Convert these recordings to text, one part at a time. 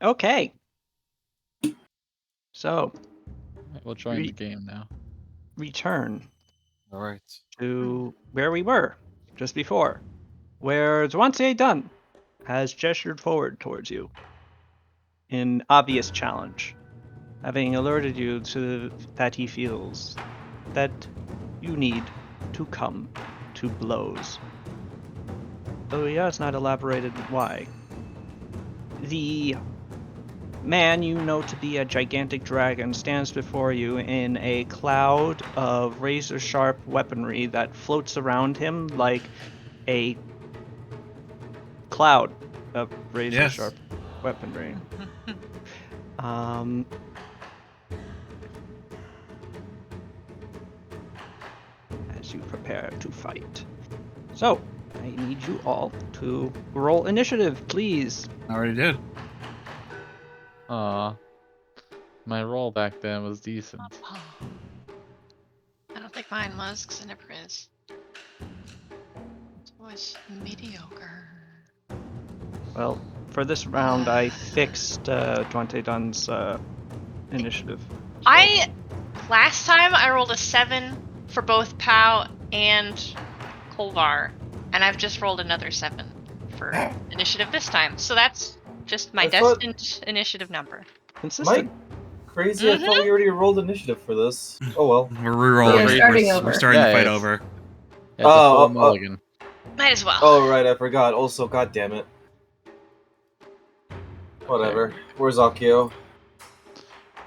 Okay. So, We'll join the game now. return All right. to where we were just before, where Zwanse Dunn has gestured forward towards you in obvious challenge, having alerted you to that he feels that you need to come to blows. Though he has not elaborated why. The man you know to be a gigantic dragon stands before you in a cloud of razor-sharp weaponry that floats around him like a cloud of razor-sharp weaponry. As you prepare to fight. So, I need you all to roll initiative, please. I already did. Aw. My roll back then was decent. I don't think mine was, because it never is. It was mediocre. Well, for this round, I fixed Dwante Dunn's initiative. So. Last time I rolled a 7 for both Pow and Kolvar, and I've just rolled another 7 for initiative this time. So that's just my destined initiative number. Consistent. Crazy, I thought we already rolled initiative for this. Oh well. We're re-rolling. We're starting over. We're starting the fight over. It's a full mulligan. Might as well. Oh right, I forgot. Also, god damn it. Whatever. Okay. Where's Akio?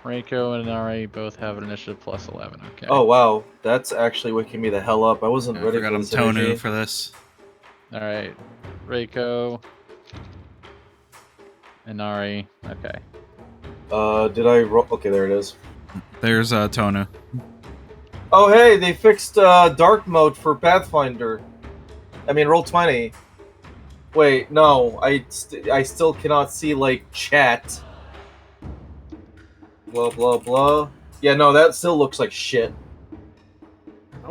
Reiko and Nari both have an initiative plus 11. Okay. Oh wow, that's actually waking me the hell up. I wasn't ready for this Tonu energy. for this. All right. Reiko and Nari. Okay. Did I roll? Okay, there it is. There's Tonu. Oh hey, they fixed dark mode for Pathfinder. I mean, Roll20. Wait, no, I still cannot see like chat. Blah blah blah. Yeah, no, that still looks like shit.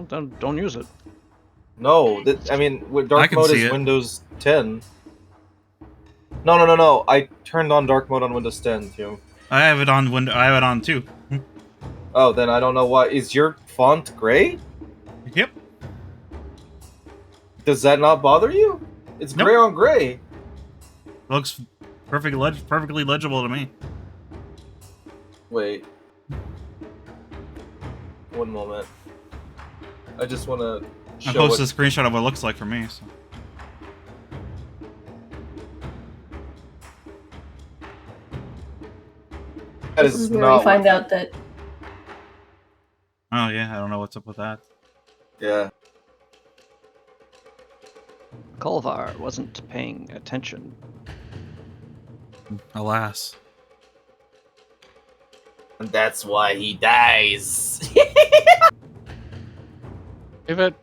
Don't use it. No, I mean, dark mode is it. Windows 10. No. I turned on dark mode on Windows 10 too. I have it on I have it on too. Oh, then I don't know why. Is your font gray? Yep. Does that not bother you? It's Nope. gray on gray. Looks perfectly legible to me. Wait. One moment. I just want to I show posted it. a screenshot of what it looks like for me. So. That This is is where not we find what- out that Oh yeah, I don't know what's up with that. Yeah. Kolvar wasn't paying attention. Alas. And that's why he dies. Hey, but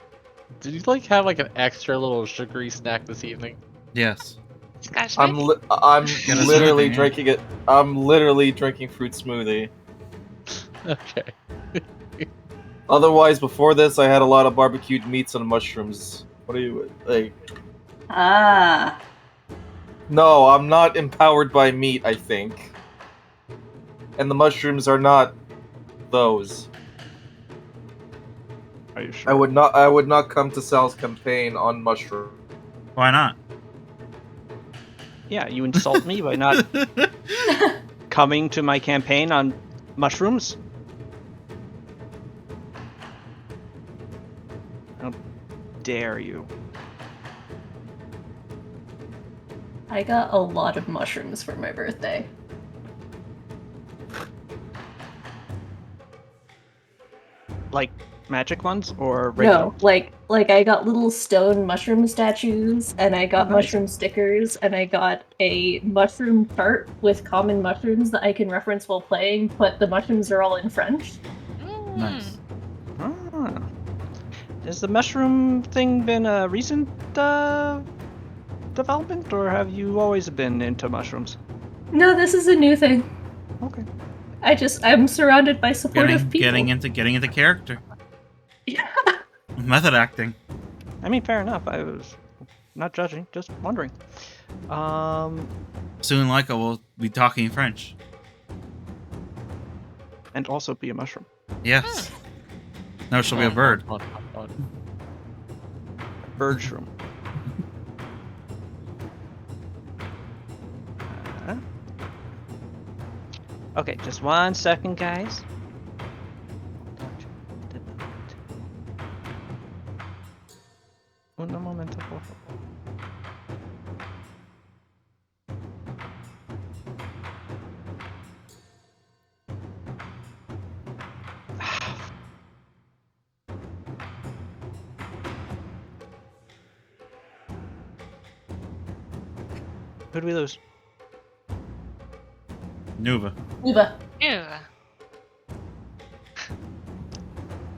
did you have an extra little sugary snack this evening? Yes. Scotch I'm Get a literally smoothie, yeah. drinking it. I'm literally drinking fruit smoothie. Okay. Otherwise, before this, I had a lot of barbecued meats and mushrooms. What are you like? ah, No, I'm not empowered by meat, I think. And the mushrooms are not those. Are you sure? I would not come to Sal's campaign on mushroom. Why not? Yeah, you insult me by not coming to my campaign on mushrooms? How dare you? I got a lot of mushrooms for my birthday. Like magic ones or regular? No, like I got little stone mushroom statues, and I got Nice. mushroom stickers, and I got a mushroom chart with common mushrooms that I can reference while playing, but the mushrooms are all in French. Nice. Ah. Has the mushroom thing been a recent development, or have you always been into mushrooms? No, this is a new thing. Okay. I'm surrounded by supportive people. Getting into character. Yeah. Method acting. I mean, fair enough. I was not judging, just wondering. Soon, Leica will be talking French. And also be a mushroom. Yes. No, she'll be a bird. Bird shroom. Okay, just 1 second, guys. Un momento, por favor. Who'd we lose? Nuva. Uva. Ew.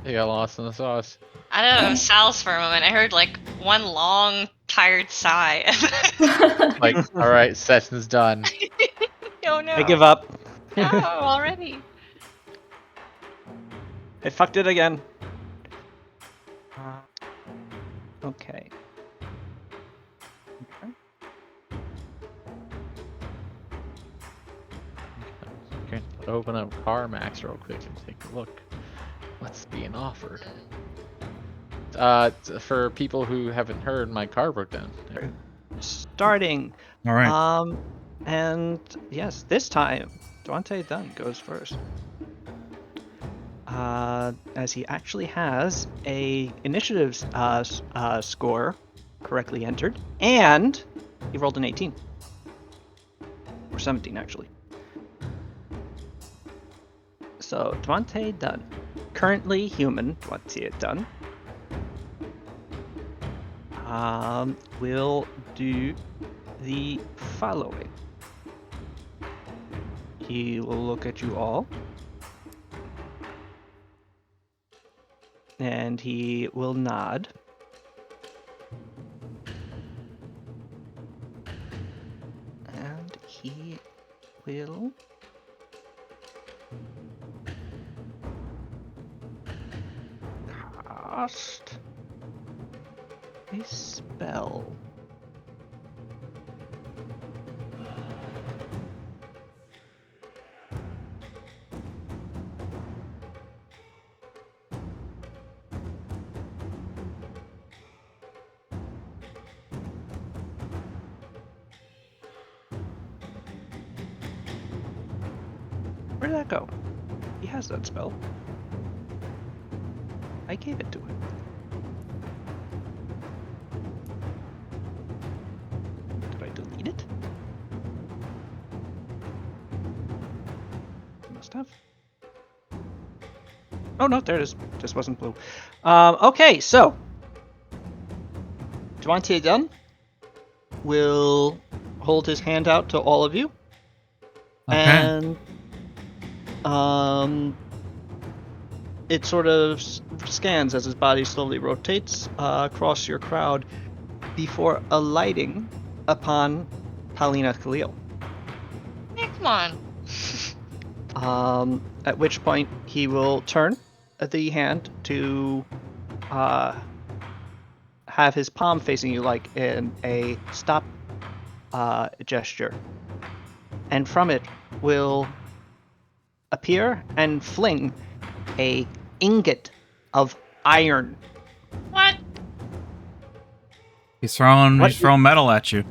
They got lost in the sauce. I don't know, Sal's for a moment. I heard like one long, tired sigh. Like, all right, session's done. Oh no. I give up. No, already. I fucked it again. Okay. Okay, open up CarMax real quick and take a look. What's being offered? For people who haven't heard, my car broke down. Starting. All right. And yes, this time, Dwante Dunn goes first. As he actually has a initiative score correctly entered, and he rolled an 18. Or 17, actually. So, Dwante Dunn. Currently human, Dwante Dunn. Will do the following. He will look at you all. And he will nod. And he will cast a spell. Where did that go? He has that spell. I gave it to him. Did I delete it? Must have. Oh no, there it is. Just wasn't blue. Okay, so Dwante Dunn will hold his hand out to all of you. Okay. And it sort of scans as his body slowly rotates across your crowd before alighting upon Paulina Khalil. Hey, come on. At which point he will turn the hand to have his palm facing you like in a stop gesture. And from it will appear and fling a ingot of iron. What? He's throwing What- metal at you.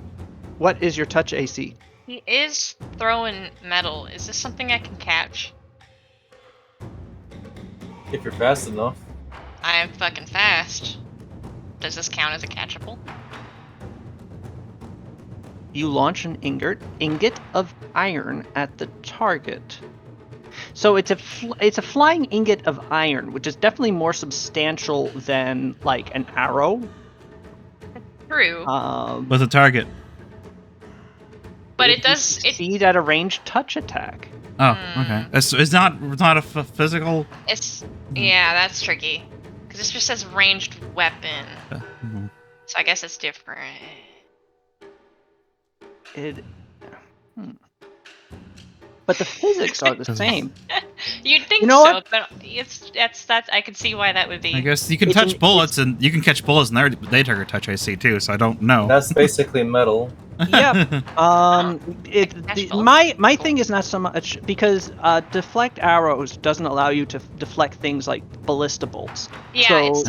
What is your touch AC? He is throwing metal. Is this something I can catch? If you're fast enough. I am fucking fast. Does this count as a catchable? You launch an ingot of iron at the target. So it's a flying ingot of iron, which is definitely more substantial than like an arrow. True. With a target. but if it you does. succeed at a ranged touch attack. Oh, okay. It's not a physical. It's yeah, that's tricky. Because this just says ranged weapon. Mhm. So I guess it's different. But the physics are the Doesn't- same. You'd think You know so, what? but that's I can see why that would be. I guess you can It's touch an- bullets, and you can catch bullets, and they target touch AC too. So I don't know. That's basically metal. Yep. Nashville. My thing is not so much because deflect arrows doesn't allow you to deflect things like ballista bolts. Yeah, So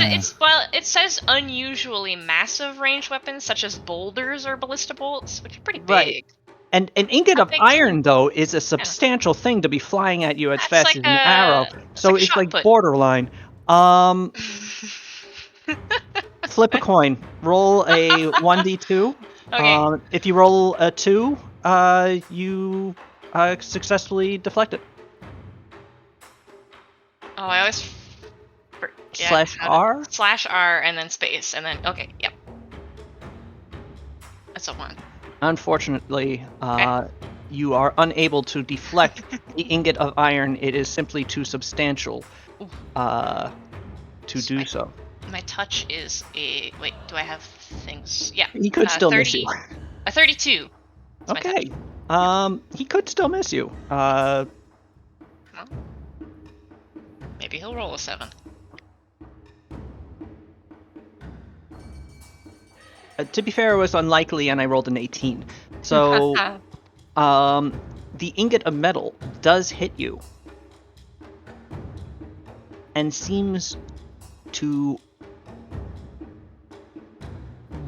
it says unusually massive ranged weapons such as boulders or ballista bolts, which are pretty right. big. And an ingot How of big? iron though is a substantial thing to be flying at you as That's fast like as an arrow. That's So like it's shot like put. borderline. Flip a coin. Roll a 1d2. Okay. If you roll a 2, you successfully deflect it. Oh, I always forget Slash how to R? /R and then space and then okay, yep. That's a 1. Unfortunately, Okay. you are unable to deflect the ingot of iron. It is simply too substantial Ooh. to do so. My touch is a wait. Do I have things? Yeah. He could still miss you. A 32. That's my Okay. touch. He could still miss you. Well, maybe he'll roll a 7. To be fair, it was unlikely, and I rolled an 18. So, the ingot of metal does hit you, and seems to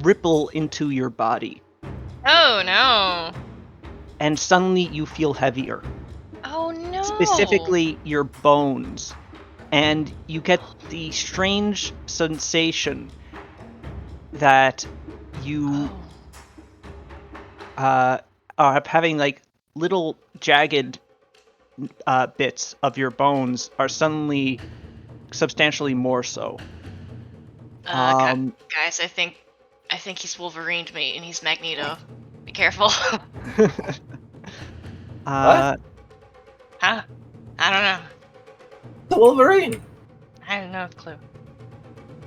ripple into your body, Oh no. and suddenly you feel heavier. Oh no. Specifically your bones, and you get the strange sensation that you are having like little jagged bits of your bones are suddenly substantially more so. Guys, I think he's Wolverined me and he's Magneto. Be careful. What? Huh? I don't know. The Wolverine. I have no clue.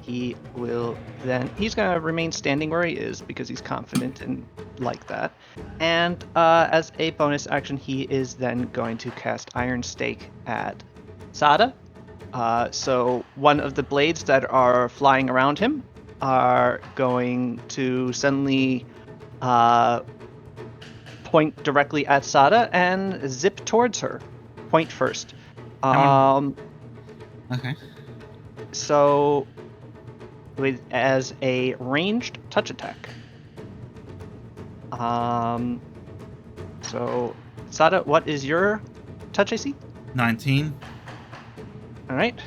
He will then. He's gonna remain standing where he is because he's confident and like that. And as a bonus action, he is then going to cast Iron Stake at Sada. So one of the blades that are flying around him are going to suddenly point directly at Sada and zip towards her. Point first. Okay. So as a ranged touch attack. So Sada, what is your touch AC? 19. All right.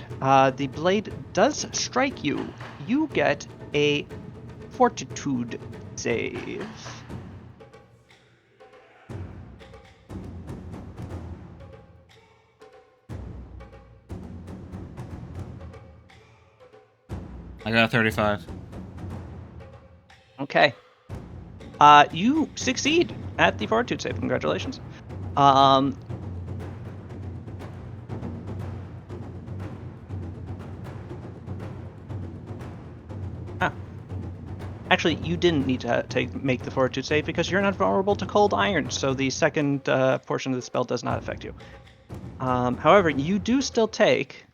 The blade does strike you. You get a fortitude save. I got a 35. Okay. You succeed at the fortitude save. Congratulations. Actually, you didn't need to make the fortitude save because you're not vulnerable to cold iron, so the second portion of the spell does not affect you. However, you do still take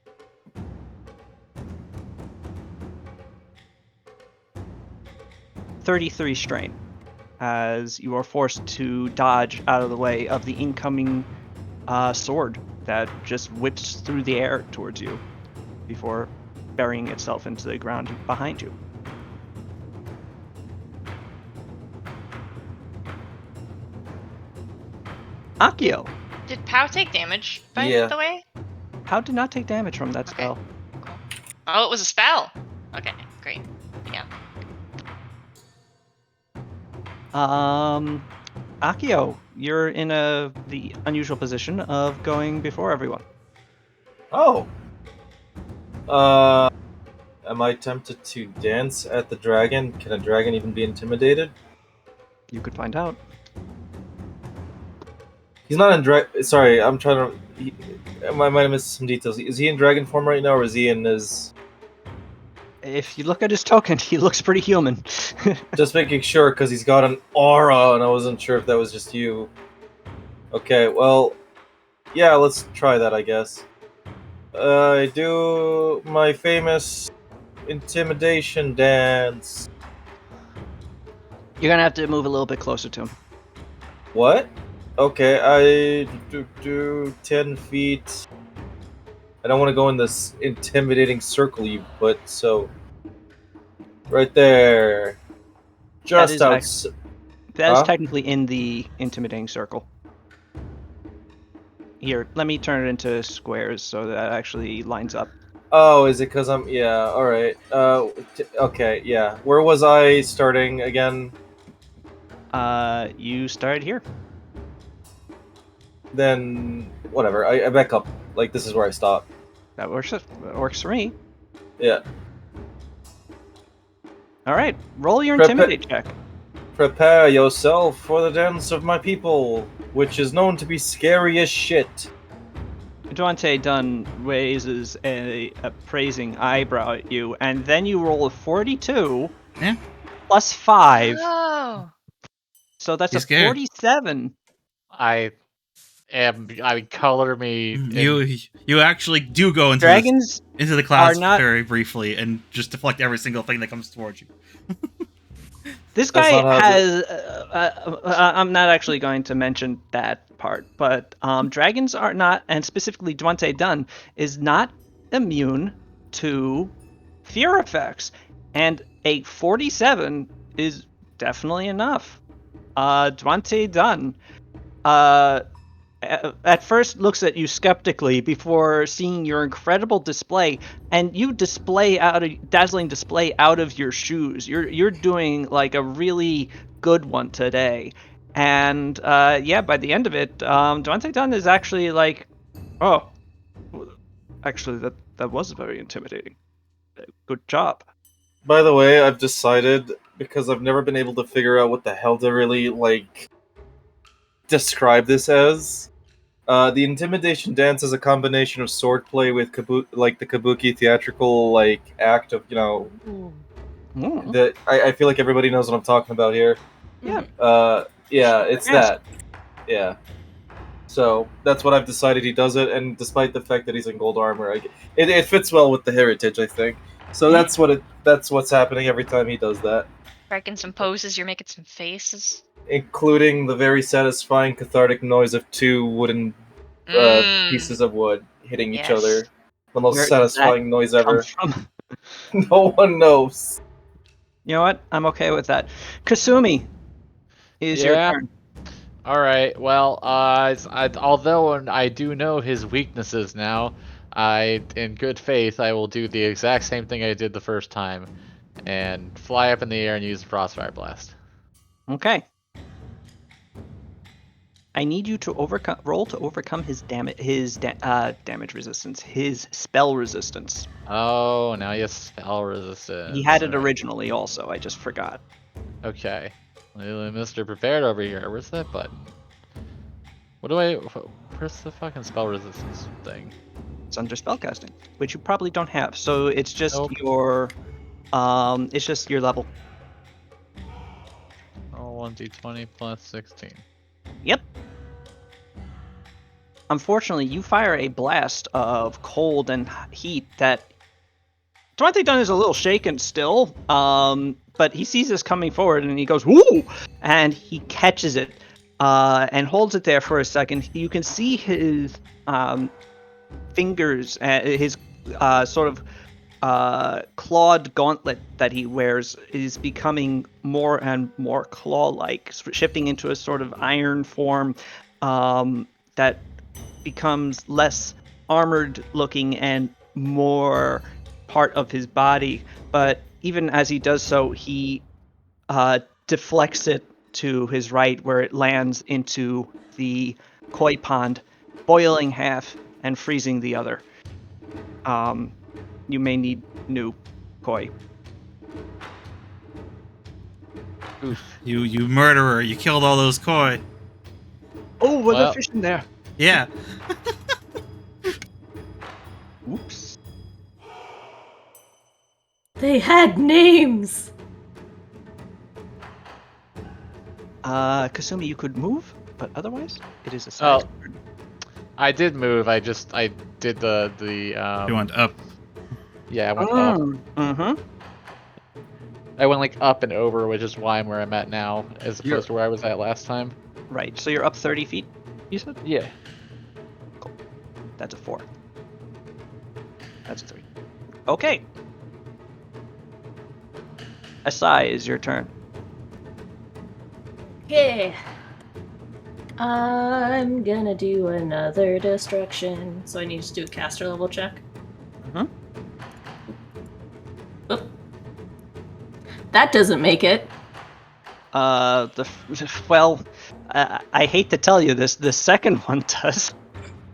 33 strain, as you are forced to dodge out of the way of the incoming sword that just whips through the air towards you before burying itself into the ground behind you. Akio, Did Pow take damage, by Yeah. the way? how did not take damage from that spell? Cool. Oh, it was a spell. Okay, great. Yeah. Akio, you're in the unusual position of going before everyone. Oh. Am I tempted to dance at the dragon? Can a dragon even be intimidated? You could find out. He's not in Sorry, I'm trying to. I might have missed some details. Is he in dragon form right now, or is he in his? If you look at his token, he looks pretty human. Just making sure, because he's got an aura, and I wasn't sure if that was just you. Okay, well, yeah, let's try that, I guess. I do my famous intimidation dance. You're gonna have to move a little bit closer to him. What? Okay, I do 10 feet. I don't want to go in this intimidating circle you put, so right there, That just is outside. That is Huh? technically in the intimidating circle. Here, let me turn it into squares so that actually lines up. Oh, is it because I'm? Yeah. All right. Okay. Yeah. Where was I starting again? You started here. Then whatever. I back up. Like this is where I stop. That works for me. Yeah. All right, roll your Prepa- intimidate check. Prepare yourself for the dance of my people, which is known to be scary as shit. Duante Dunn raises a praising eyebrow at you, and then you roll a 42 Yeah. plus 5, Oh. so that's He's a scared. 47. I color me. You actually do go into Dragons into the clouds are not- very briefly and just deflect every single thing that comes towards you. This That's guy not how has. I'm not actually going to mention that part, but dragons are not, and specifically Duante Dunn is not immune to fear effects, and a 47 is definitely enough. Duante Dunn, at first looks at you skeptically before seeing your incredible display, and you dazzling display out of your shoes. You're doing like a really good one today, and yeah, by the end of it, Duante Dunn is actually like, oh, actually that was very intimidating. Good job. By the way, I've decided because I've never been able to figure out what the hell to really describe this as. The intimidation dance is a combination of swordplay with the kabuki theatrical act of Mm, I feel like everybody knows what I'm talking about here. yeah. Yeah, it's Yes. that. Yeah. So that's what I've decided he does it, and despite the fact that he's in gold armor, it fits well with the heritage, I think. So that's what's happening every time he does that, Breaking some poses, you're making some faces. including the very satisfying cathartic noise of two wooden Mm. pieces of wood hitting each Yes. other. The most Where does that satisfying noise come ever. from? No one knows. You know what? I'm okay with that. Kasumi, it is your Yeah. turn. All right. Well, although I do know his weaknesses now, in good faith, I will do the exact same thing I did the first time, and fly up in the air and use Frostfire Blast. Okay. I need you to roll to overcome his damage resistance, his spell resistance. Oh, now he has spell resistance. He had it Alright. originally also, I just forgot. Okay. Mr. Prepared over here. Where's that button? Where's the fucking spell resistance thing? It's under spellcasting, which you probably don't have. So it's just Nope. your level. Roll 1d20 plus 16. Yep. Unfortunately, you fire a blast of cold and heat that Duante Dunn is a little shaken still, but he sees this coming forward and he goes, "Woo!" and he catches it and holds it there for a second. You can see his fingers, his sort of clawed gauntlet that he wears is becoming more and more claw-like, shifting into a sort of iron form that becomes less armored looking and more part of his body. But even as he does so, he deflects it to his right, where it lands into the koi pond, boiling half and freezing the other. You may need new koi. Oof. You murderer! You killed all those koi. Oh, were there Well- fish in there? Yeah. Oops. They had names! Kasumi, you could move, but otherwise, it is a size. Oh. I did move. I did the You went up. Yeah, I went up. Mm-hmm. I went like up and over, which is why I'm where I'm at now, as You're- opposed to where I was at last time. Right. So you're up 30 feet. You said Yeah. that's a 4. That's a 3. Okay. Asai is your turn. Okay. I'm gonna do another destruction. So I need to do a caster level check. Mhm. Oop. That doesn't make it. Well, I hate to tell you this. The second one does.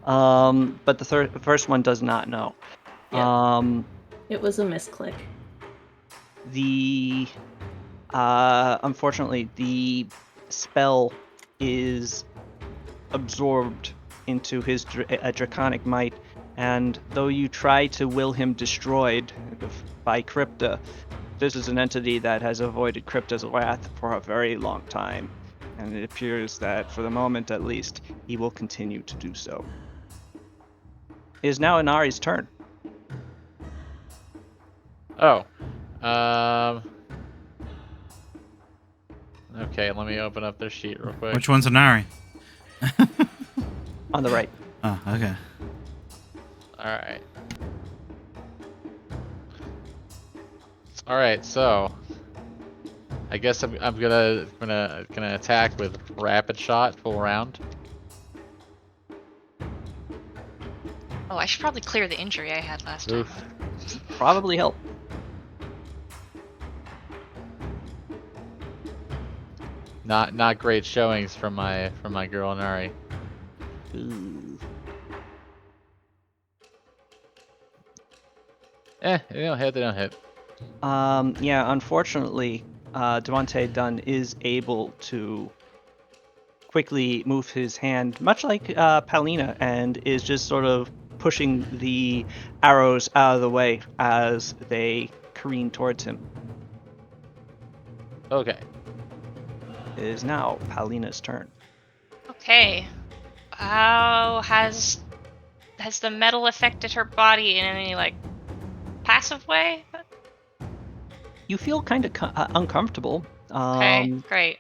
But the first one does not know. Yeah. It was a misclick. Unfortunately, the spell is absorbed into his draconic might, and though you try to will him destroyed by Crypta, this is an entity that has avoided Crypta's wrath for a very long time, and it appears that, for the moment at least, he will continue to do so. It is now Inari's turn. Oh. Okay, let me open up their sheet real quick. Which one's Anari? On the right. Oh, okay. Alright. Alright, so I guess I'm gonna attack with rapid shot full round. Oh, I should probably clear the injury I had last time. Oof. Probably help. Not great showings from my girl Nari. Ooh. They don't hit, they don't hit. Yeah, unfortunately, Devontae Dunn is able to quickly move his hand, much like Palina, and is just sort of pushing the arrows out of the way as they careen towards him. Okay. It is now Palina's turn. Okay. How has the metal affected her body in any like passive way? You feel kind of uncomfortable. Okay, great.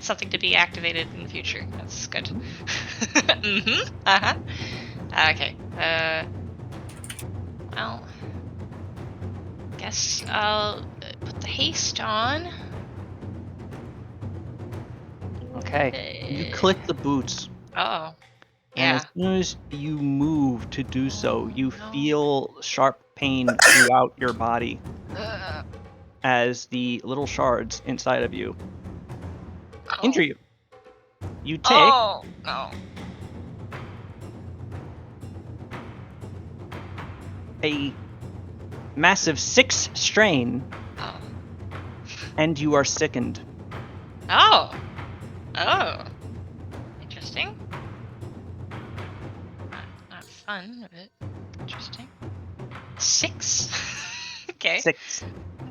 Something to be activated in the future. That's good. Mm-hmm. Uh-huh. Okay. Well, guess I'll put the haste on. Okay. You click the boots. Oh. And Yeah. as soon as you move to do so, you No. feel sharp pain throughout your body as the little shards inside of you injure you. You take Oh no. a massive 6 strain, Oh. and you are sickened. Oh. Oh. Interesting. Not fun, but interesting. 6. Okay. 6.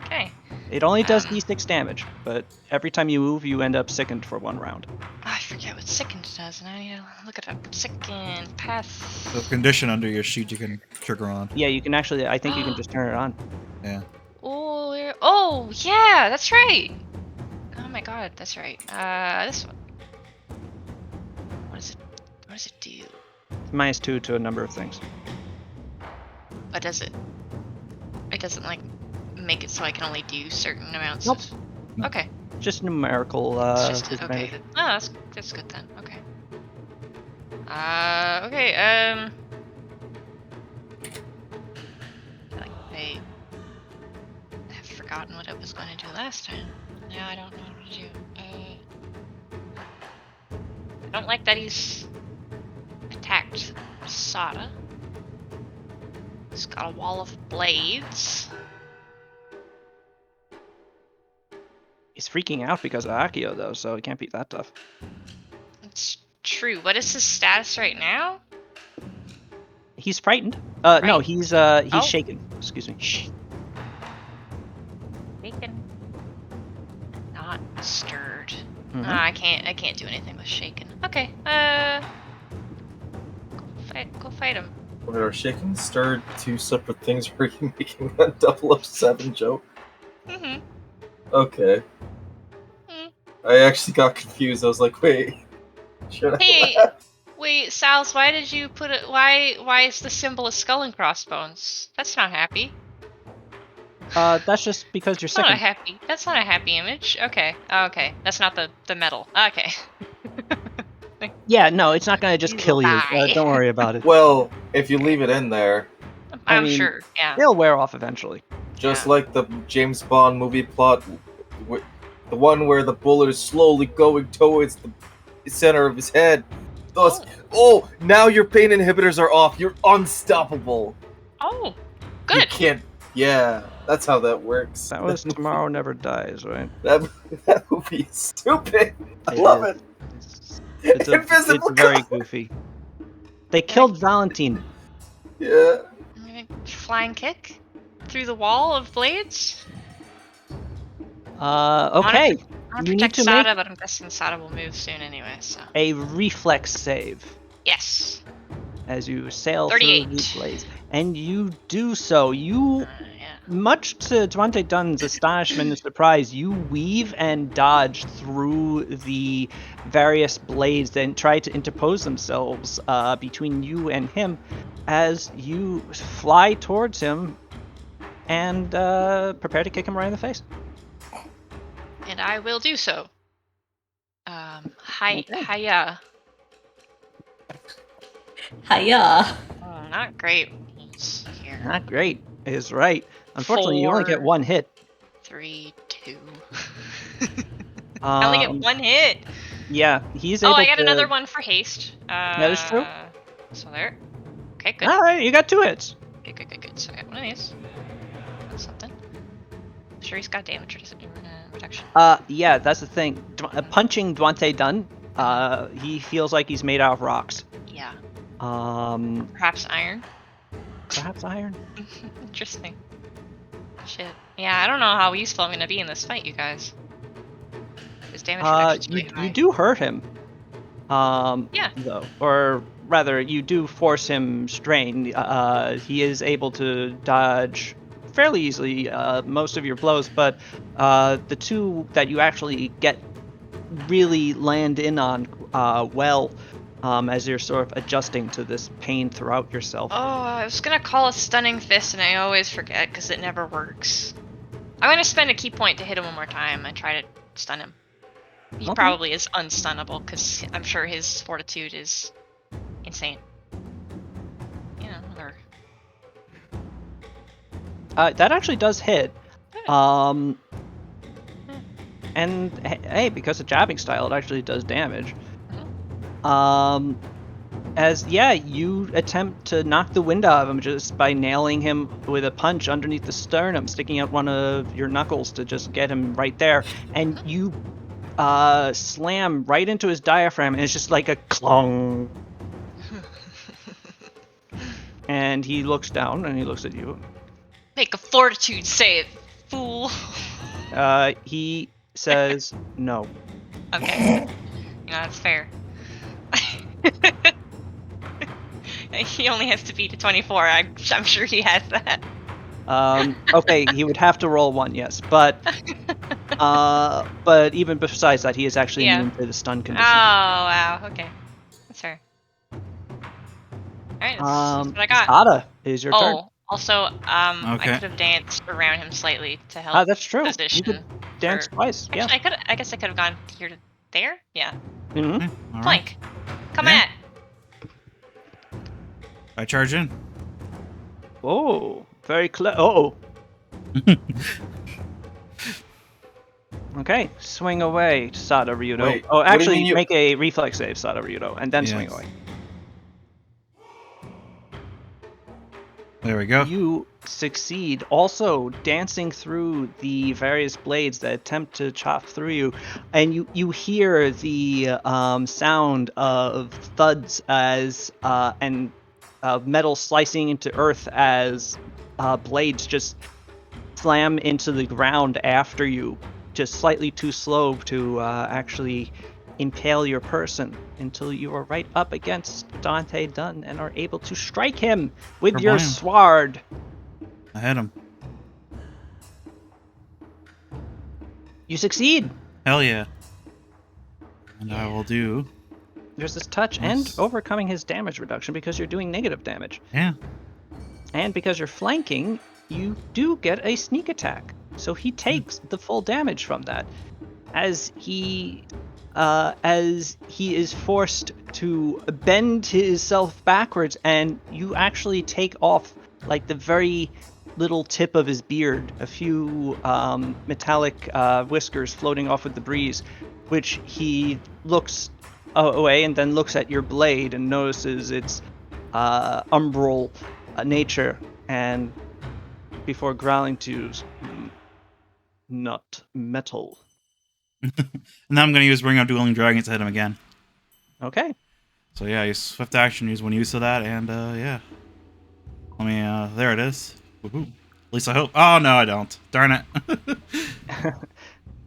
Okay. It only does Um, d6 damage, but every time you move, you end up sickened for 1 round. I forget what sickened does, and I need to look it up. Sickened path. The condition under your sheet you can trigger on. Yeah, you can actually, I think you can just turn it on. Yeah. Oh yeah, that's right. Oh my god, that's right. This one. What does it do? -2 to a number of things. What does it? It doesn't like make it so I can only do certain amounts. Nope. No. Okay. Just numerical It's just okay. disadvantage. Oh, that's good then. Okay. Okay. I have forgotten what I was going to do last time. Now I don't know what to do. I don't like that he's attacked Sada. He's got a wall of blades. He's freaking out because of Akio, though, so it can't be that tough. It's true. What is his status right now? He's frightened. No, Right. he's Oh. shaken. Excuse me. Shaken. Not stirred. Mhm. I can't do anything with shaken. Okay. Go fight him. Wait, are shaken stirred two separate things? Or are you making a 007 joke? Mm-hmm. Okay. Hmm. I actually got confused. I was like, wait. Should I Hey, laugh? wait, Sal's, why did you put it? Why is the symbol a skull and crossbones? That's not happy. That's just because you're That's not a sickened. happy. That's not a happy image. Okay. Okay. That's not the metal. Okay. Yeah, no, it's not gonna just You kill you. lie. Don't worry about it. Well, if you leave it in there, I I'm mean, sure. Yeah. It'll wear off eventually. just Yeah. like the James Bond movie plot, the one where the bullet is slowly going towards the center of his head. Thus, now your pain inhibitors are off. You're unstoppable. Oh. You Good. can't. Yeah, that's how that works. That was Tomorrow Never Dies, right? That movie is stupid. I It love is. it. It's Invisible very God. goofy. They killed Valentine. Yeah. Flying kick through the wall of blades. Okay. I want to You need protect to make Sada, but I'm guessing Sada will move soon anyway. So a reflex save yes. as you sail through 38. the blaze. And you do so. You, Yeah. much to Devante Dunn's astonishment and surprise, you weave and dodge through the various blades and try to interpose themselves between you and him as you fly towards him and prepare to kick him right in the face. And I will do so. Hiya. Hiya. Not great rolls here. Not great is right. Unfortunately, you only get 4, one hit. 3, 2. I only get one hit. Yeah, he's Oh, able I got to... another one for haste. That is true. So there. Okay, good. All right, you got 2 hits. Good. So I got one of these. That's something. I'm sure he's got damage reduction. Yeah, that's the thing. Punching Dwante Dunn, he feels like he's made out of rocks. Yeah. Um, Perhaps iron. perhaps iron? Interesting. Shit. Yeah, I don't know how useful I'm gonna be in this fight, you guys. His damage reduction's really high. You do hurt him. Yeah. Though, or rather, you do force him strain. He is able to dodge fairly easily most of your blows, but the 2 that you actually get really land in on well as you're sort of adjusting to this pain throughout yourself. Oh, I was gonna call a stunning fist, and I always forget because it never works. I'm gonna spend a key point to hit him one more time and try to stun him. He Okay. probably is unstunnable because I'm sure his fortitude is insane. You know, or That actually does hit. And hey, because of jabbing style, it actually does damage. You attempt to knock the wind out of him just by nailing him with a punch underneath the sternum, sticking out one of your knuckles to just get him right there, and you slam right into his diaphragm, and it's just like a clong. And he looks down and he looks at you. make a fortitude save, fool. He says no. Okay. That's fair. He only has to beat a 24. I'm sure he has that. Okay, he would have to roll 1, yes, but even besides that, he is actually immune to the stun Oh, condition. wow. Okay. That's fair. Alright, that's what I got. Sada, is your turn. Also, I Okay. could have danced around him slightly to help That's true. position. You could dance twice. Yeah. Actually, I guess I could have gone here to there. Yeah. Mm-hmm. Okay, all right. Flank. Come Yeah. at. I charge in. Oh, very clever. Oh. Okay, swing away, Sada Ryudo. Wait, Oh, what do you actually, mean you- make a reflex save, Sada Ryudo, and then swing Yes. away. There we go. You succeed, also dancing through the various blades that attempt to chop through you, and you hear the sound of thuds as and metal slicing into earth as blades just slam into the ground after you, just slightly too slow to actually impale your person until you are right up against Dante Dunn and are able to strike him with your Kerblame. sword. I hit him. You succeed. Hell yeah. And I will do. There's this touch and overcoming his damage reduction because you're doing negative damage. Yeah. And because you're flanking, you do get a sneak attack. So he takes the full damage from that. As he is forced to bend himself backwards, and you actually take off like the very little tip of his beard, a few metallic whiskers floating off with the breeze, which he looks away and then looks at your blade and notices its umbral nature, and before growling to not metal. And now I'm going to use Ring of Dueling Dragons to hit him again. Okay. So yeah, use swift action, use one use of that, and yeah. Let me, there it is. Woohoo. At least I hope. Oh, no, I don't. Darn it.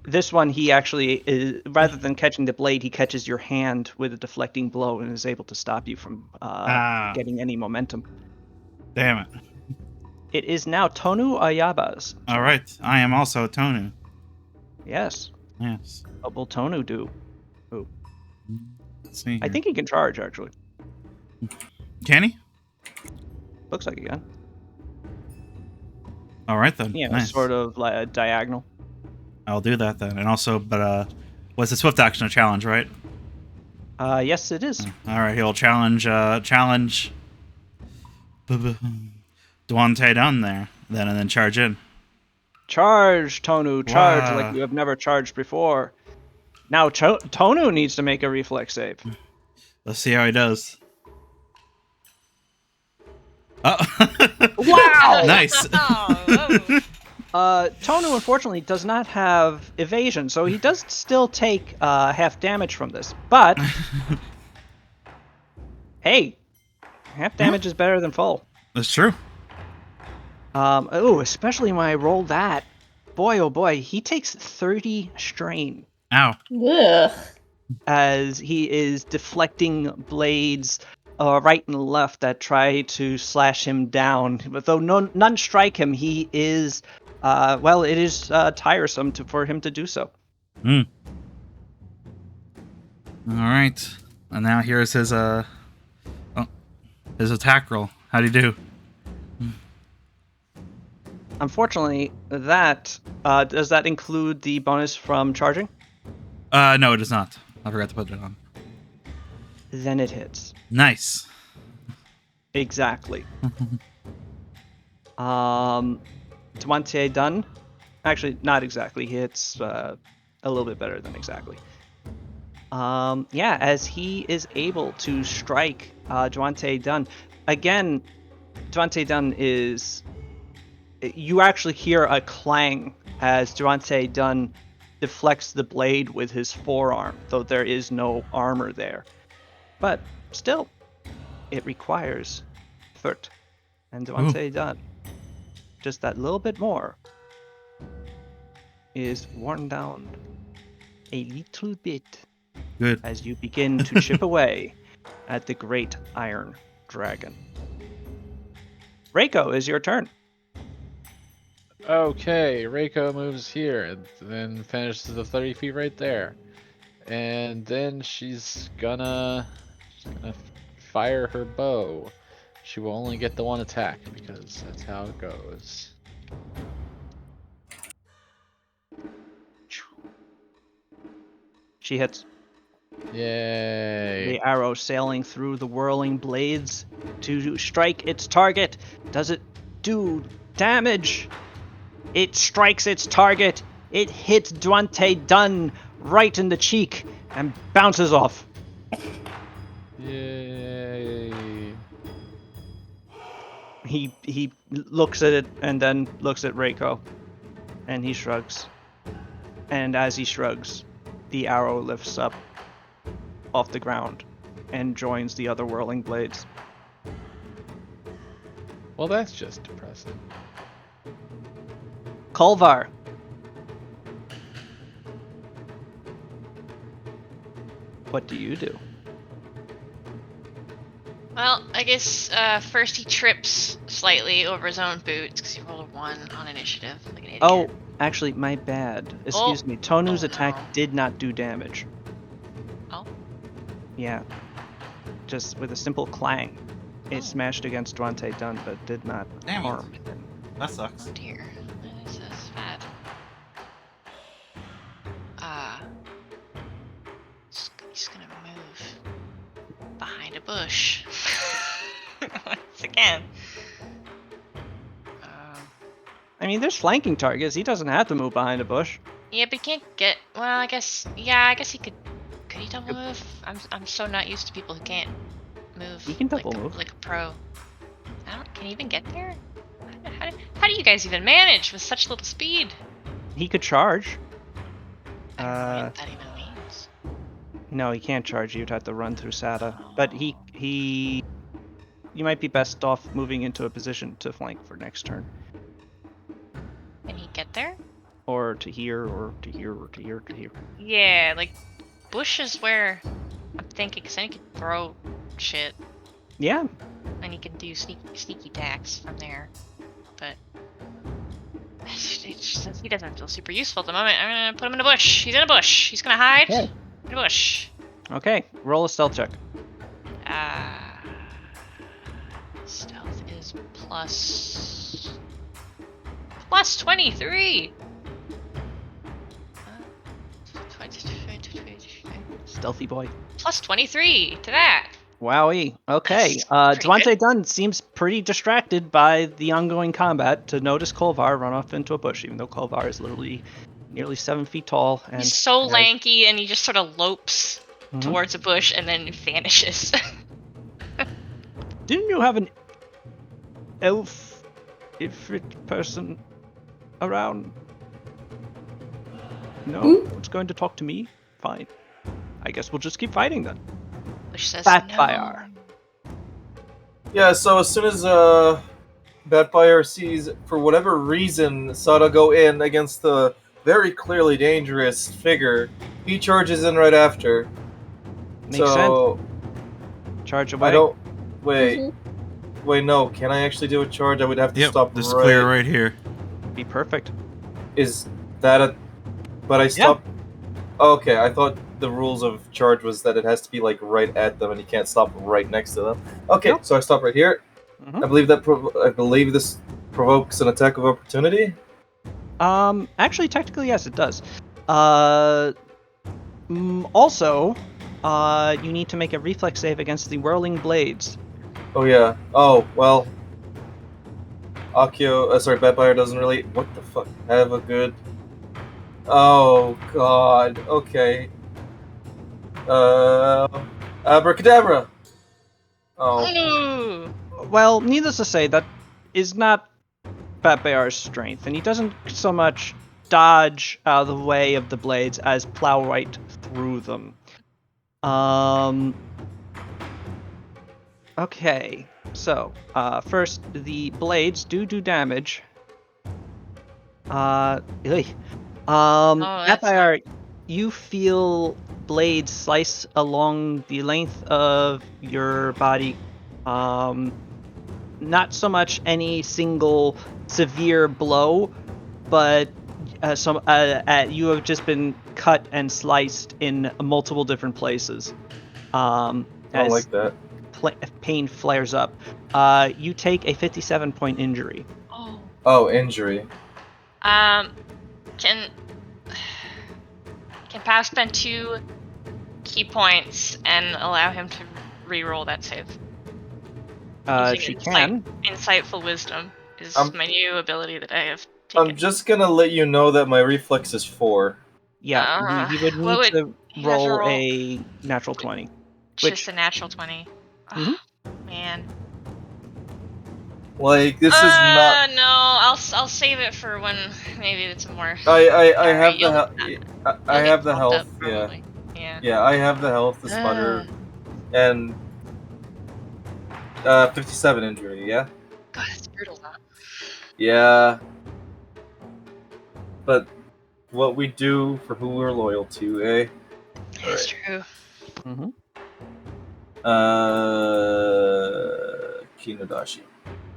This one, he actually is, rather than catching the blade, he catches your hand with a deflecting blow and is able to stop you from getting any momentum. Damn it. It is now Tonu Ayaba's. Alright, I am also Tonu. Yes. Yes. What will Tonu do? Let's see here. I think he can charge, actually. Can he? Looks like he can. Alright then. Yeah, Nice. sort of like a diagonal. I'll do that then. And also, but was the swift action a challenge, right? Yes, it is. Alright, he'll challenge Duante down there, then, and then charge in. Charge, Tonu. Charge Wow. like you have never charged before. Now, Tonu needs to make a reflex save. Let's see how he does. Oh. Wow! Nice. Tonu, unfortunately, does not have evasion, so he does still take half damage from this. But, hey, half damage is better than full. That's true. Especially when I roll that. Boy, oh boy, he takes 30 strain Ow. Ugh. as he is deflecting blades right and left that try to slash him down. But though none strike him, he is, it is tiresome for him to do so. All right. And now here's his his attack roll. How'd he do? Unfortunately, that does that include the bonus from charging? No, it does not. I forgot to put it on. Then it hits. Nice. Exactly. Duante done. Actually, not exactly. He hits a little bit better than exactly. As he is able to strike Duante Dunn. Again, Duante Dunn is... You actually hear a clang as Duante Dunn deflects the blade with his forearm, though there is no armor there. But still, it requires effort. And Duante Dunn, just that little bit more, is worn down a little bit. Good. As you begin to chip away at the great iron dragon. Reiko, is your turn. Okay, Reiko moves here and then finishes the 30 feet right there. And then she's gonna fire her bow. She will only get the one attack because that's how it goes. She hits. Yay. The arrow sailing through the whirling blades to strike its target. Does it do damage? It strikes its target. It hits Duante Dunn right in the cheek and bounces off. Yay. He looks at it and then looks at Reiko, and he shrugs. And as he shrugs, the arrow lifts up off the ground and joins the other whirling blades. Well, that's just depressing. Kolvar. What do you do? Well, I guess first he trips slightly over his own boots because he rolled a 1 on initiative. Like an idiot. Oh, Actually, my bad. Excuse me. Tonu's Oh, attack no. did not do damage. Oh. Yeah. Just with a simple clang. It Oh. smashed against Dwante Dunn, but did not Damn it. harm him. That sucks. Oh dear. That's bad. He's gonna move behind a bush. Once again. I mean, there's flanking targets. He doesn't have to move behind a bush. Yeah, but he can't get. Well, I guess. Yeah, I guess he could. Could he double move? I'm so not used to people who can't move. He can like double move. like a pro. Can he even get there? How do you guys even manage with such little speed? He could charge. I don't know what that even means. No, he can't charge. You'd have to run through SATA. But he. You might be best off moving into a position to flank for next turn. Can he get there? Or to here, or to here, or to here, to here. Yeah, like bush is where I'm thinking, because then he can throw shit Yeah. and he can do sneaky attacks from there. But he doesn't feel super useful at the moment. I'm gonna put him in a bush. He's in a bush. He's gonna hide Okay. in a bush. Okay, roll a stealth check. Stealth is plus 23. Stealthy boy. Plus 23 to that. Wowie. Okay. That's pretty Dwante good. Dunn seems pretty distracted by the ongoing combat to notice Kolvar run off into a bush, even though Kolvar is literally nearly 7 feet tall. And He's so has- lanky and he just sort of lopes Mhm. towards a bush and then vanishes. Didn't you have an elf ifrit person around? No? Hmm? It's going to talk to me? Fine. I guess we'll just keep fighting then. Bush says Backfire. no. Yeah, so as soon as Batfire sees, for whatever reason, Sada go in against the very clearly dangerous figure, he charges in right after. Makes so Charge away. I don't. Wait, Mhm. wait, no. Can I actually do a charge? I would have to Yep, stop. this is clear right here. Be perfect. Is that a? But I stopped. Okay, I thought the rules of charge was that it has to be like right at them, and you can't stop right next to them. Okay, Nope. so I stop right here. Mhm. I believe this provokes an attack of opportunity. Actually, technically, yes, it does. Also, you need to make a reflex save against the whirling blades. Oh yeah. Oh well. Batfire doesn't really. What the fuck? Have a good. Oh god. Okay. Abracadabra. Oh. Ooh. Well, needless to say, that is not Bat Bear's strength, and he doesn't so much dodge out of the way of the blades as plow right through them. Okay, so first the blades do damage. that's Batfire, you feel blades slice along the length of your body. Not so much any single severe blow, but you have just been cut and sliced in multiple different places. I don't As like that. pain flares up. You take a 57-point injury. Oh. Oh, injury. Can Pau spend 2 key points and allow him to re-roll that save? Using She can. Insightful wisdom is my new ability that I have taken. I'm just gonna let you know that my reflex is 4. Yeah, he would what need would- to he has to roll roll- a natural 20. Just a natural 20. Mhm. Oh, man. Like this is not. No, I'll save it for when maybe it's a more. I have Alright, the health. I You'll have get the bumped health. up, Yeah. probably. Yeah. Yeah, I have the health, the sputter, and 57 injury. Yeah. God, that's brutal, huh? Yeah. But what we do for who we're loyal to, eh? That's true. Mm-hmm. Kinodashi.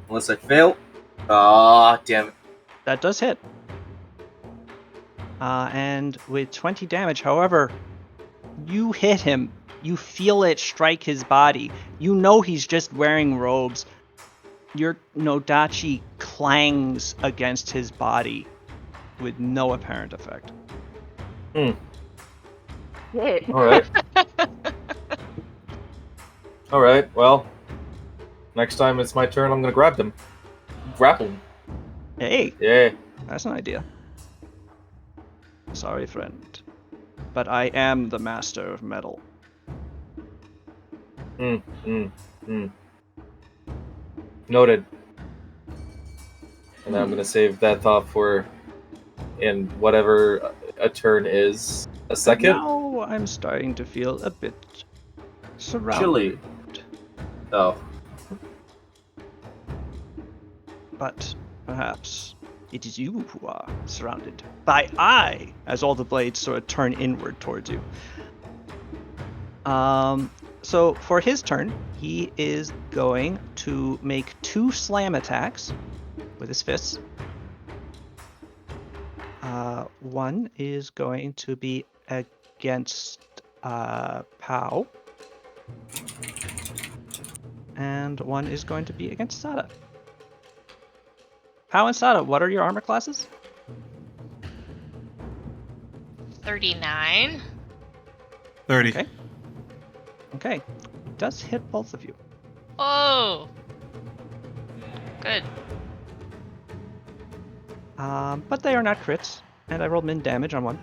Unless I fail. Ah, damn it. That does hit. and with 20 damage. However, you hit him. You feel it strike his body. You know he's just wearing robes. Your Nodachi clangs against his body with no apparent effect. All right. All right. Well, next time it's my turn, I'm gonna grab him, grapple him. Hey, Yeah. that's an idea. Sorry, friend, but I am the master of metal. Noted. And I'm gonna save that thought for in whatever a turn is. A second. Now I'm starting to feel a bit surrounded. Chilly. Oh. But perhaps it is you who are surrounded by I, as all the blades sort of turn inward towards you. So for his turn, he is going to make 2 slam attacks with his fists. One is going to be against Pow, and one is going to be against Sada. Pow and Sada, what are your armor classes? 39. 30. Okay. Okay. It does hit both of you. Oh. Good. But they are not crits, and I rolled min damage on one.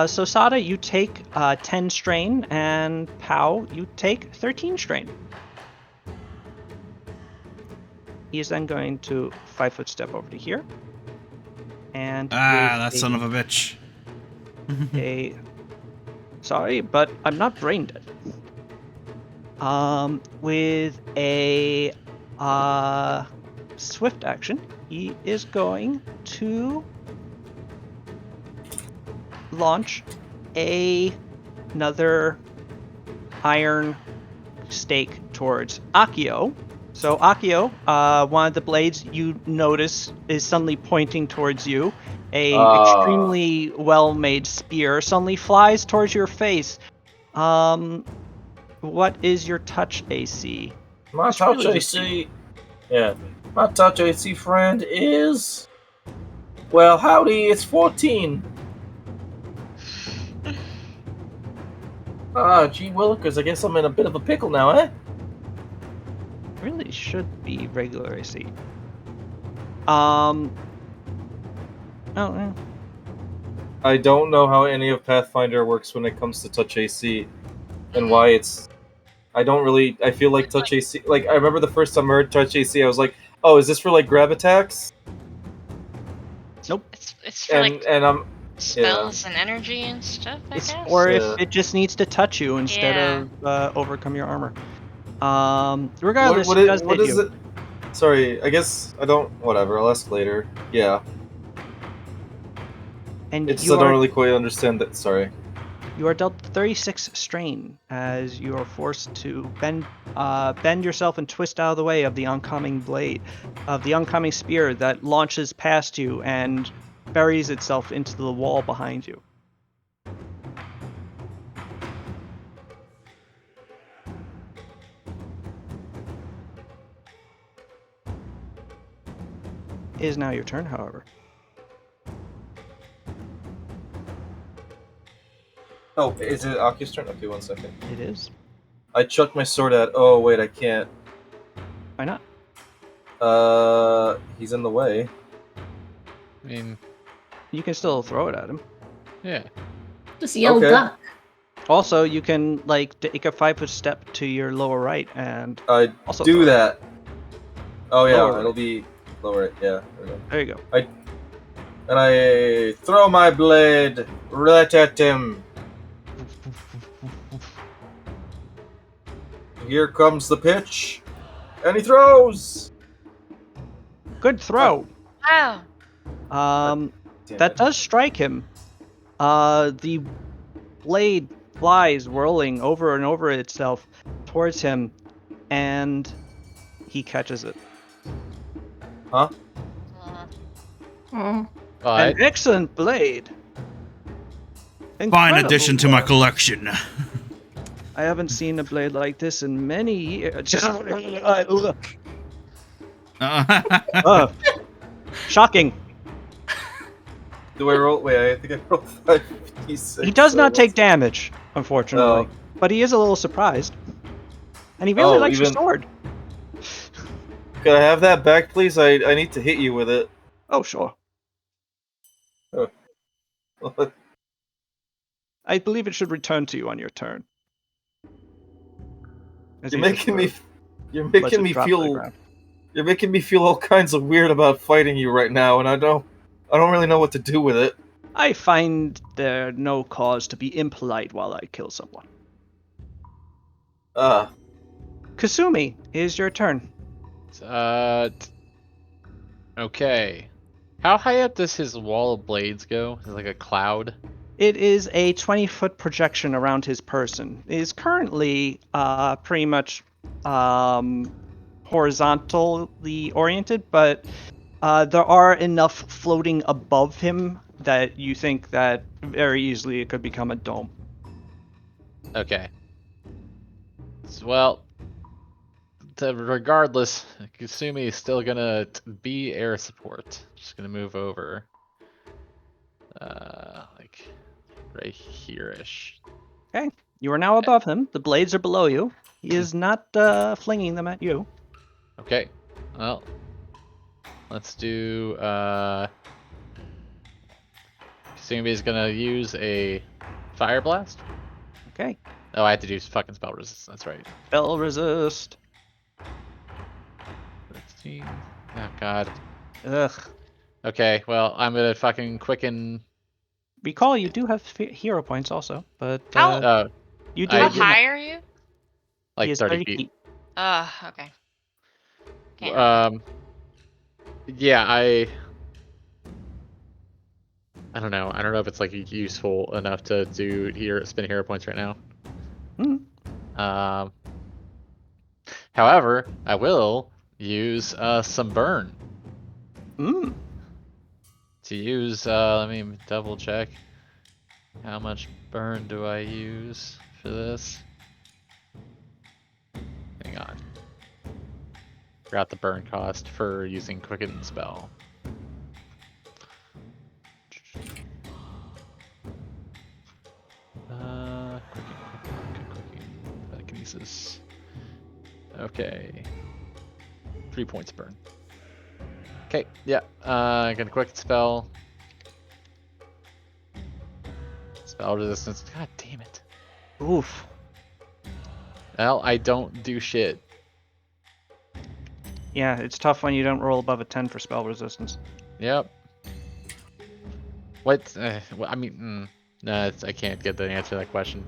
So Sada, you take 10 strain, and Pow, you take 13 strain. He is then going to 5-foot step over to here. And That son of a bitch. Sorry, but I'm not brain dead. With a swift action, he is going to launch another iron stake towards Akio. So Akio, one of the blades you notice is suddenly pointing towards you. Extremely well-made spear suddenly flies towards your face. What is your touch AC? My It's touch really just- AC. Yeah. My touch AC friend is. Well, howdy, it's 14. Gee willikers, I guess I'm in a bit of a pickle now, eh? Really should be regular AC. Oh, I don't know how any of Pathfinder works when it comes to touch AC, and why it's. I don't really. I feel like touch AC. Like I remember the first time I heard touch AC, I was like, "Oh, is this for like grab attacks?" Nope. It's for like And I'm. spells and energy and stuff, I It's guess. or Yeah. if it just needs to touch you instead Yeah. of overcome your armor. Regardless, What it does what hit is you. it? Sorry, I guess I don't. Whatever. I'll ask later. Yeah, And it's you I don't are really quite understand that. Sorry. you are dealt 36 strain as you are forced to bend yourself and twist out of the way of the oncoming blade, of the oncoming spear that launches past you and buries itself into the wall behind you. It is now your turn, however. Oh, is it Aki's turn? Okay, 1 second. It is. I chucked my sword at. Oh wait, I can't. Why not? He's in the way. I mean, You can still throw it at him. yeah. Just yell Okay. duck. Also, you can take a 5-foot step to your lower right and I also do throw it. that. Oh yeah, Lower it'll right. be lower. Right. Yeah. There we go. There you go. And I throw my blade right at him. Here comes the pitch, and he throws. Good throw. Wow. Damn That it. does strike him. The blade flies whirling over and over itself towards him, and he catches it. Huh? Uh, Mm. But An excellent blade. Fine Incredible addition to my work. collection. I haven't seen a blade like this in many years. Shocking. Do I roll? Wait, I think I rolled 5d6. He does so not take what's- damage, unfortunately. Oh. But he is a little surprised. And he really Oh, likes your even- sword. Could I have that back, please? I need to hit you with it. Oh, sure. I believe it should return to you on your turn. As You're he just making me. sort of You're lets making it me drop to the feel. ground. You're making me feel all kinds of weird about fighting you right now, and I don't really know what to do with it. I find there no cause to be impolite while I kill someone. Ah, Kasumi, it is your turn. Okay. How high up does his wall of blades go? Is it like a cloud? It is a 20-foot projection around his person. It is currently pretty much horizontally oriented, but there are enough floating above him that you think that very easily it could become a dome. Okay. Well, regardless, Kasumi is still gonna be air support. Just gonna move over. Like right here-ish. Okay, you are now above him. The blades are below you. He is not flinging them at you. Okay. Well, let's do. Kasumi's gonna use a fire blast. Okay, Oh, I have to do fucking spell resistance. That's right. spell resist. 16. Oh god. Ugh. Okay, well, I'm gonna fucking quicken. Recall you do have hero points also, but How- you I How did. did- high are you? like He is 30 feet. Okay. Can't remember. Yeah, I don't know. I don't know if it's like useful enough to do spend hero points right now. Mhm. However, I will use some burn Mm. to use. Let me double check. How much burn do I use for this? Hang on. Forgot the burn cost for using quicken spell. Quicken. Telekinesis. Okay. 3 points burn. Okay, yeah. Gonna quicken spell. Spell resistance. God damn it. Oof. Well, I don't do shit. Yeah, it's tough when you don't roll above a 10 for spell resistance. Yep. What? I mean, no, I can't get the answer to that question.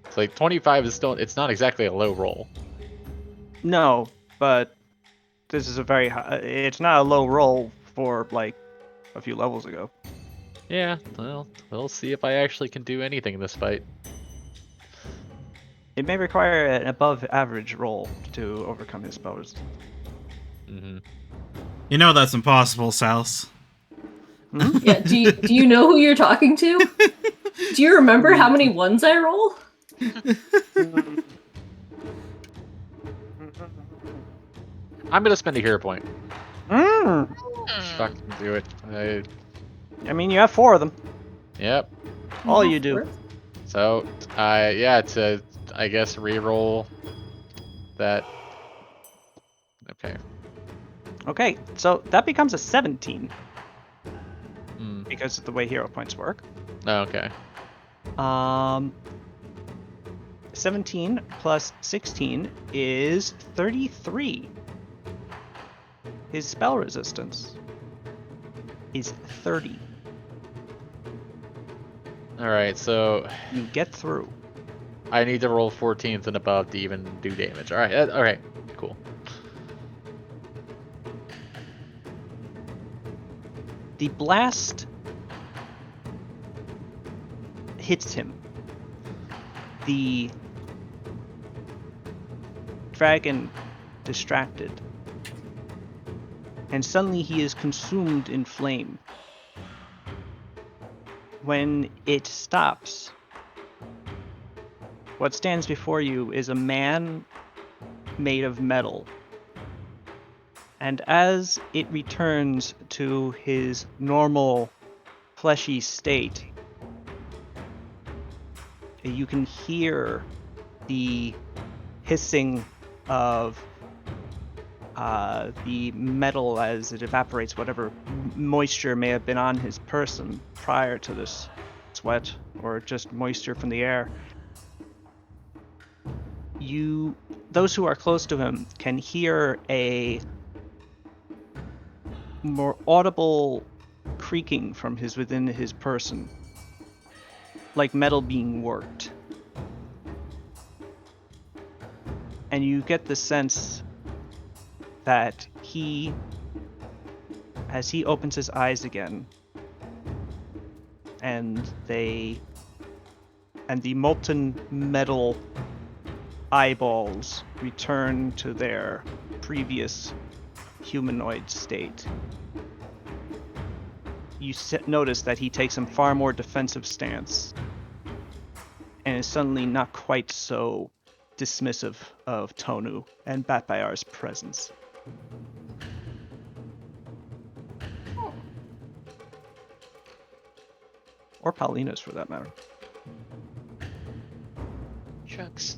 It's like 25 is still. It's not exactly a low roll. No, but this is a very high. It's not a low roll for like a few levels ago. Yeah. Well, we'll see if I actually can do anything in this fight. It may require an above average roll to overcome his spell resistance. You know that's impossible, Sal's. Yeah, do you know who you're talking to? Do you remember how many ones I roll? I'm gonna spend a hero point. Mm. Fucking do it. I mean, you have 4 of them. Yep. All you do. So, yeah, to I guess re-roll that. Okay. Okay, so that becomes a 17 Hmm. because of the way hero points work. Oh, okay. 17 plus 16 is 33. His spell resistance is 30. All right. So You get through. I need to roll 14th and above to even do damage. All right. All right. Cool. The blast hits him. The dragon distracted. And suddenly he is consumed in flame. when it stops, what stands before you is a man made of metal. And as it returns to his normal fleshy state, you can hear the hissing of the metal as it evaporates whatever moisture may have been on his person prior to this sweat or just moisture from the air. Those who are close to him can hear a more audible creaking from within his person, like metal being worked. And you get the sense that as he opens his eyes again, and the molten metal eyeballs return to their previous humanoid state, you notice that he takes a far more defensive stance and is suddenly not quite so dismissive of Tonu and Batbayar's presence. Or Paulina's, for that matter. Drugs.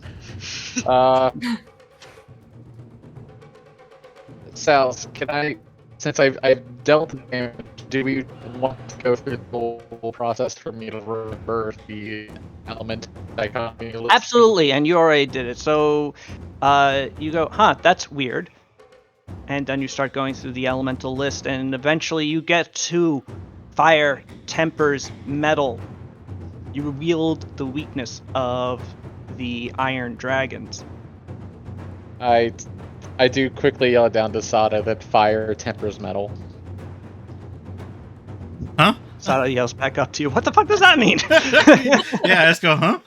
Sals, can I, since I've dealt with damage, do we want to go through the whole process for me to reverse the element dichotomy list? Absolutely, and you already did it. So you go, that's weird. And then you start going through the elemental list, and eventually you get to fire tempers metal. You revealed the weakness of the iron dragons. I do quickly yell down to Sada that fire tempers metal. Huh? Sada yells back up to you, what the fuck does that mean? Yeah, let's go, huh?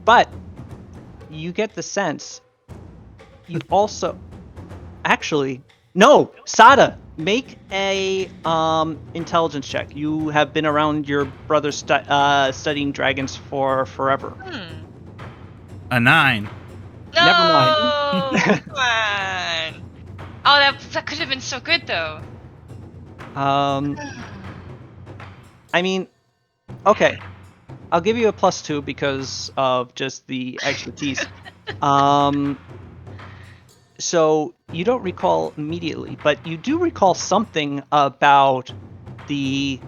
But you get the sense. You also, actually, no, Sada, make a intelligence check. You have been around your brother studying dragons for forever. A 9. No, Never mind. come on. Oh, that could have been so good though. I mean, okay, I'll give you a +2 because of just the expertise. So you don't recall immediately, but you do recall something about the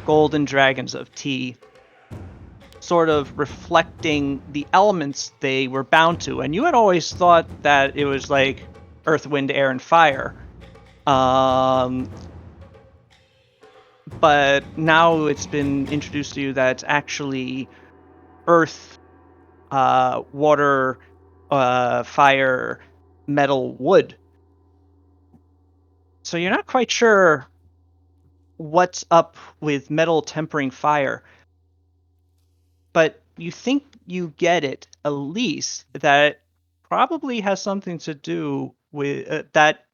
golden dragons of T sort of reflecting the elements they were bound to. And you had always thought that it was like earth, wind, air, and fire. But now it's been introduced to you that it's actually earth, water, fire, metal, wood. So you're not quite sure what's up with metal tempering fire, but you think you get it, at least, that it probably has something to do with that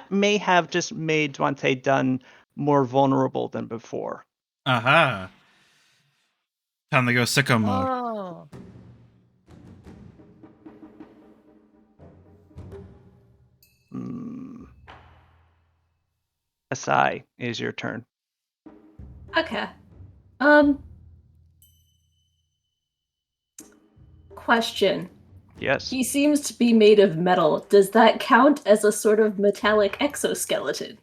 may have just made Duante Dunn more vulnerable than before. Aha. Time to go sicko mode. Oh. Asai, is your turn. Okay. Question. Yes. He seems to be made of metal. Does that count as a sort of metallic exoskeleton?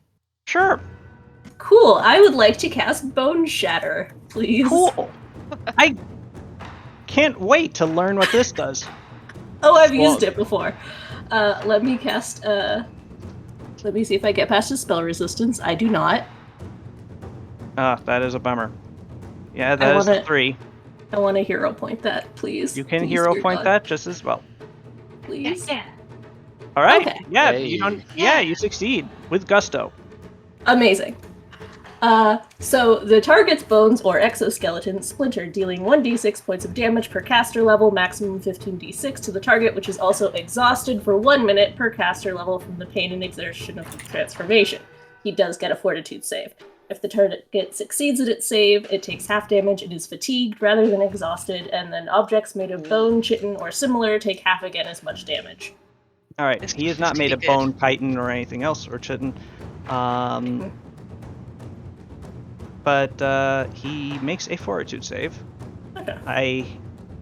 Sure. Cool. I would like to cast Bone Shatter, please. Cool. I can't wait to learn what this does. Oh, I've used it before. Let me cast. Let me see if I get past his spell resistance. I do not. That is a bummer. Yeah, that is a 3. I want to hero point that, please. You can Please, hero dear point God. that just as well. Please. Yeah. All right. Okay. Yeah, Hey. you don't. Yeah, you succeed with gusto. Amazing. So the target's bones or exoskeleton splinter, dealing 1d6 points of damage per caster level, maximum 15d6 to the target, which is also exhausted for 1 minute per caster level from the pain and exertion of the transformation. He does get a fortitude save. If the target succeeds at its save, it takes half damage and is fatigued rather than exhausted, and then objects made of bone, chitin, or similar take half again as much damage. All right. This- He is this not could made be of good. bone, chitin, or anything else, or chitin. But he makes a fortitude save. Okay. I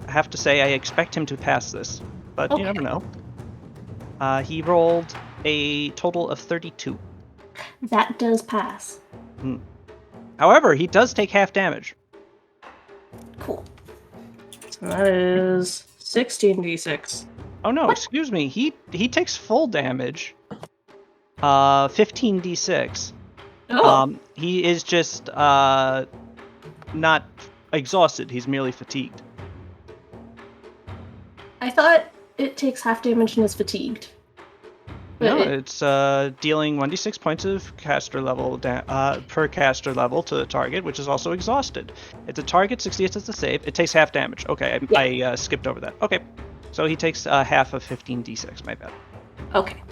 have to say I expect him to pass this, but you Okay. never know. He rolled a total of 32. That does pass. However, he does take half damage. Cool. So that is 16d6. Oh no, What? excuse me. He takes full damage. 15d6. Oh, He is just not exhausted. He's merely fatigued. I thought it takes half damage and is fatigued. But No, it- it's dealing 1d6 points of caster level per caster level to the target, which is also exhausted. If the target succeeds at the save, it takes half damage. Okay, I skipped over that. Okay, so he takes half of 15d6. My bad. Okay.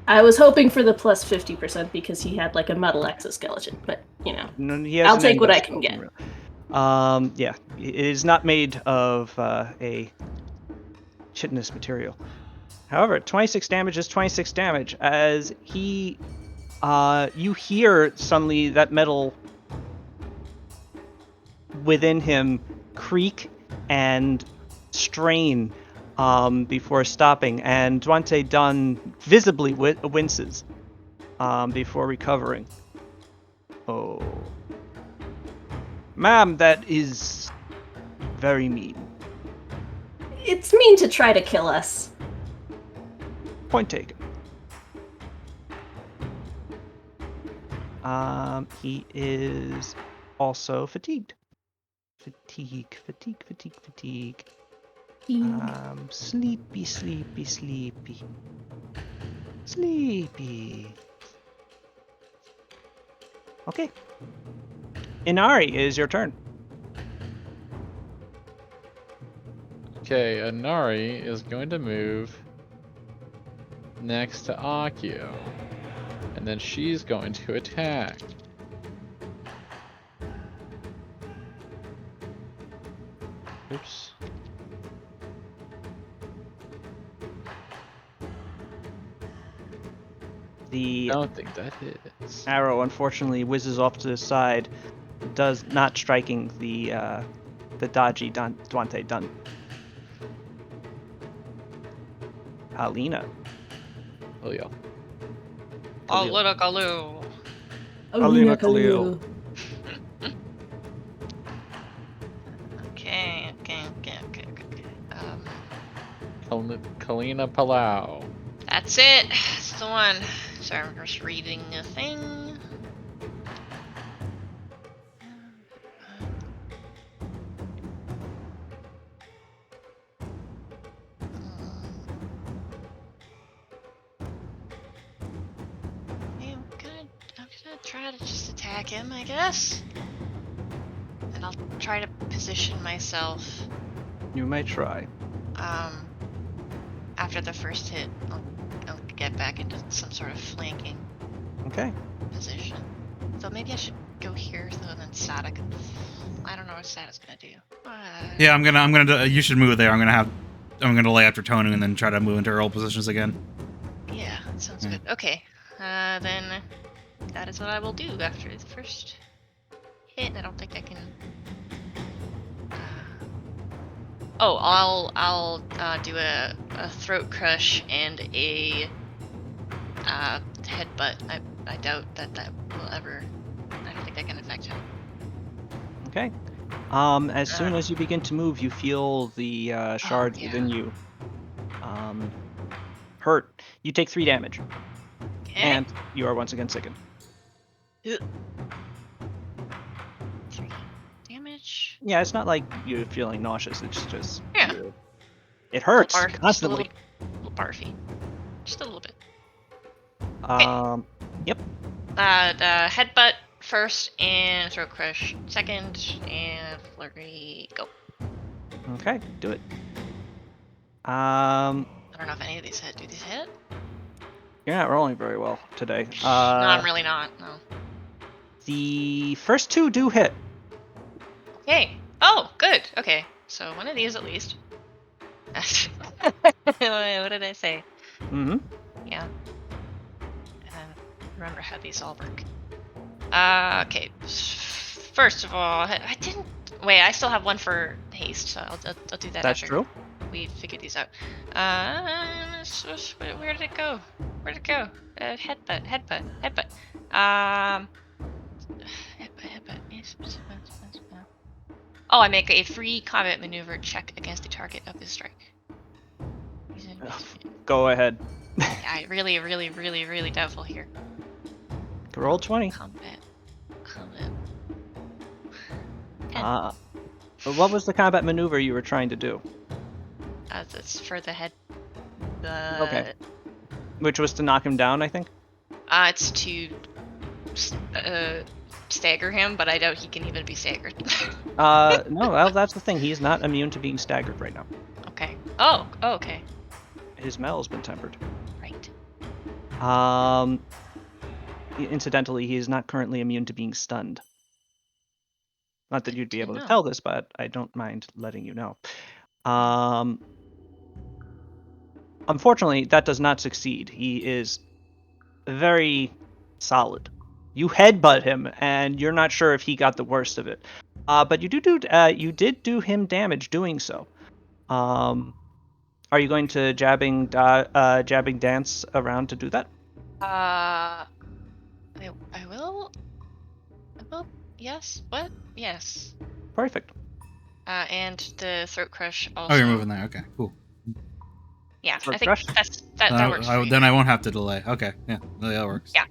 I was hoping for the plus 50% because he had like a metal exoskeleton, but you know. No, he I'll has an take what I can endoskeleton. Yeah, it is not made of a chitinous material. However, 26 damage is 26 damage, as he, you hear suddenly that metal within him creak and strain before stopping, and Duante Dunn visibly winces before recovering. Oh. Ma'am, that is very mean. It's mean to try to kill us. Point taken. He is also fatigued. Fatigue. Sleepy. Okay. Inari, it is your turn. Okay, Anari is going to move next to Akio. And then she's going to attack. Oops. The Don't think that hits. arrow unfortunately whizzes off to the side, does not striking the dodgy Duante Dunn. Alina. Oh yeah. Oh, Khalil. little Galoo. Alina Khalil. Okay. Kalina Palau. That's it. That's the one. Sorry, I'm just reading a thing. I'm gonna try to just attack him, I guess. And I'll try to position myself. You may try. After the first hit, I'll get back into some sort of flanking Okay. position. So maybe I should go here, so then Sada can. I don't know what Sada's gonna do. Yeah, I'm gonna. You should move there. I'm gonna lay after Tonu and then try to move into her old positions again. Yeah, that sounds good. Okay, then that is what I will do after the first hit. I don't think I can. I'll do a throat crush and a headbutt. I doubt that will ever. I don't think that can affect him. Okay. As soon as you begin to move, you feel the shards within you hurt. You take 3 damage, Okay. and you are once again sickened. 3 damage. Yeah, it's not like you're feeling nauseous. It's just Yeah. it hurts Just a constantly. little barfy. Just a little bit. Yep. The headbutt first and throat crush second and flurry go. Okay, do it. I don't know if any of these hit. Do these hit? You're not rolling very well today. No, I'm really not. No. The first 2 do hit. Okay. Oh, good. Okay. So one of these at least. What did I say? Mm-hmm. Yeah. Remember how these all work. Okay. First of all, I didn't. Wait, I still have one for haste, so I'll do that That's after true. we figure these out. Where did it go? Where did it go? Headbutt. Headbutt. Oh, I make a free combat maneuver check against the target of his strike. Go ahead. I really doubtful here. Roll 20. Combat. 10. What was the combat maneuver you were trying to do? That's for the head. Okay. Which was to knock him down, I think? It's to stagger him, but I doubt he can even be staggered. No, well, that's the thing. He's not immune to being staggered right now. Okay. Oh, okay. His metal's been tempered. Right. Incidentally, he is not currently immune to being stunned. Not that you'd be able to know. tell this, but I don't mind letting you know. Unfortunately, that does not succeed. He is very solid. You headbutt him, and you're not sure if he got the worst of it. But you did do him damage doing so. Are you going to jabbing dance around to do that? I will. Yes. What? Yes. Perfect. And the throat crush also. Oh, you're moving there. Okay, cool. Yeah, Throat I think crush? that works. For you. Then I won't have to delay. Okay, yeah, that works. Yeah.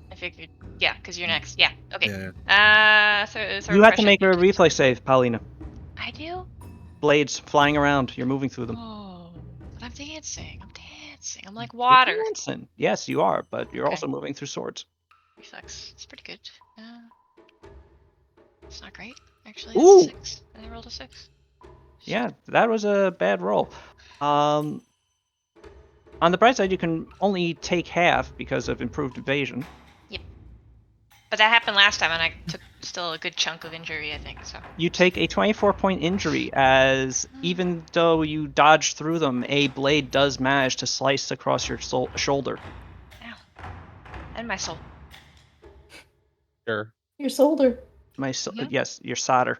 I figured. Yeah, because you're next. Yeah. Okay. Yeah. Throat You have crush, to make a I think. reflex save, Paulina. I do. Blades flying around. You're moving through them. Oh, but I'm dancing. I'm like You're water. dancing. Yes, you are, but you're Okay. also moving through swords. Reflex. It's pretty good. It's not great, actually. Ooh. That's a 6. And I rolled a 6. Yeah, that was a bad roll. On the bright side, you can only take half because of improved evasion. But that happened last time, and I took still a good chunk of injury, I think. So. You take a 24-point injury, as even though you dodge through them, a blade does manage to slice across your shoulder. Ow. And my soul. Sure. Your shoulder. Yes, your solder.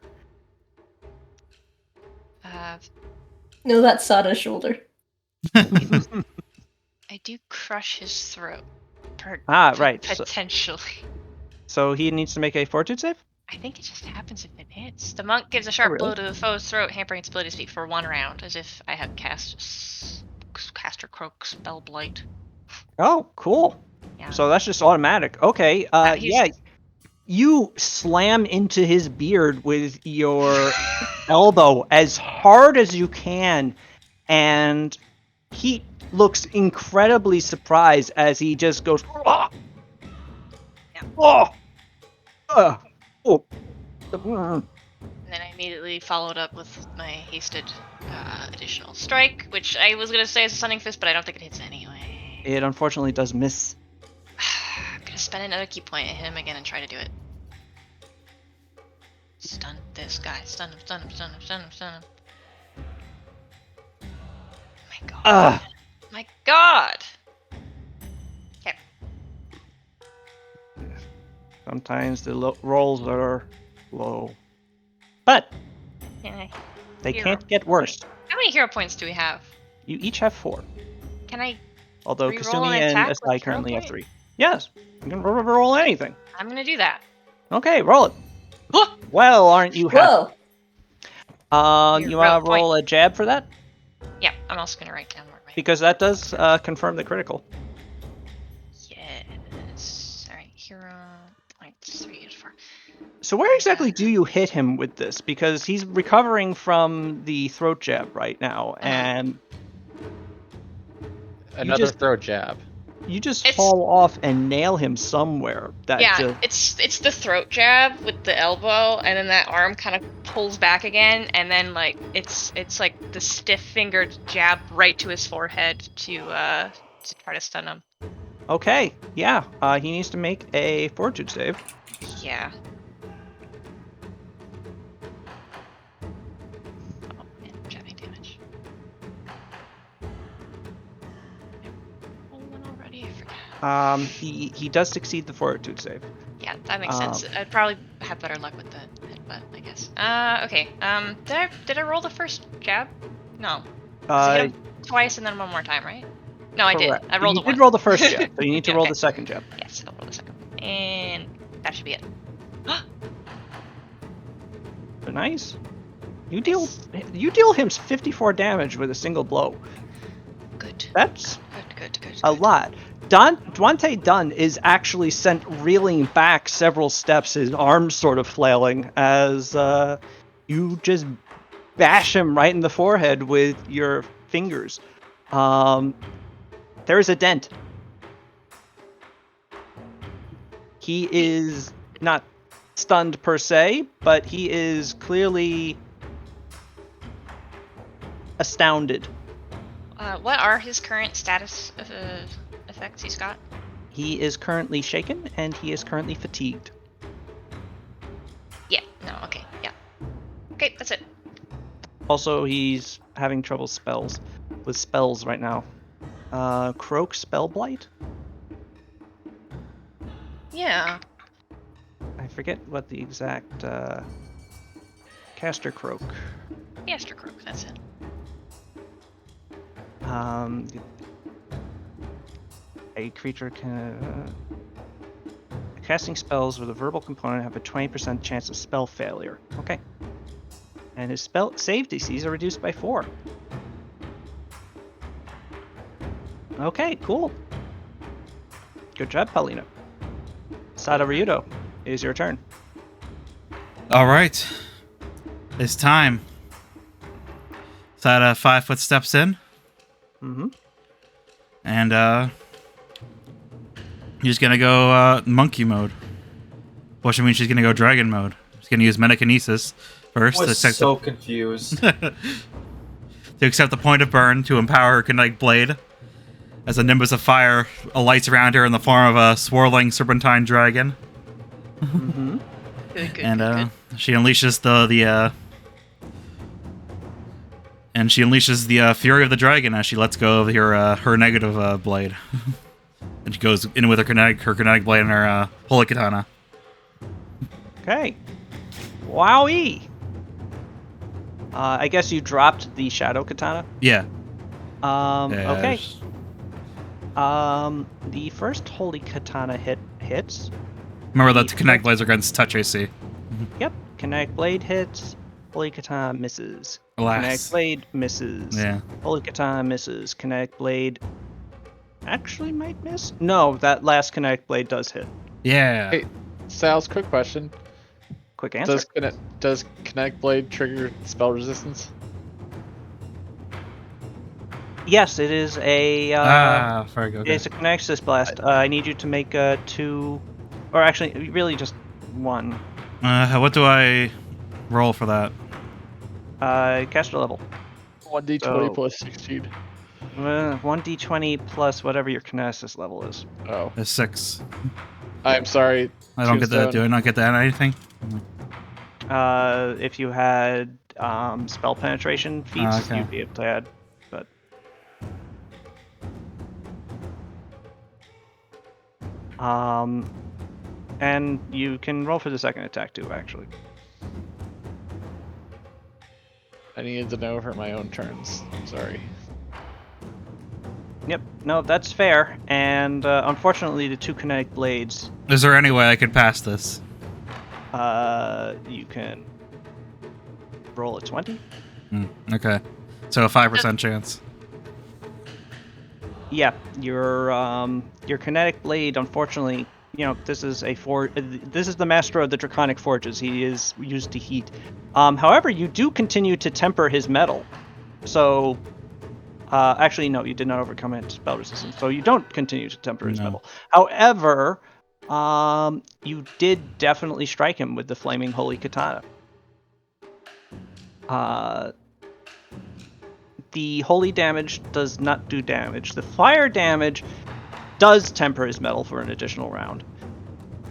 No, that's Sada's shoulder. I do crush his throat. Right. Potentially. So he needs to make a fortitude save? I think it just happens if it hits. The monk gives a sharp really? blow to the foe's throat, hampering its ability to speak for 1 round, as if I had Caster Croak Spell Blight. Oh, cool. Yeah. So that's just automatic. Okay. Yeah. You slam into his beard with your elbow as hard as you can, and he looks incredibly surprised as he just goes, "Oh! Yeah. Oh! Oh!" And then I immediately followed up with my hasted additional strike, which I was going to say is a stunning fist, but I don't think it hits anyway. It unfortunately does miss. I'm going to spend another key point at him again and try to do it. Stun this guy. Stun him. My god. My god! Okay. Sometimes the rolls are low. But they can't get worse. How many hero points do we have? You each have 4. Can I Although reroll Kasumi an and attack with Asai hero currently have point? 3. Yes, you can roll anything. I'm gonna do that. Okay, roll it. Well, aren't you happy? Whoa! You want to roll a jab for that? Yeah, I'm also gonna write down more. Because that does confirm the critical. Yes. Alright, hero points 3 to 4. So where exactly do you hit him with this? Because he's recovering from the throat jab right now, and Another throat jab. You just It's- fall off and nail him somewhere. That Yeah, just it's the throat jab with the elbow, and then that arm kind of pulls back again, and then like it's like the stiff fingered jab right to his forehead to try to stun him. okay. Yeah. He needs to make a fortitude save. Yeah. Oh man, jabbing damage. Hold on already. I forgot. He does succeed the fortitude save. Yeah, that makes sense. I'd probably have better luck with the headbutt, I guess. Okay. Did I roll the first jab? No. 'Cause you hit him twice and then one more time, right? No, I did. Correct. I rolled You a did one. roll the first jab, so you need to roll Okay. the second jab. Yes, I'll roll the second one. And that should be it. So nice. You deal him 54 damage with a single blow. Good. That's Good. a lot. Dwante Dunn is actually sent reeling back several steps, his arms sort of flailing, as you just bash him right in the forehead with your fingers. There's a dent. He is not stunned per se, but he is clearly astounded. What are his current status effects he's got? He is currently shaken, and he is currently fatigued. Yeah. No. Okay. Yeah. Okay, that's it. Also, he's having trouble with spells right now. Croak Spell Blight? Yeah. I forget what the exact caster croak. Caster Croak. That's it. A creature can casting spells with a verbal component have a 20% chance of spell failure. Okay. And his spell save DCs are reduced by 4. Okay, cool. Good job, Paulina. Sada Ryudo, it is your turn. All right. It's time. Sada 5 foot steps in. Mm-hmm. And he's gonna go monkey mode. Which means she's gonna go dragon mode. She's gonna use Metakinesis first I to was so confused. to accept the point of burn to empower her kinetic blade. As a nimbus of fire alights around her in the form of a swirling serpentine dragon. Mm-hmm. Good. And Good. she unleashes the fury of the dragon as she lets go of her negative blade. And she goes in with her kinetic blade and her holy katana. Okay. Wowie! I guess you dropped the shadow katana. Yeah. Okay. there's- The first holy katana hits. Remember that The kinetic blades are against touch AC. Yep. Kinetic blade hits. Holy katana misses. Alas. Kinetic blade misses. Yeah. Holy katana misses. Kinetic blade actually might miss. No, that last kinetic blade does hit. Yeah. Hey, Sal's quick question: Quick answer. Does Kinetic Blade trigger spell resistance? Yes, it is a. Very good. It's a Kinexus blast. I need you to make 2, or actually, really just 1. What do I roll for that? Caster level. 1d20 So- plus 16. 1d20 plus whatever your Kinesis level is. Oh, A 6. I'm sorry. I don't get that. Do I not get that anything? If you had spell penetration feats, okay. you'd be able to add. But and you can roll for the second attack too. Actually, I needed to know for my own turns. I'm sorry. yep. No, that's fair. And unfortunately, the 2 kinetic blades. Is there any way I could pass this? You can roll a 20. Okay. So a 5% chance. Yeah, your kinetic blade. Unfortunately, this is this is the master of the draconic forges. He is used to heat. However, you do continue to temper his metal, so Actually, no, you did not overcome its spell resistance, so you don't continue to temper his No. metal. However, you did definitely strike him with the flaming holy katana. The holy damage does not do damage. The fire damage does temper his metal for an additional round.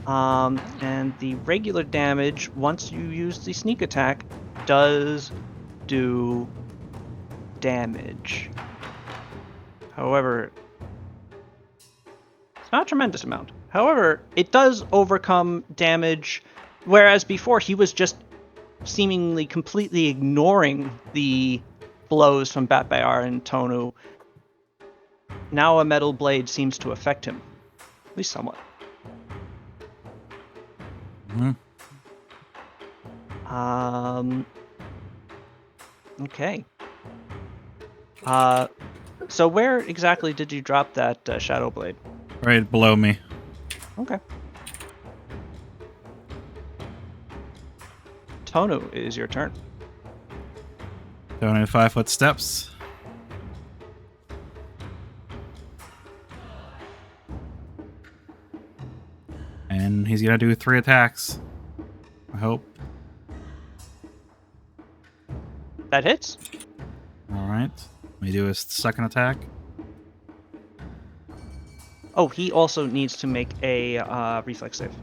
And the regular damage, once you use the sneak attack, does do damage. However, it's not a tremendous amount. However, it does overcome damage, whereas before he was just seemingly completely ignoring the blows from Batbayar and Tonu. Now a metal blade seems to affect him, at least somewhat. Mhm. Okay. So where exactly did you drop that shadow blade? Right below me. Okay. Tonu, it is your turn. Going in 5-foot steps. And he's gonna do 3 attacks. I hope. That hits. Alright. Let me do his second attack. Oh, he also needs to make a reflex save.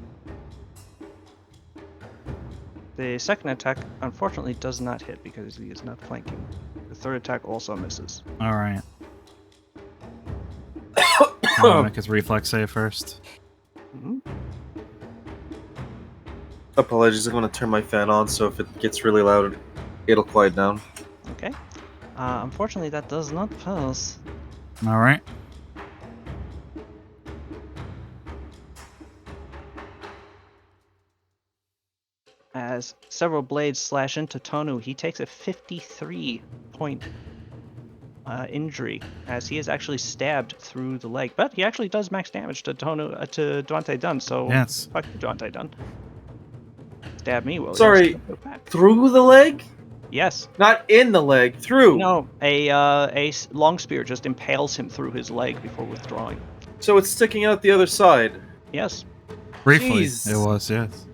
The second attack, unfortunately, does not hit because he is not flanking. The third attack also misses. Alright. I'll make his reflex save first. Mhm. Apologies, I'm gonna turn my fan on so if it gets really loud, it'll quiet down. Okay. Unfortunately, that does not pass. Alright. As several blades slash into Tonu, he takes a 53-point injury, as he is actually stabbed through the leg. But he actually does max damage to to Duante Dunn, so Yes. fuck you, Duante Dunn. Stab me, Williams. Sorry. Go back. Through the leg? Yes. Not in the leg, through. No, a long spear just impales him through his leg before withdrawing. So it's sticking out the other side. Yes. Briefly, Jeez. it was, yes.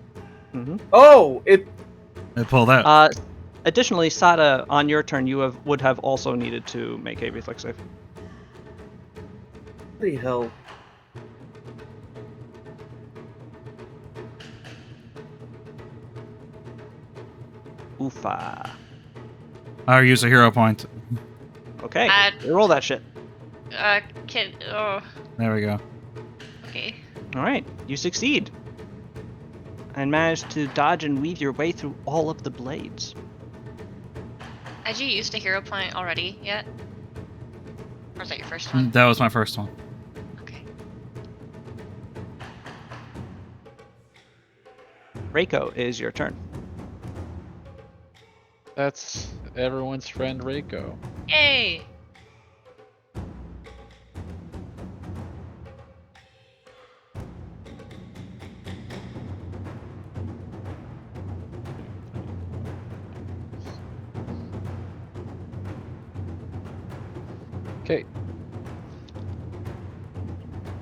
Mm-hmm. Oh, it. It pulled out. Additionally, Sada, on your turn, you would have also needed to make a reflex save. Bloody hell. Oofa. I'll use a hero point. Okay, Uh, roll that shit. Oh, There we go. okay. All right, you succeed. And manage to dodge and weave your way through all of the blades. Had you used a hero point already yet? Or is that your first one? That was my first one. Okay. Reiko, is your turn. That's everyone's friend Reiko. Yay! Okay.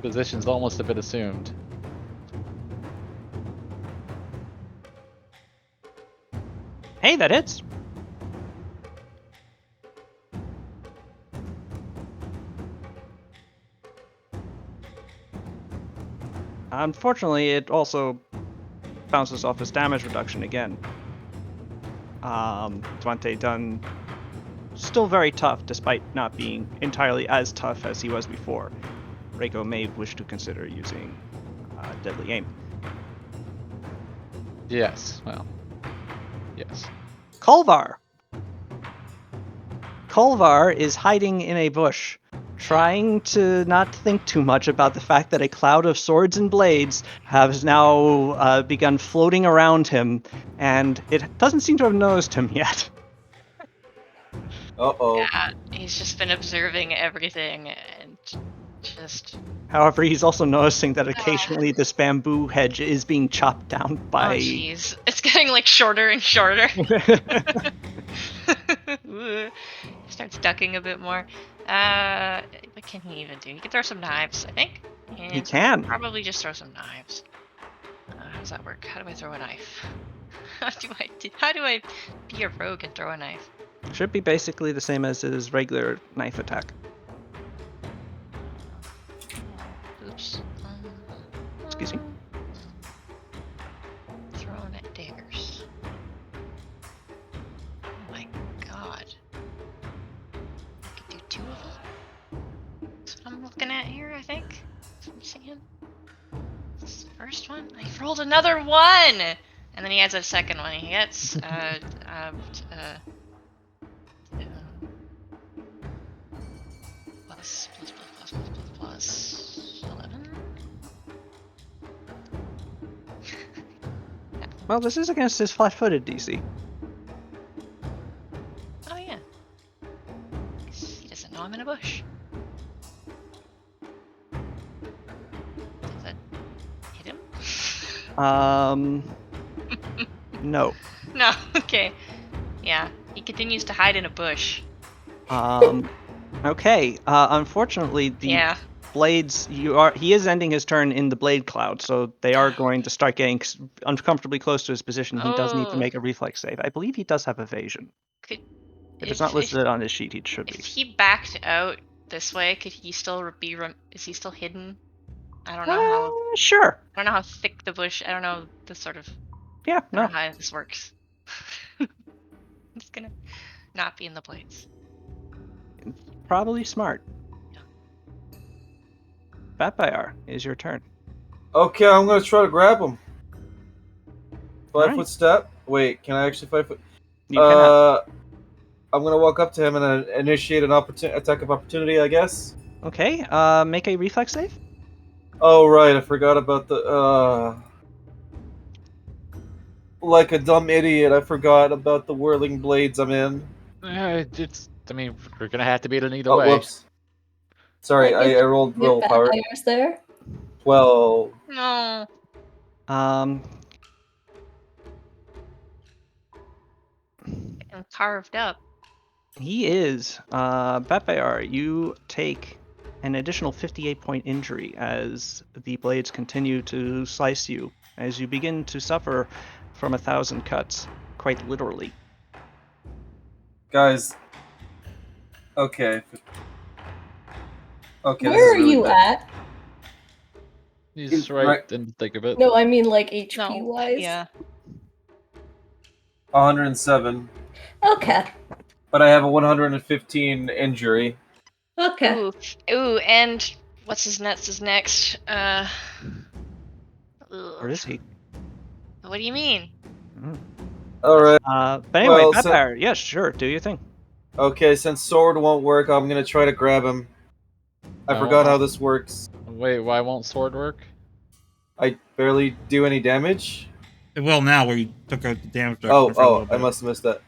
Position's almost a bit assumed. Hey, that hits. Unfortunately, it also bounces off his damage reduction again. Duante Dunn still very tough, despite not being entirely as tough as he was before. Reiko may wish to consider using deadly aim. Yes, well. Yes. Kolvar. Kolvar is hiding in a bush, trying to not think too much about the fact that a cloud of swords and blades has now begun floating around him, and it doesn't seem to have noticed him yet. Uh-oh. Yeah, he's just been observing everything and just... However, he's also noticing that occasionally this bamboo hedge is being chopped down Oh, by... jeez. It's getting, like, shorter and shorter. Starts ducking a bit more. What can he even do? He can throw some knives, I think. And He so I'll can. probably just throw some knives. How does that work? How do I throw a knife? How do I be a rogue and throw a knife? Should be basically the same as his regular knife attack. Oops. Excuse me. Throwing at daggers. Oh my god. I could do 2 of them. That's what I'm looking at here, I think. That's what I'm seeing. This is the first one. I rolled another 1! And then he adds a second one. He gets, plus 11. Well, this is against his flat-footed DC. Oh yeah. He doesn't know I'm in a bush. Does that hit him? No. No. Okay. Yeah. He continues to hide in a bush. Okay. Unfortunately, the Yeah. blades. He is ending his turn in the blade cloud, so they are going to start getting uncomfortably close to his position. He does need to Oh. make a reflex save. I believe he does have evasion. Could If it's not listed on his sheet, it should if be. he backed out this way, could he still be? Is he still hidden? I don't know how. Sure. I don't know how thick the bush. I don't know the sort of. Yeah. I don't No. know how this works. I'm just gonna not be in the blades. Probably smart. Batbayar, is your turn. Okay, I'm gonna try to grab him. 5 Alright. foot step. Wait, can I actually 5 foot? You cannot. I'm gonna walk up to him and initiate an attack of opportunity, I guess. Okay. Make a reflex save. Oh right, I forgot about the. Like a dumb idiot, I forgot about the whirling blades I'm in. I mean, we're gonna have to beat it either Oh, way. whoops. Sorry, Like, I rolled roll power. Vampires there. 12. No. Um. I'm carved up. He is. Batbayar, you take an additional 58-point injury as the blades continue to slice you, as you begin to suffer from 1,000 cuts, quite literally. Guys. Okay. Okay, this Where is are really you bad. at? He's right in the thick of it. No, I mean like HP No. wise. Yeah. 107. Okay. But I have a 115 injury. Okay. Ooh, and what's his nuts is next. Where Ugh. is he? What do you mean? Alright. But anyway, Well, Batbayar, yes, sure, do your thing. Okay, since sword won't work, I'm gonna try to grab him. I forgot how this works. Wait, why won't sword work? I barely do any damage. It will now, where you took out the damage reduction for a little I bit. must have missed that.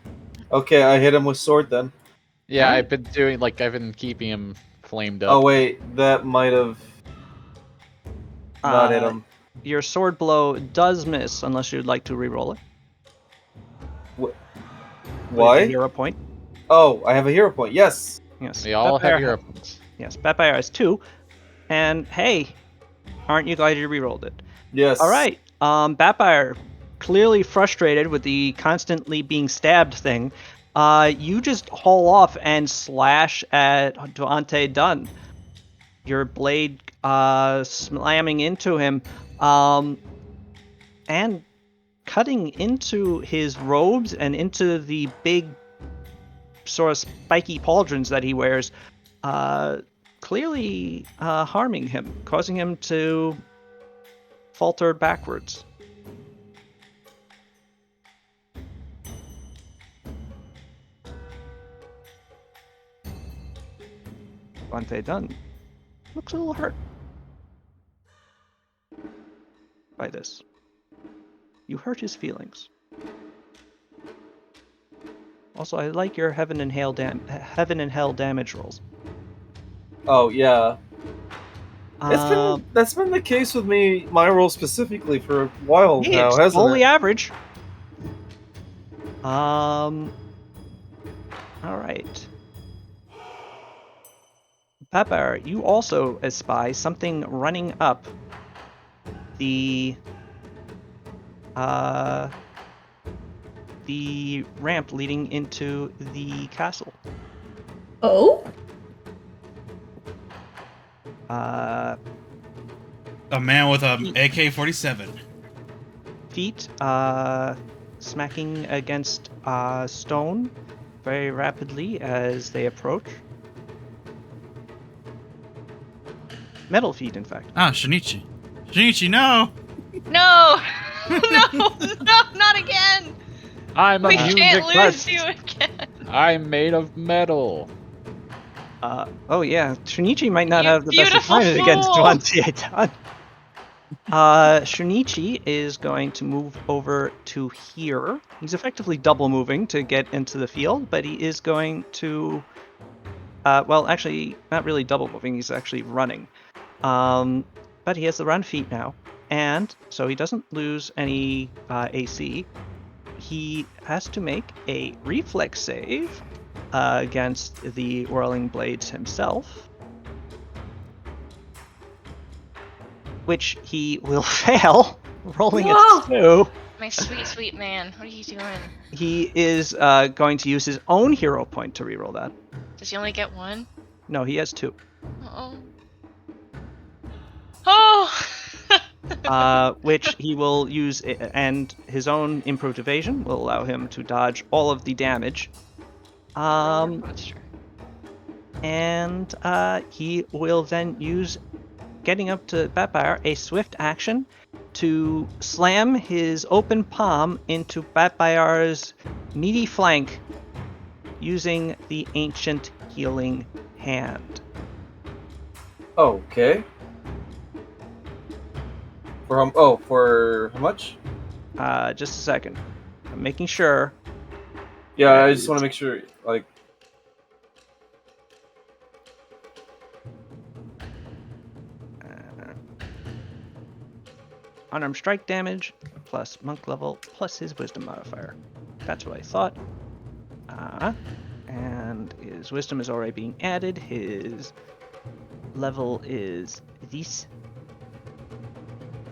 Okay, I hit him with sword then. Yeah, Alright. I've been keeping him flamed up. Oh wait, that might have not hit him. Your sword blow does miss, unless you'd like to re-roll it. With a Why? hero point. Oh, I have a hero point. Yes. Yes. We all have Batbayar hero ha- points. Yes, Batbayar has 2. And hey, aren't you glad you re-rolled it? Yes. All right. Batbayar, clearly frustrated with the constantly being stabbed thing, you just haul off and slash at Duante Dunn. Your blade slamming into him, and cutting into his robes and into the big sort of spiky pauldrons that he wears, clearly harming him, causing him to falter backwards. Duante Dunn looks a little hurt by this. You hurt his feelings. Also, I like your heaven and hell damage rolls. Oh yeah. Um, That's been the case with me, my role specifically, for a while hey, now, it's hasn't totally it? average. All right. Pepper, you also espy something running up the ramp leading into the castle. Oh? Uh, A man with a AK-47. feet smacking against stone very rapidly as they approach. Metal feet, in fact. Ah, Shinichi. Shinichi, no! No! No! No! Not again! I'm We immune can't to lose cuts. you again. I'm made of metal. Oh yeah, Shunichi might not You have the best of beautiful timing against fool! Duan. Shunichi is going to move over to here. He's effectively double moving to get into the field, but he is going to well, actually, not really double moving, he's actually running. But he has the run feat now, and so he doesn't lose any AC. He has to make a reflex save against the whirling blades himself, which he will fail, rolling a No! 2. My sweet, sweet man. What are you doing? He is going to use his own hero point to reroll that. Does he only get one? No, he has 2. Uh-oh. Oh! Which he will use, and his own improved evasion will allow him to dodge all of the damage. Monster. And he will then use, getting up to Batfire, a swift action to slam his open palm into Batfire's meaty flank using the ancient healing hand. Okay. For how much? Just a second. I'm making sure. Yeah, Yeah, I just it's- want to make sure, like, Unarmed strike damage plus monk level plus his wisdom modifier. That's what I thought. And his wisdom is already being added. His level is this.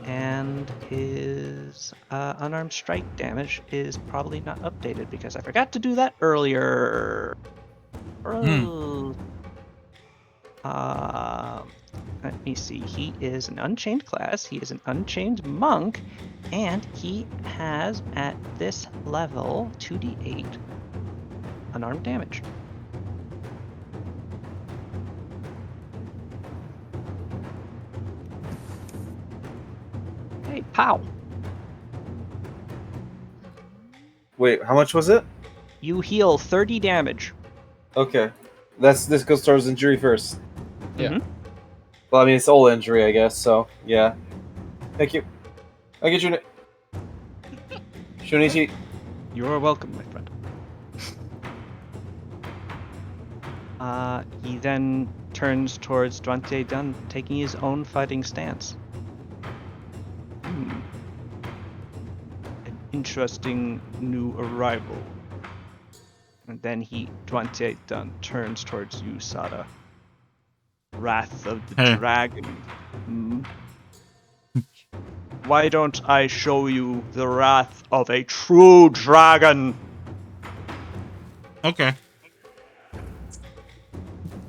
And his unarmed strike damage is probably not updated because I forgot to do that earlier. Let me see. He is an unchained class. He is an unchained monk, and he has at this level 2d8 unarmed damage. Hey, pow! wait, how much was it? You heal 30 damage. Okay. This goes towards injury first. Yeah. Mhm. Well, I mean, it's all injury, I guess, so, yeah. Thank you. I get you. Shunichi. You're welcome, my friend. He then turns towards Duante Dunn, taking his own fighting stance. An interesting new arrival. And then Duante Dunn turns towards you, Sada. Wrath of the Hey. Dragon. Hmm? Why don't I show you the wrath of a true dragon? Okay.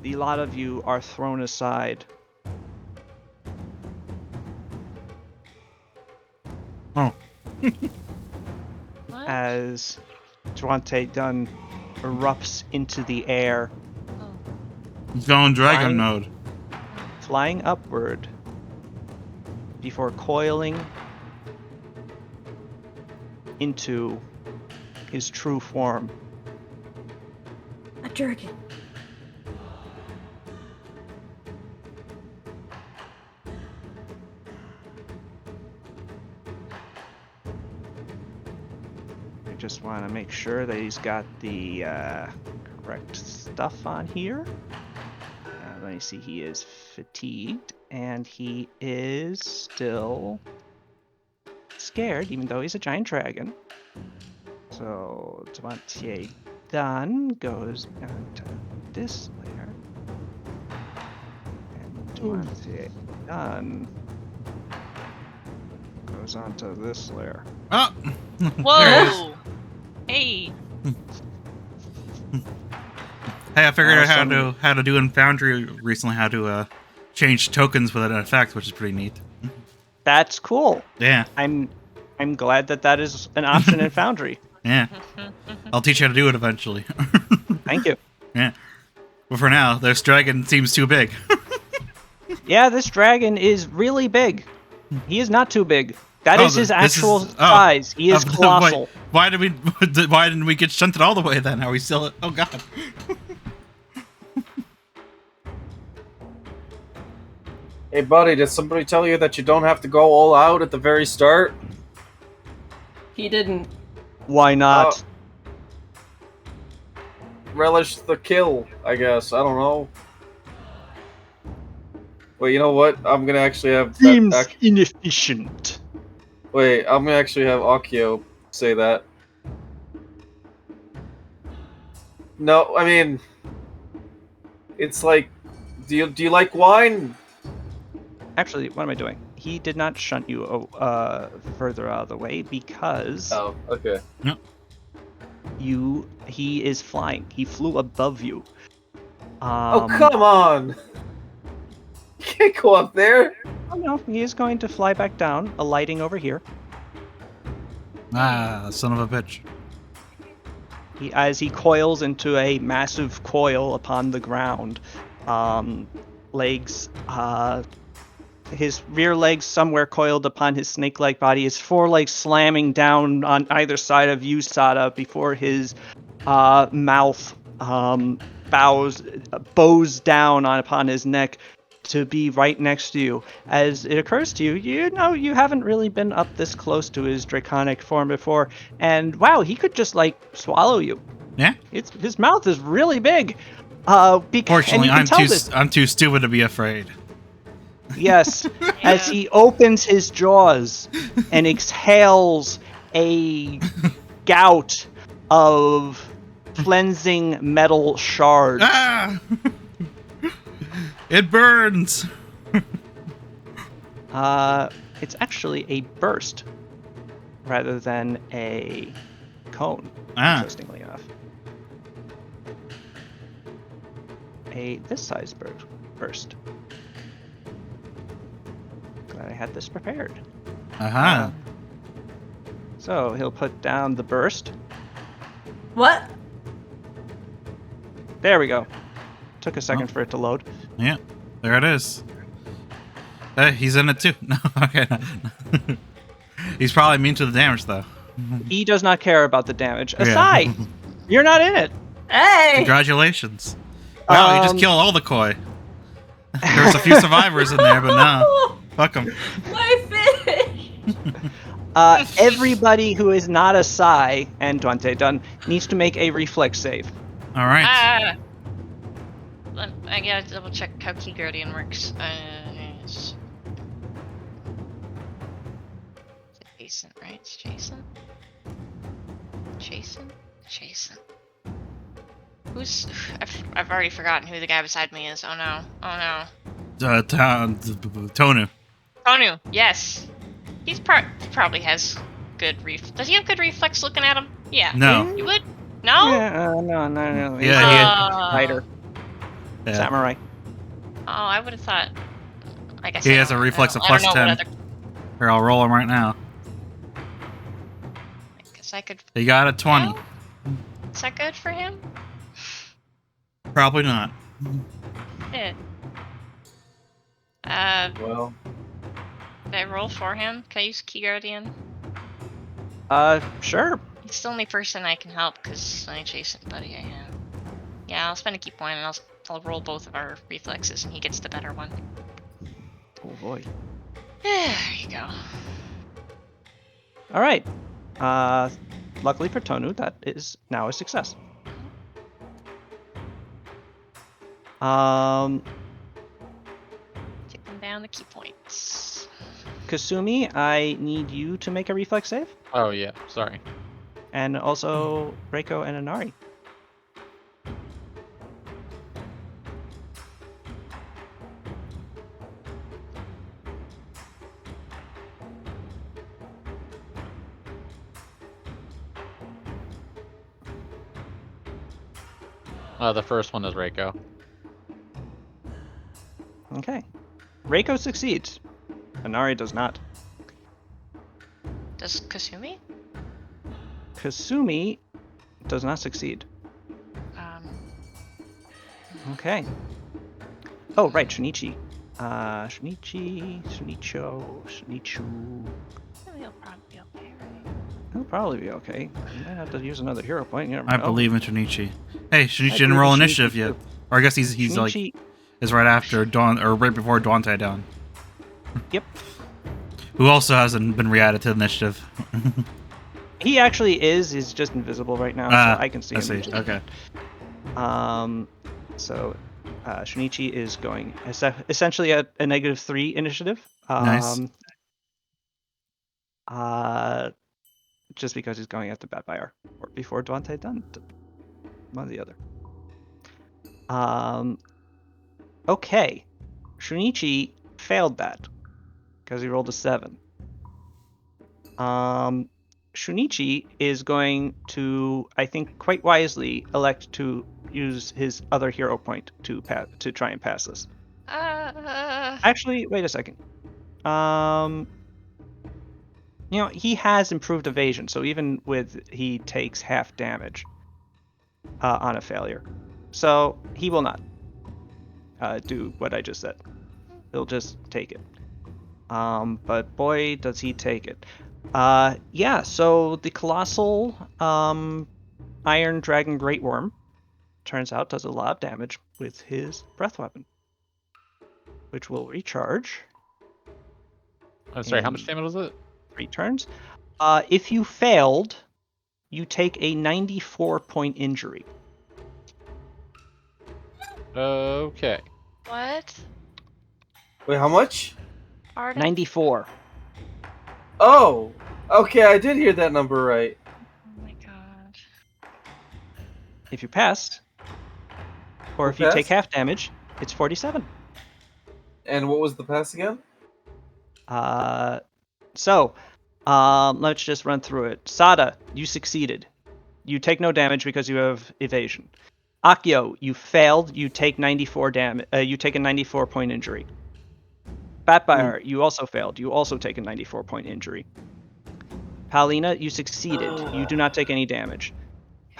The lot of you are thrown aside. Oh. What? As Duante Dunn erupts into the air, Oh. He's going dragon Flying. mode. flying upward before coiling into his true form. A dragon. I just want to make sure that he's got the correct stuff on here. Let me see, he is fatigued and he is still scared, even though he's a giant dragon. So Duante Dunn goes down to this layer. once it's done, goes onto this layer. Oh! There it is. Whoa! Hey! Hey, I figured out Awesome. how to do in Foundry recently, how to change tokens with an effect, which is pretty neat. That's cool. Yeah, I'm glad that is an option in Foundry. yeah. I'll teach you how to do it eventually. Thank you. Yeah. But for now, this dragon seems too big. Yeah, this dragon is really big. He is not too big. That Oh, is his this actual is- oh. size. He is Wait, colossal. why didn't we get shunted all the way then? Are we still? Oh god. Hey, buddy, did somebody tell you that you don't have to go all out at the very start? He didn't. Why not? Relish the kill, I guess. I don't know. Wait, you know what? I'm gonna actually have Seems inefficient. Wait, I'm gonna actually have Akio say that. No, I mean, it's like, do you like wine? Actually, what am I doing? He did not shunt you further out of the way because Oh, okay. he is flying. He flew above you. Oh, come on! You can't go up there. Oh no, he is going to fly back down, alighting over here. Ah, son of a bitch. As he coils into a massive coil upon the ground, legs, his rear legs somewhere coiled upon his snake-like body, his forelegs slamming down on either side of you, Sada, before his mouth bows down upon his neck to be right next to you. As it occurs to you, you know you haven't really been up this close to his draconic form before, and wow, he could just like swallow you. Yeah. His mouth is really big. Fortunately, and you can tell this. I'm too stupid to be afraid. Yes, as he opens his jaws and exhales a gout of cleansing metal shards. Ah! It burns. It's actually a burst rather than a cone, interestingly enough. This size burst. Glad I had this prepared. Uh-huh. So he'll put down the burst. What? There we go. Took a second for it to load. Yeah, there it is. Hey, he's in it too. No, okay. No. He's probably immune to the damage, though. He does not care about the damage. Yeah. Aside, you're not in it. Hey! Congratulations. Wow, you just killed all the koi. There was a few survivors in there, but no. Fuck them. My fish! Everybody who is not a Sai, and Duante Dun, needs to make a reflex save. All right. I gotta double check how Key Guardian works. It's Jason, right? It's Jason? Jason. Who's... I've already forgotten who the guy beside me is. Oh no. Tonu. Tonu, yes. He's probably has good Does he have good reflex looking at him? Yeah. No. You would? No? No. He's Yeah, a fighter. Yeah. Samurai. Oh, I would have thought... I guess He I has a don't- reflex of I don't plus know what 10. other- Here, I'll roll him right now. I guess I could... He got a 20. Well, is that good for him? Probably not. Yeah. Well, Did I roll for him? Can I use Key Guardian? Sure. He's the only person I can help because only Jason buddy I have. Yeah, I'll spend a key point and I'll roll both of our reflexes and he gets the better one. Oh boy. There you go. All right. Luckily for Tonu, that is now a success. Taking down the key points. Kasumi, I need you to make a reflex save, Oh yeah, sorry. and also Reiko and Inari. The first one is Reiko. Okay. Reiko succeeds. Inari does not. Does Kasumi? Kasumi does not succeed. Okay. Oh, right, Shinichi. Shinichu. He'll probably be okay, right? He'll probably be okay. He might have to use another hero point. You never I know. believe in Shinichi. Hey, Shinichi I didn't believe roll in initiative Shinichi, yet. too. Or I guess he's like Shinichi, is right after Dawn or right before Daunte down. yep. Who also hasn't been re-added to the initiative. He actually is. He's just invisible right now, so I can see I him. see. Just- Okay. So Shinichi is going essentially at a -3 initiative. Nice. Just because he's going after Batfire or before Dante done. One or the other. Okay. Shunichi failed that because he rolled a 7. Shunichi is going to, I think, quite wisely elect to use his other hero point to try and pass this. Actually, wait a second. He has improved evasion, so even with he takes half damage on a failure, so he will not do what I just said. He'll just take it. But boy, does he take it. Yeah, so the colossal Iron Dragon Great Worm turns out does a lot of damage with his breath weapon, which will recharge. I'm sorry, how in much damage was it? 3 turns. If you failed, you take a 94-point injury. Okay. What? Wait, how much? Arda? 94. Oh, okay, I did hear that number right. Oh my god. If you passed, or Who if you take passed? half damage, it's 47. And what was the pass again? So, let's just run through it. Sada, you succeeded. You take no damage because you have evasion. Akio, you failed. You take 94 damage. You take a 94-point injury. Batfire, you also failed. You also take a 94-point injury. Palina, you succeeded. You do not take any damage.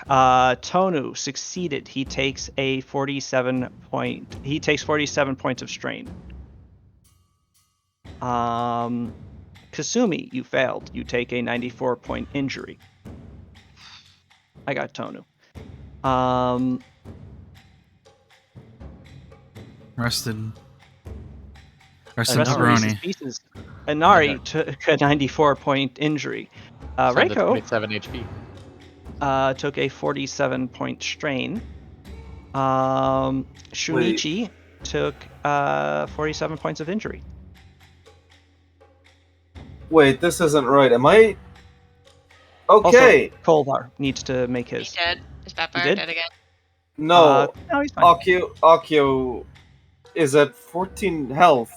Tonu succeeded. He takes a 47 points of strain. Kasumi, you failed. You take a 94-point injury. I got Tonu. Rested Rest of pepperoni. pieces. Inari Okay. took a 94-point injury. Send it Reiko 27 HP. took a 47-point strain. Shunichi took 47 points of injury. Wait, this isn't right. Am I? Okay. Also, Kolvar needs to make He his. dead? Is Batfire did? dead again? No. No, he's fine. Akio is at 14 health.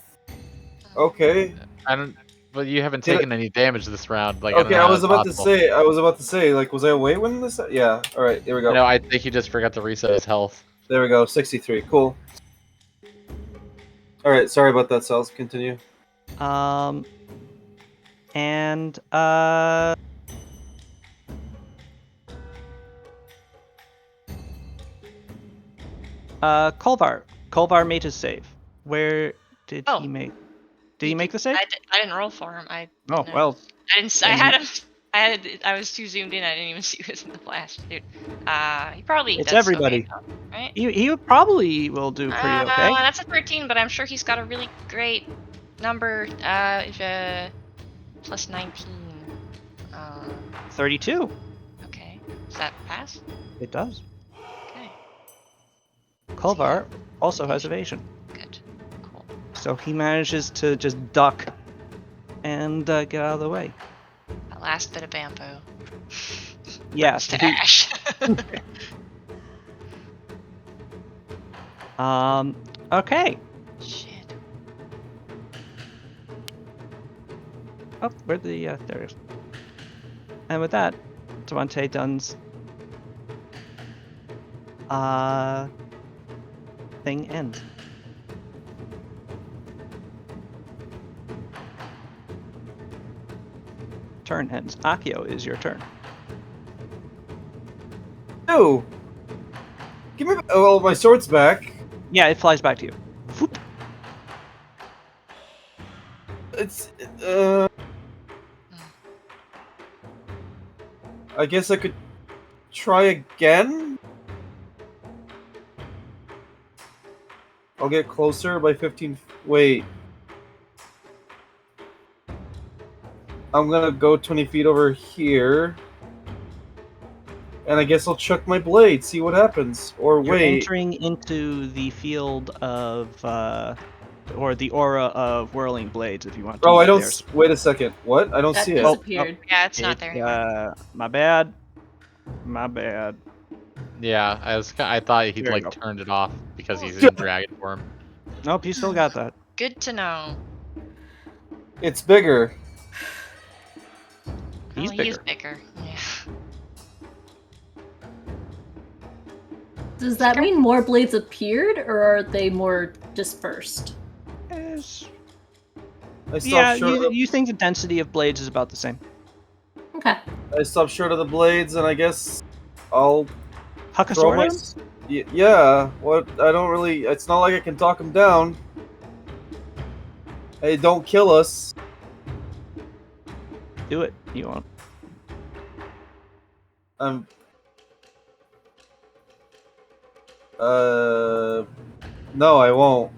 Okay. I don't. But you haven't Did taken any damage this round. Like, Okay, I I don't know was how about it's to possible. say, like, was I away when this? Yeah. All right, here we go. No, I think he just forgot to reset his health. There we go. 63. Cool. All right. Sorry about that, Cells. Continue. And Kolvar made his save. Where did Oh. he make? Did he make the save? I didn't roll for him. I Oh didn't- well. I didn't. I had him. I was too zoomed in. I didn't even see who was in the flash, dude. He probably It's does everybody. okay, though, right? He probably will do pretty okay. That's a 13, but I'm sure he's got a really great number. Plus 19. 32. Okay. Does that pass? It does. Okay. Kolvar also has evasion, Good. Cool. so he manages to just duck and get out of the way. That last bit of bamboo. Yeah. To ash. Okay. Shit. Oh, where the there it is. And with that, Devontae Dunn's thing ends. Turn ends. Akio, is your turn. No! Give me. Well, my sword's back. Yeah, it flies back to you. Whoop. It's. I guess I could try again? I'll get closer by 15. Wait. I'm gonna go 20 feet over here. And I guess I'll chuck my blade, see what happens. Or You're wait. entering into the field of, or the aura of whirling blades, if you want to. Oh, I use don't. theirs. Wait a second. What? I don't That see it. disappeared. Yeah, it's not there anymore. My bad. My bad. Yeah, I thought he'd There you like go. turned it off because he's in dragon form. Nope, you still got that. Good to know. It's bigger. He's He bigger. is bigger. Yeah. Does that mean more blades appeared, or are they more dispersed? Is- I stopped Yeah, short. you think the density of blades is about the same. Okay. I stopped short of the blades, and I guess I'll Huck a throw sword my. at him? Yeah. What? I don't really. It's not like I can talk him down. Hey, don't kill us. Do it. You won't. No, I won't.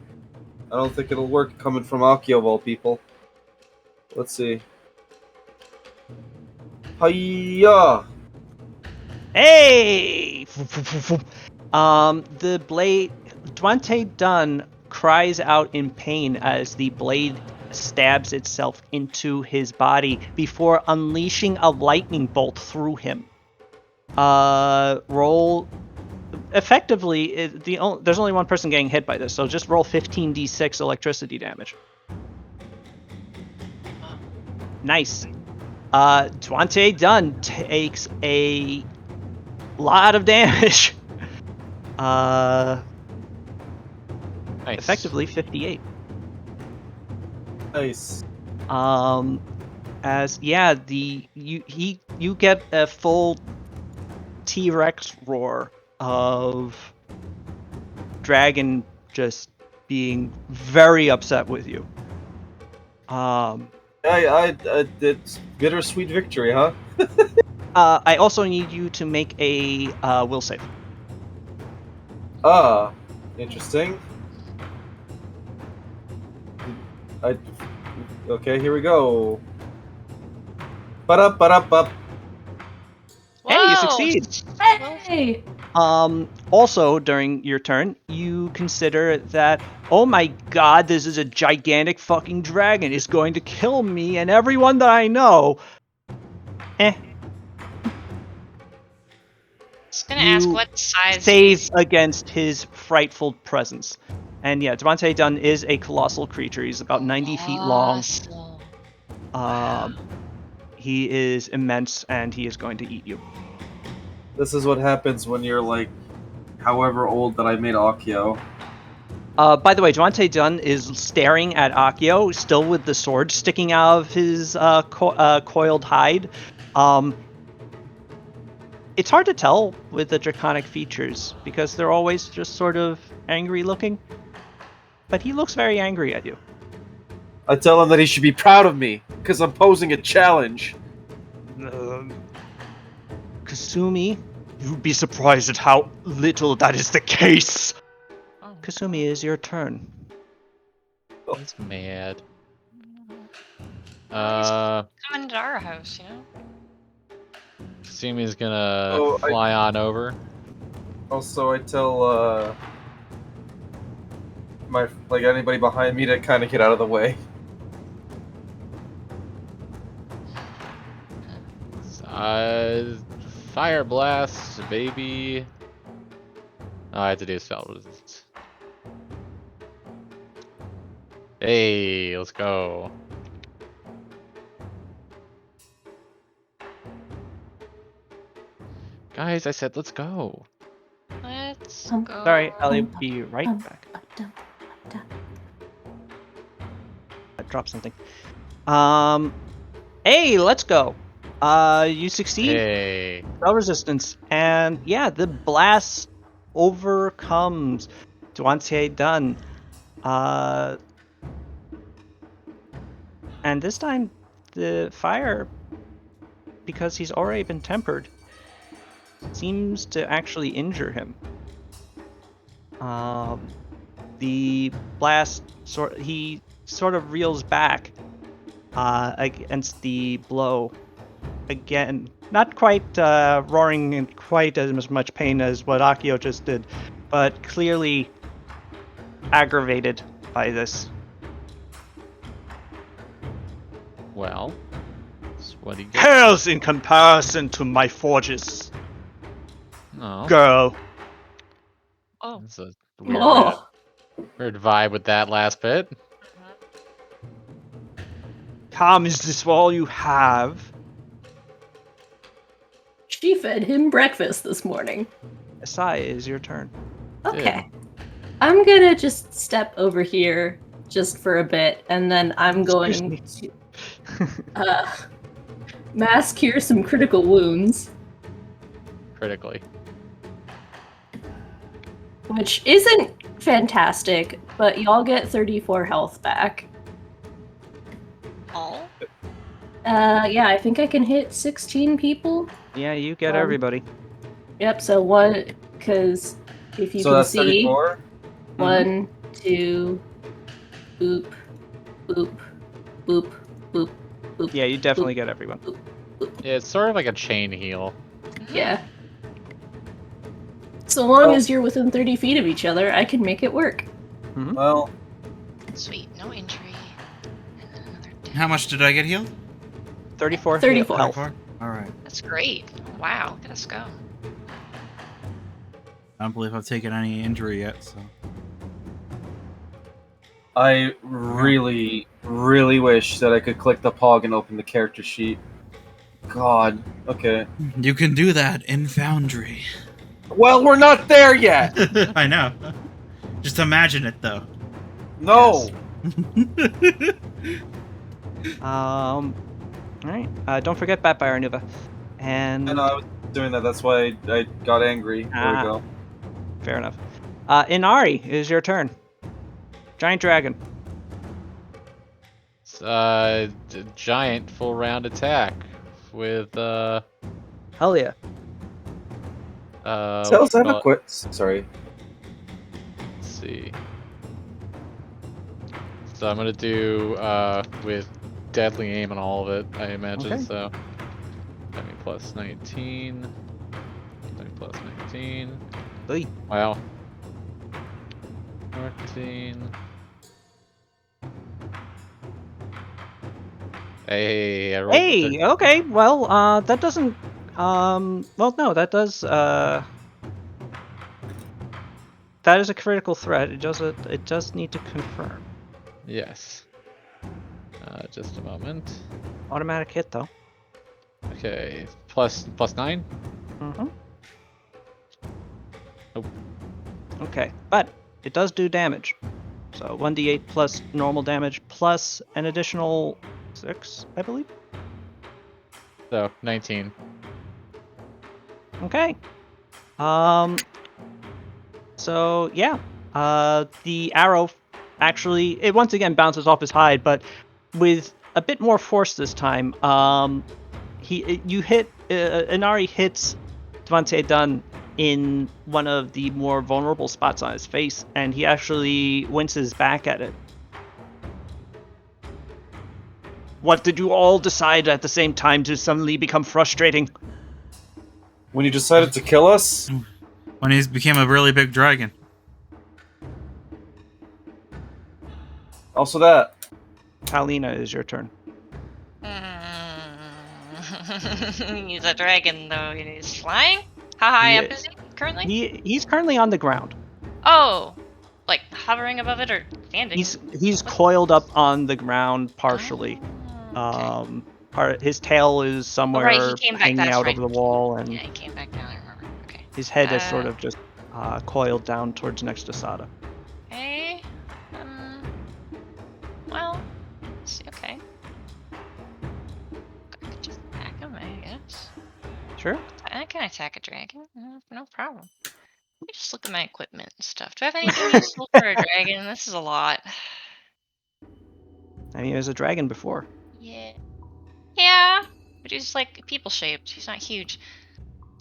I don't think it'll work coming from Akio of all people. Let's see. Hiya! Hey! The blade. Dwante Dunn cries out in pain as the blade stabs itself into his body before unleashing a lightning bolt through him. Roll. Effectively, there's only one person getting hit by this, so just roll 15d6 electricity damage. Nice. Dwante Dunn takes a lot of damage. Nice. Effectively 58. Nice. As yeah, you get a full T-Rex roar of dragon just being very upset with you. It's bittersweet victory, huh? I also need you to make a will save. Ah, interesting. Okay, here we go. Ba-da-ba-da-ba. Hey, you Whoa! succeed. Hey! Also, during your turn, you consider that, oh my god, this is a gigantic fucking dragon. It's going to kill me and everyone that I know. Just gonna ask You what size. save against his frightful presence. And yeah, Devante Dunn is a colossal creature. He's about 90 feet long. Colossal. He is immense, and he is going to eat you. This is what happens when you're like, however old that I made Akio. By the way, Devante Dunn is staring at Akio, still with the sword sticking out of his coiled hide. It's hard to tell with the draconic features because they're always just sort of angry looking. But he looks very angry at you. I tell him that he should be proud of me, because I'm posing a challenge. Kasumi, you'd be surprised at how little that is the case. Oh, Kasumi, is your turn. He's mad. coming to our house, you know. Sumi's gonna Oh, fly on over. Also, I tell, anybody behind me to kind of get out of the way. Fire blast, baby. Oh, I have to do spell resistance. Hey, let's go. Guys, I said let's go. Let's Let's Um, go. Sorry, I'll be right back. I dropped something. Hey, let's go. You succeed. Hey. Spell resistance, and yeah, the blast overcomes Duancie Dun. And this time, the fire, because he's already been tempered, seems to actually injure him. The blast he sort of reels back against the blow. Again, not quite roaring in quite as much pain as what Akio just did, but clearly aggravated by this. Well, that's what he gets. Pales in comparison to my forges, Oh, girl. Oh. that's a weird, Oh, weird vibe with that last bit. Come, is this all you have? she fed him breakfast this morning. Asai, it is your turn. Okay. I'm gonna just step over here just for a bit, and then I'm Excuse going me. to mass cure some critical wounds, Critically. which isn't fantastic, but y'all get 34 health back. Oh. Yeah, I think I can hit 16 people. Yeah, you get everybody. Yep, so one, because if you So can that's see, 34? 1, 2, boop, boop, boop, boop, boop. Yeah, you definitely get everyone. Yeah, it's sort of like a chain heal. Yeah. So long Oh. as you're within 30 feet of each other, I can make it work. Well, Sweet. No injury. And then another death. How much did I get healed? 34 34. health. 34? All right. That's great. Wow. Look at us go. I don't believe I've taken any injury yet, so. I really, really wish that I could click the pog and open the character sheet. God. Okay. You can do that in Foundry. Well, we're not there yet! I know. Just imagine it, though. No! All right. Don't forget Bat by Arnuva. And I know I was doing that, that's why I got angry. There we Ah. go. fair enough. Inari, it is your turn. Giant dragon. It's, giant full round attack with Hell yeah. Cells have a quit. Sorry. Let's see. So I'm gonna do with deadly aim and all of it, I imagine. Okay. So 20 plus 19. 20 plus 19. Oy. Wow. 14. Hey, I rolled a Hey, 13. okay. Well, that doesn't. Well, no, that does. That is a critical threat. It does need to confirm. Yes. Just a moment. Automatic hit though. Okay, plus 9. Mm-hmm. Nope. Okay, but it does do damage. So 1d8 plus normal damage plus an additional 6, I believe. So 19. Okay. So yeah. The arrow actually it once again bounces off his hide, but with a bit more force this time. Inari hits Devante Dunn in one of the more vulnerable spots on his face, and he actually winces back at it. What did you all decide at the same time to suddenly become frustrating? When you decided to kill us? When he became a really big dragon. Also that. Palina, is your turn. He's a dragon, though. He's flying? How high up is he currently? He's currently on the ground. Oh! Like hovering above it or standing? He's coiled up on the ground partially. Oh, okay. His tail is Oh, somewhere right, he came back. hanging That's out right. over the wall, and Yeah, he came back down. I remember. Okay. his head is sort of just coiled down towards next to Sada. Okay. Well, let's see. Okay. I could just attack him, I guess. Sure. I can attack a dragon. No problem. Let me just look at my equipment and stuff. Do I have anything useful for a dragon? This is a lot. I mean, he was a dragon before. Yeah. Yeah. But he's like people shaped. He's not huge.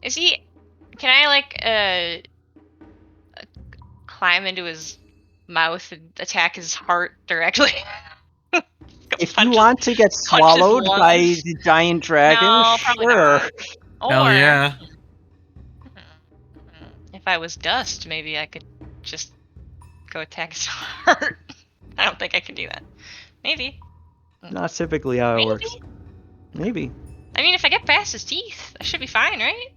Is he? Can I like climb into his mouth and attack his heart directly? If you want to get swallowed by the giant dragon, No, probably sure. not. Hell Or yeah. if I was dust, maybe I could just go attack his heart. I don't think I can do that. Maybe. Not typically how it Maybe. works. Maybe. I mean, if I get past his teeth, I should be fine, right?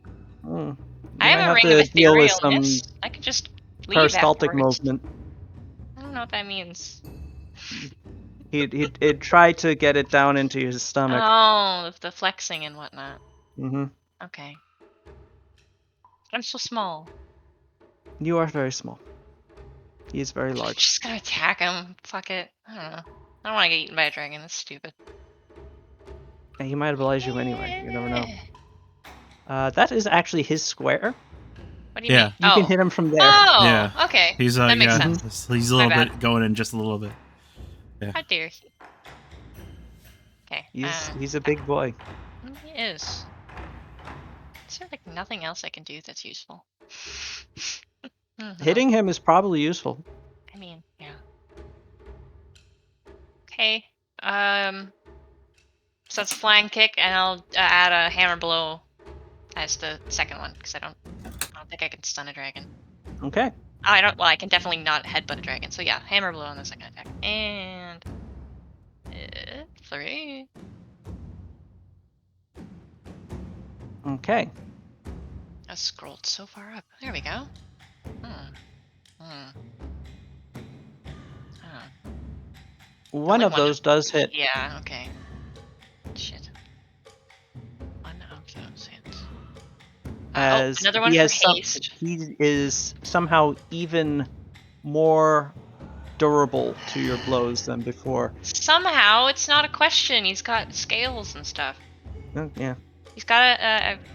Mm. I You have might a ring of to deal with some etherealness. I could just leave peristaltic afterwards. movement. I don't know what that means. He'd try to get it down into his stomach. Oh, the flexing and whatnot. Mm-hmm. Okay. But I'm so small. You are very small. He is very I'm large. just gonna attack him. Fuck it. I don't know. I don't want to get eaten by a dragon. That's stupid. Yeah, he might oblige you anyway. You never know. That is actually his square. What do you Yeah. mean? You Oh. can hit him from there. Oh, Yeah. okay. He's that makes yeah, sense. he's a My little bad. bit going in just a little bit. How dare he? Okay. He's a big boy. He is. Is there like nothing else I can do that's useful? Hitting him is probably useful. I mean, yeah. Okay. So that's flying kick, and I'll add a hammer blow as the second one because I don't think I can stun a dragon. Okay. I don't. Well, I can definitely not headbutt a dragon. So yeah, hammer blow on the second attack, and flurry. Okay. I scrolled so far up. There we go. One Only of those does hit. Yeah. Okay. Shit. One of those hits. As another one he for has haste. he is somehow even more durable to your blows than before. Somehow, it's not a question. He's got scales and stuff. Yeah. He's got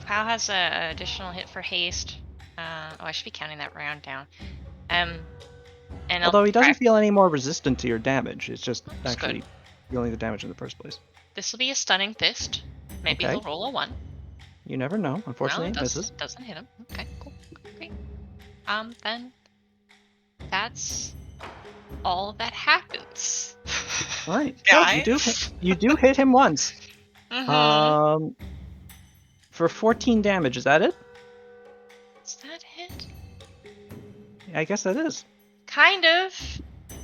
Pal has a additional hit for haste. I should be counting that round down. And Although he doesn't feel any more resistant to your damage, it's just That's actually good. dealing the damage in the first place. This will be a stunning fist. Maybe Okay. he'll roll a 1. You never know. Unfortunately, No, it misses. doesn't hit him. Okay, cool. Great. Then that's all that happens. All right. Guys. So you do hit him once. Mhm. For 14 damage. Is that it? Is that it? I guess that is. Kind of.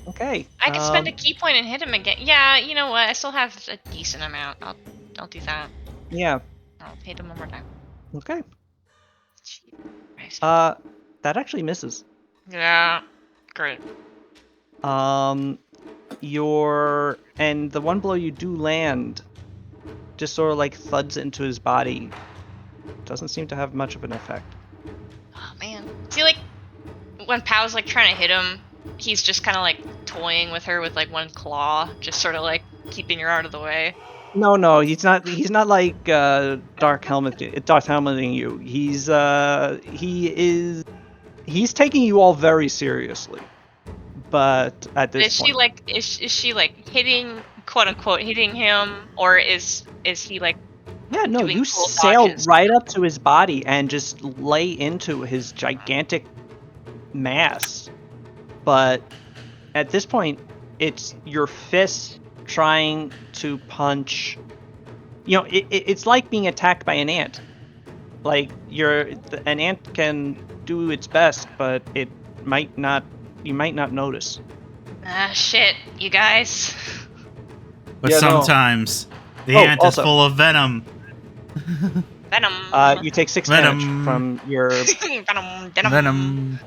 Okay. I could spend a key point and hit him again. Yeah, you know what? I still have a decent amount. I'll do that. Yeah. I'll hit him one more time. Okay. Nice. That actually misses. Yeah. Great. And the one blow you do land just sort of like thuds into his body. Doesn't seem to have much of an effect. Oh man. See, like when Pow's like trying to hit him, he's just kind of like toying with her with like one claw, just sort of like keeping her out of the way. No, he's not like dark helmeting you. He's taking you all very seriously. But at this point, Is she like hitting, quote unquote, hitting him, or is he like? yeah, no, doing you cool sail dodges? right up to his body and just lay into his gigantic mass. But at this point, it's your fist trying to punch. You know, it's like being attacked by an ant. Like an ant can do its best, but it might not. You might not notice. Ah, shit, you guys. But Yeah, no. sometimes the Oh, ant also- is full of venom. Venom. You take 6 Venom. damage from your. Venom. Venom.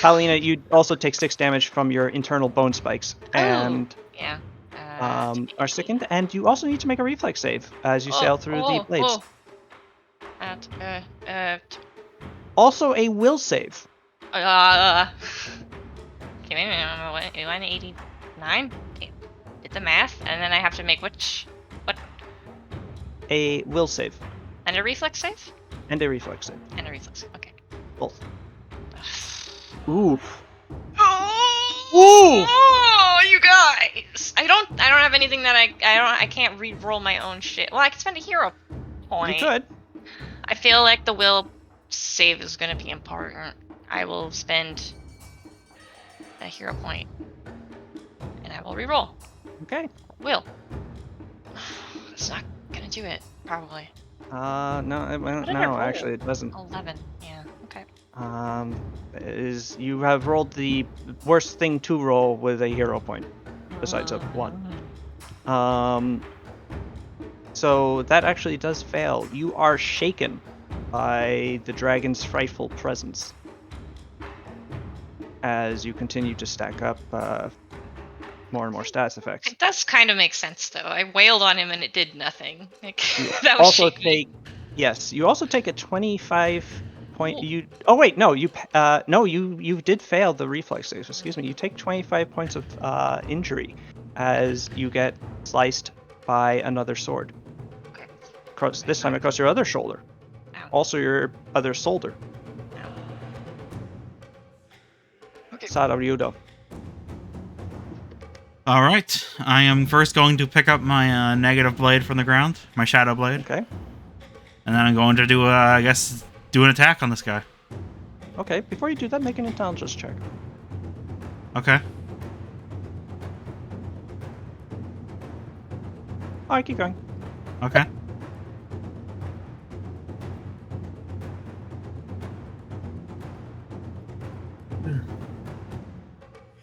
Paulina, you also take 6 damage from your internal bone spikes, and Yeah. are sickened. And you also need to make a reflex save as you sail through the blades. Oh. Also a will save. Okay, wait a minute. 189? Okay, did the math, and then I have to make what? A will save And a reflex save? and a reflex save. And a reflex save. Okay. Both. Ooh. Oh, you guys! I don't have anything that I can't re-roll my own shit. Well, I can spend a hero point. You could. I feel like the will save is gonna be important. I will spend a hero point, and I will re-roll. Okay. Will. It's not gonna do it, probably. No, What did I no, roll? actually, it doesn't. 11. Yeah. Okay. Is you have rolled the worst thing to roll with a hero point, besides a 1. So that actually does fail. You are shaken by the dragon's frightful presence as you continue to stack up more and more stats effects. It does kind of make sense, though. I wailed on him and it did nothing. Like, You that was also shaky. you also take a 25 point. Ooh. You did fail the reflex save. Excuse me. You take 25 points of injury as you get sliced by another sword. Okay. This time across your other shoulder. Ow. Also your other shoulder. Ow. Okay. Sada Ryudo. All right. I am first going to pick up my negative blade from the ground, my shadow blade, Okay. and then I'm going to do, I guess, do an attack on this guy. Okay. Before you do that, make an intelligence check. Okay. All right, keep going. Okay.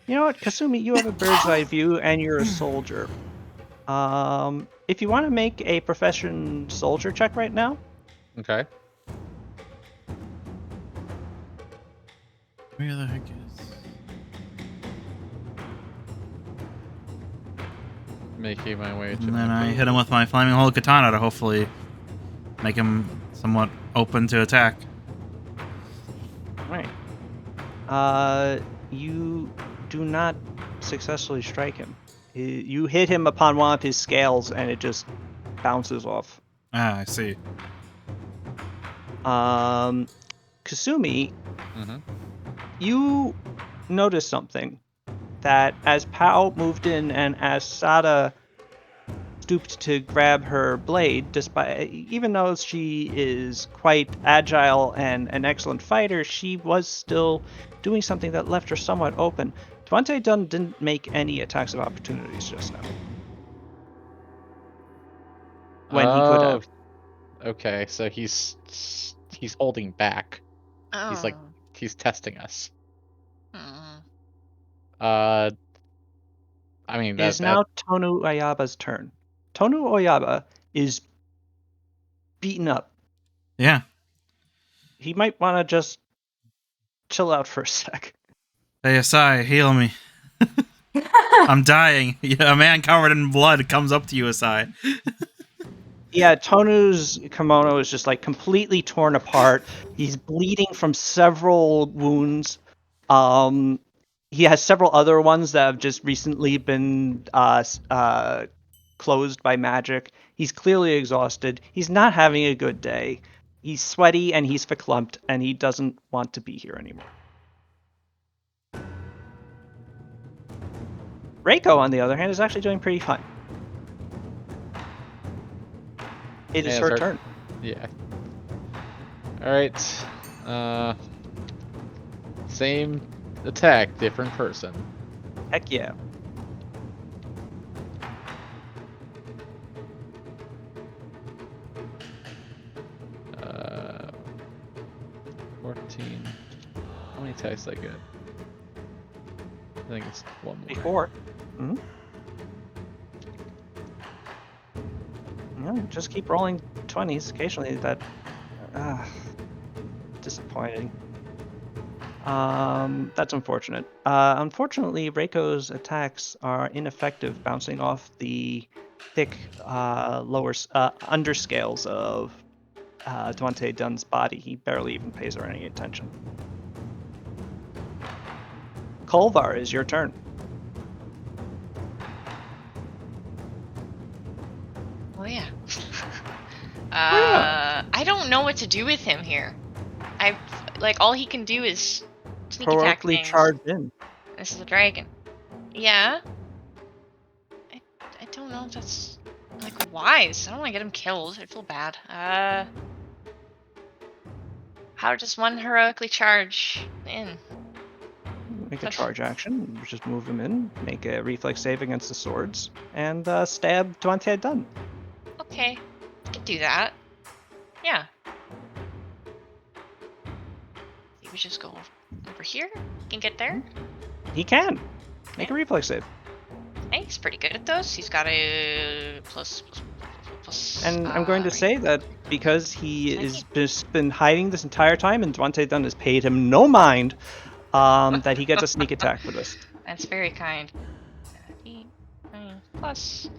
You know what, Kasumi, you have a bird's eye view and you're a soldier. If you want to make a profession soldier check right now, Okay. Where the heck is... Making my way to And my then I boat. hit him with my flaming holy katana to hopefully make him somewhat open to attack. right. You do not successfully strike him. You hit him upon one of his scales and it just bounces off. Ah, I see. Kasumi, Mm-hmm. you notice something. That as Pao moved in and as Sada stooped to grab her blade, even though she is quite agile and an excellent fighter, she was still doing something that left her somewhat open. Devante Dunn didn't make any attacks of opportunities just now. When he could have. Okay, so he's holding back. Oh. He's testing us. Hmm. I mean It is that now Tonu Oyaba's turn. Tonu Oyaba is beaten up. Yeah. He might want to just chill out for a sec. Hey, Asai, heal me. I'm dying. Yeah, a man covered in blood comes up to you, Asai. Yeah, Tonu's kimono is just like completely torn apart. He's bleeding from several wounds. He has several other ones that have just recently been closed by magic. He's clearly exhausted. He's not having a good day. He's sweaty and he's verklempt and he doesn't want to be here anymore. Reiko, on the other hand, is actually doing pretty fine. It is Yeah, her it's turn. Yeah. Alright. Same attack, different person. Heck yeah. Uh, 14. How many attacks did I get? I think it's one more. Before. Mm-hmm. Yeah, just keep rolling 20s. Occasionally that disappointing. That's unfortunate. Unfortunately, Reiko's attacks are ineffective, bouncing off the thick underscales of Devante Dunn's body. He barely even pays her any attention. Kolvar, is your turn. Oh yeah. yeah. I don't know what to do with him here. All he can do is sneak attack Heroically things. charge in. This is a dragon. Yeah. I don't know if that's wise. I don't want to get him killed. I feel bad. How does one heroically charge in? Make a charge action. Just move him in. Make a reflex save against the swords. And stab Duante Dunn. Okay, I can do that. Yeah. You would just go over here. Can get there. He can. Make a reflex save. Hey, he's pretty good at those. He's got a plus. And I'm going to say that because he has just been hiding this entire time and Duante Dunn has paid him no mind, that he gets a sneak attack for this. That's very kind. Plus.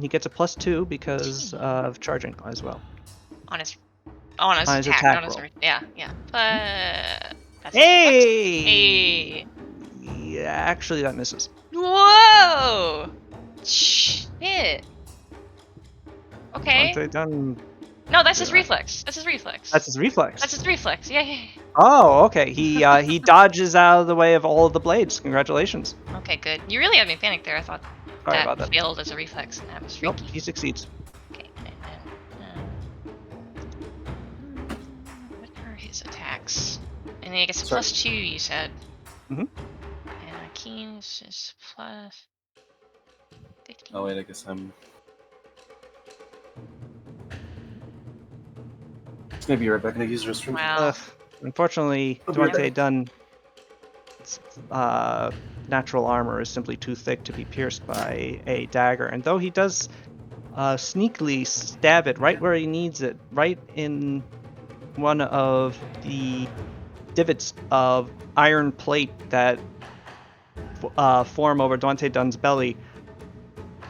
He gets a +2 because of charging as well. On his attack not on his roll. yeah. That's Hey! Hey! Yeah, actually that misses. Whoa! Shit. Okay. Duante Dunn. No, that's his reflex. That's his reflex. That's his reflex. That's his reflex. Yeah. Oh, okay. He dodges out of the way of all of the blades. Congratulations. Okay, good. You really had me panicked there. I thought Sorry about that. failed as a reflex, and that was Nope, freaky. he succeeds. Okay, and then what are his attacks? And then he gets a Sorry. +2. You said. Mhm. And Keen is just plus 15. Oh wait, I guess I'm. It's gonna be right back. I'm gonna use the restroom. Wow. Unfortunately, I'll be right Duante back. Dunn's natural armor is simply too thick to be pierced by a dagger. And though he does sneakily stab it right where he needs it, right in one of the divots of iron plate that form over Duante Dunn's belly,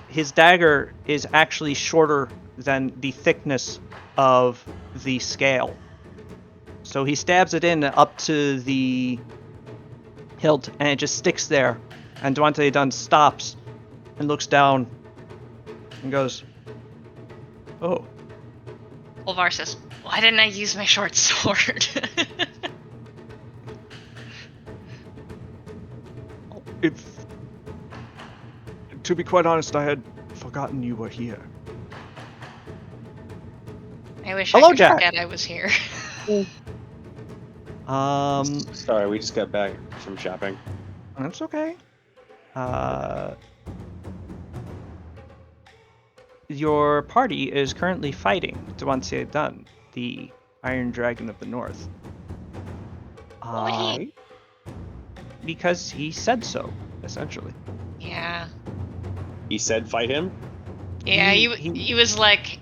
his dagger is actually shorter than the thickness of the scale. So he stabs it in up to the hilt, and it just sticks there. And Duante Dunn stops and looks down and goes, "Oh, Olvar says, "Why didn't I use my short sword?" to be quite honest, I had forgotten you were here." I wish Hello, I could Jack. forget I was here. Sorry, we just got back from shopping. That's okay. Your party is currently fighting Duante Dunn, the Iron Dragon of the North. What would he- Because he said so, essentially. Yeah. He said fight him? Yeah, he was like,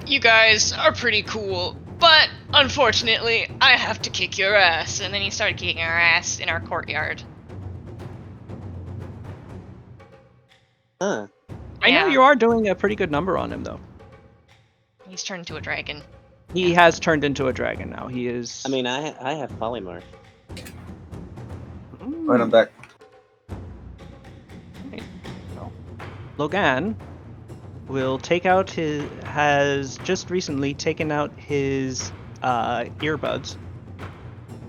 "You guys are pretty cool, but unfortunately, I have to kick your ass." And then he started kicking our ass in our courtyard. Huh. I know Yeah. you are doing a pretty good number on him, though. He's turned into a dragon. He has turned into a dragon now. He is. I mean, I have polymorph. Alright, I'm back. Logan will has just recently taken out his earbuds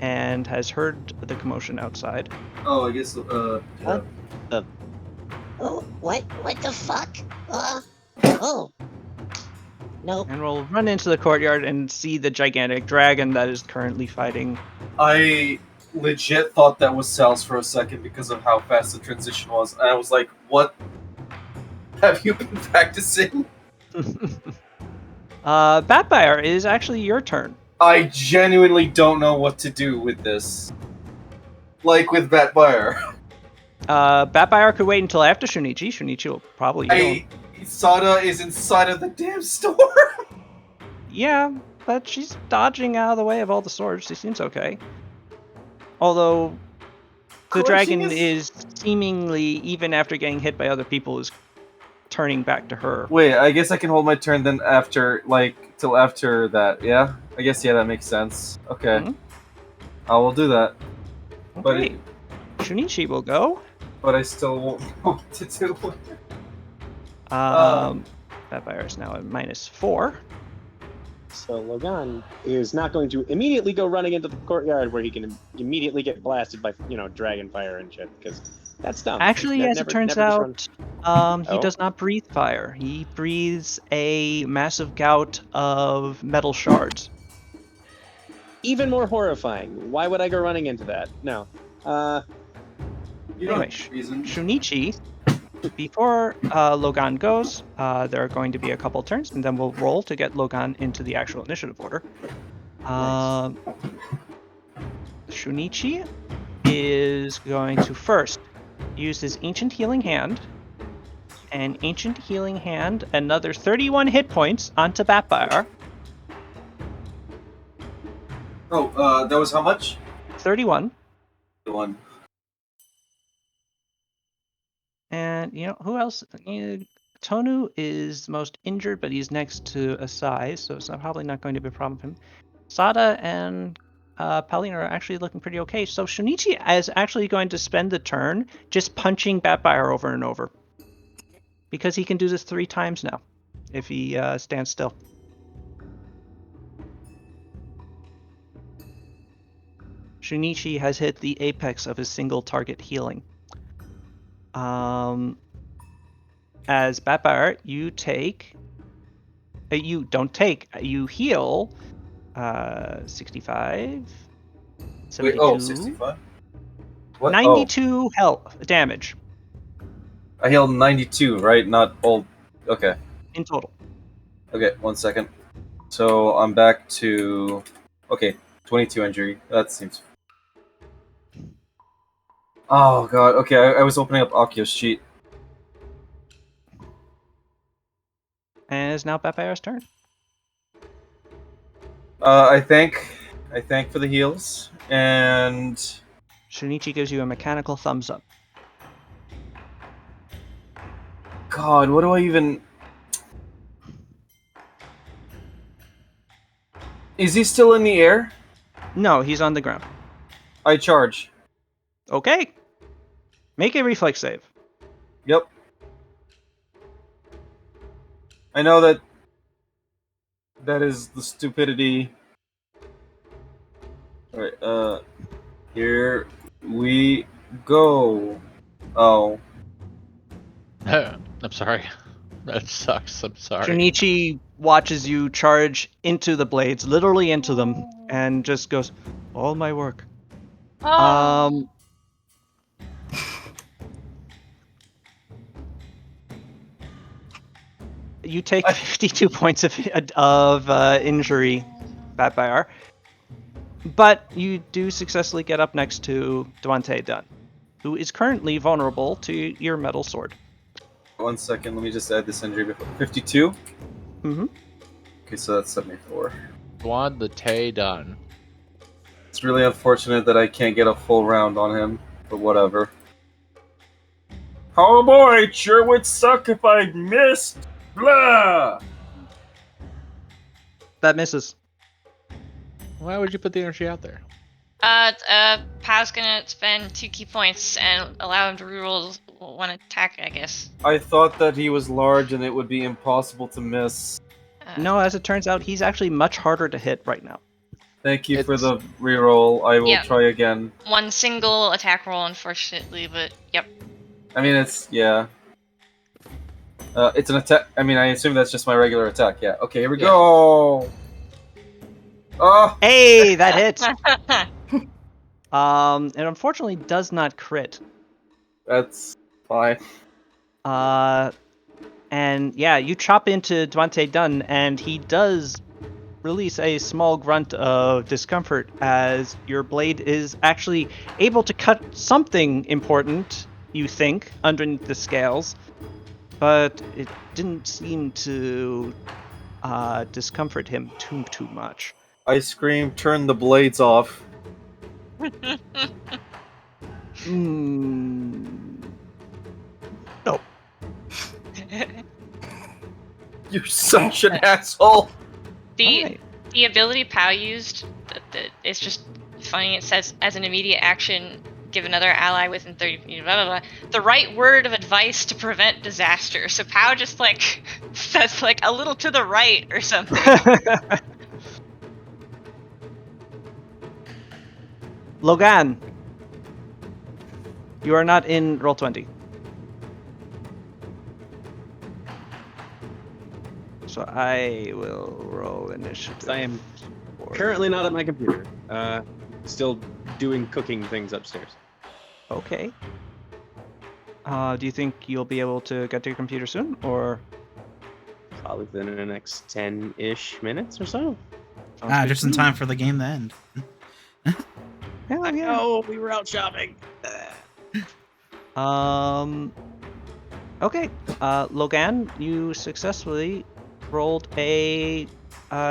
and has heard the commotion outside. Oh, I guess. What? Oh, what the fuck? Oh. Nope. And we'll run into the courtyard and see the gigantic dragon that is currently fighting. I legit thought that was Sal's for a second because of how fast the transition was. And I was like, what have you been practicing? Batfire, it is actually your turn. I genuinely don't know what to do with this. Like with Batfire. Batfire could wait until after Shunichi. Shunichi will probably heal. Sada is inside of the damn store. Yeah, but she's dodging out of the way of all the swords. She seems okay. Although the dragon is seemingly, even after getting hit by other people, is turning back to her. Wait, I guess I can hold my turn then after, till after that, yeah? I guess, yeah, that makes sense. Okay. Mhm. I will do that. But Okay. Shunichi will go. but I still won't know what to do. Vampire is now at -4. So Logan is not going to immediately go running into the courtyard where he can immediately get blasted by, dragon fire and shit, because that's dumb. Actually, as Never- it turns never just out, he Oh? does not breathe fire. He breathes a massive gout of metal shards. Even more horrifying. Why would I go running into that? No. You Anyway, Shunichi, before Logan goes, there are going to be a couple turns, and then we'll roll to get Logan into the actual initiative order. Shunichi is going to first use his Ancient Healing Hand, and Ancient Healing Hand another 31 hit points onto Batfire. Oh, that was how much? 31. The one. And, who else? Tonu is most injured, but he's next to Asai, so it's probably not going to be a problem for him. Sada and Paulina are actually looking pretty okay. So Shunichi is actually going to spend the turn just punching Batfire over and over. Because he can do this 3 times now, if he stands still. Shunichi has hit the apex of his single target healing. As Batfire, you take... you don't take. You heal 65... 72... Wait, 65? What? 92 health damage I healed 92, right? Not all. Okay. in total. Okay, 1 second. So I'm back to. Okay, 22 injury. That seems. Oh god. Okay, I was opening up Akio's sheet. And it's now Batfire's turn. I thank for the heals, and Shunichi gives you a mechanical thumbs up. God, what do I even? Is he still in the air? No, he's on the ground. I charge. Okay. Make a reflex save. Yep. I know that is the stupidity. Alright, here we go. Oh. I'm sorry. That sucks. I'm sorry. Shunichi watches you charge into the blades, literally into them, and just goes, all my work. Oh. You take 52 points of injury, Batfire. But you do successfully get up next to Duante Dunn, who is currently vulnerable to your metal sword. 1 second, let me just add this injury before. 52? Mm-hmm. Okay, so that's 74. Squad the Tay done. It's really unfortunate that I can't get a full round on him, but whatever. Oh boy, it sure would suck if I missed! Blah! That misses. Why would you put the energy out there? Pau's gonna spend 2 key points and allow him to reroll 1 attack, I guess. I thought that he was large and it would be impossible to miss. No, as it turns out, he's actually much harder to hit right now. Thank you for It's- the reroll. I will Yeah. try again. 1 single attack roll, unfortunately, but yep. I mean, yeah. It's an attack. I mean, I assume that's just my regular attack. Yeah. Okay, here we go. Oh, Hey, that hits. It unfortunately does not crit. that's fine. And yeah, you chop into Duante Dunn, and he does release a small grunt of discomfort as your blade is actually able to cut something important, you think, underneath the scales, but it didn't seem to discomfort him too much. I scream, turn the blades off. No. You're such an asshole. The Alright. the ability Pau used, it's just It's funny. It says, as an immediate action, give another ally within 30 feet, blah, blah, blah, the right word of advice to prevent disaster. So Pow just, like, says, like, a little to the right or something. Logan, you are not in Roll20. So I will roll initiative. I am for currently you. not at my computer. Still doing cooking things upstairs. Okay. Do you think you'll be able to get to your computer soon, or? Probably within the next 10-ish minutes or so. Sounds good Just to in me. time for the game to end. Hell yeah. Oh, we were out shopping. Okay. Logan, you successfully rolled a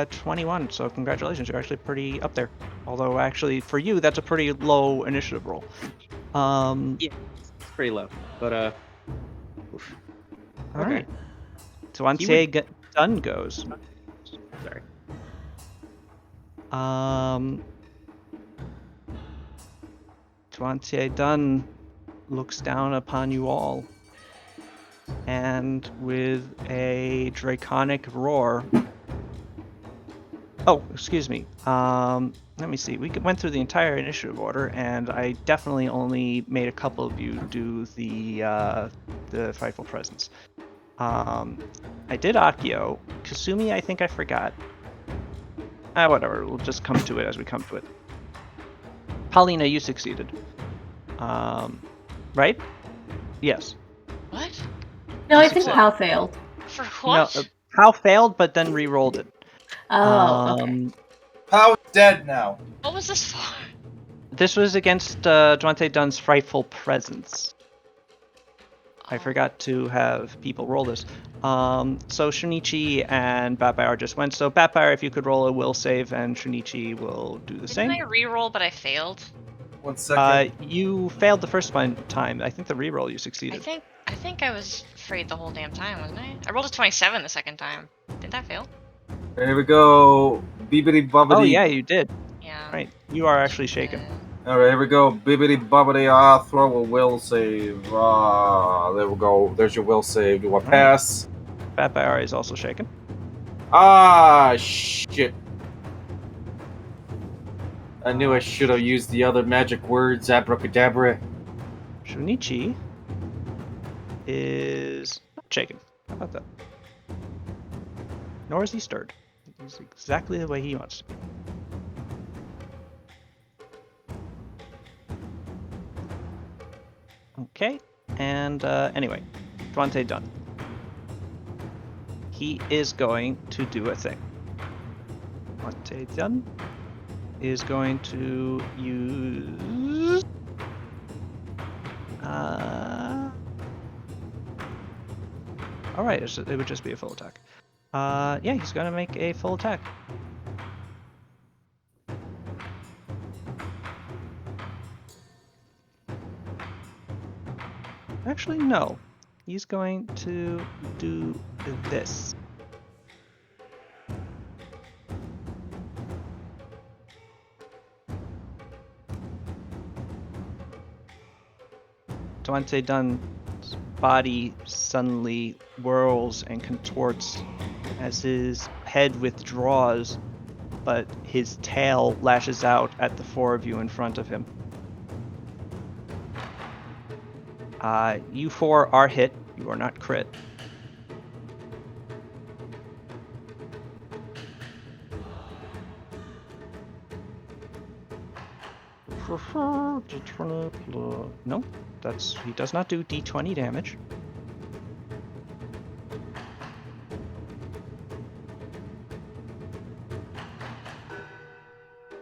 21. So congratulations, you're actually pretty up there. Although actually for you, that's a pretty low initiative roll. Yeah, it's pretty low, but oof. All Okay. right. So once He would- done goes. Sorry. Tuantie Dunn looks down upon you all, and with a draconic roar. Oh, excuse me. Let me see. We went through the entire initiative order, and I definitely only made a couple of you do the frightful presence. I did Akio. Kasumi, I think I forgot. Whatever. We'll just come to it as we come to it. Paulina, you succeeded. Right? Yes. What? No, I You think succeed. Pal failed. For what? No, Pal failed, but then re-rolled it. Oh, okay. Pow's dead now. What was this for? This was against Duante Dunn's frightful presence. I Oh. forgot to have people roll this. So Shunichi and Batbire just went. So Batbire, if you could roll a will save, and Shunichi will do the Didn't same. I re-roll, but I failed? 1 second. You failed the first time. I think the re-roll you succeeded. I think I was afraid the whole damn time, wasn't I? I rolled a 27 the second time. Did that fail? Here we go. Bibbidi bobbidi. Oh yeah, you did. Yeah. Right, you are actually shaken. Alright, here we go. Bibbidi bobbidi. Throw a will save. There we go. There's your will save. Do I pass? Batbire is also shaken. Shit. I knew I should have used the other magic words. Abracadabra. Shunichi is not shaken. How about that? Nor is he stirred. He's exactly the way he wants to be. Okay, and anyway, Duante done. He is going to do a thing. Duante done is going to use... Alright, it would just be a full attack. Yeah, he's gonna make a full attack. Actually, no. He's going to do this. Duante Dunn's body suddenly whirls and contorts as his head withdraws, but his tail lashes out at the four of you in front of him. You four are hit. You are not crit. No, he does not do d20 damage.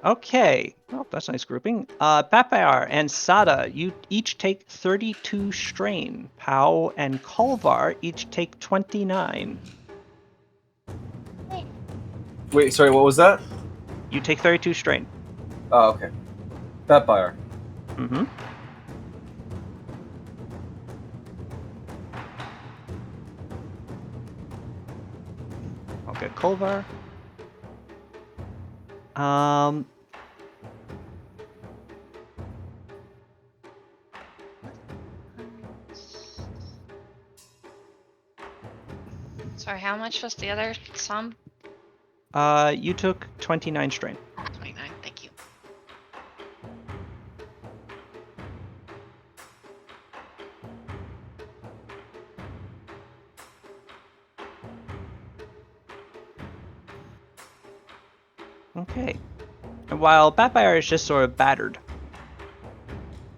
Okay. Oh, that's a nice grouping. Papayar and Sada, you each take 32 strain. Pau and Kolvar each take 29. Wait, sorry, what was that? You take 32 strain. Oh, okay. Vampire. Mm-hmm. I'll get Kolvar. Sorry, how much was the other sum? You took 29 strain. 29, thank you. Okay. And while Batfire is just sort of battered,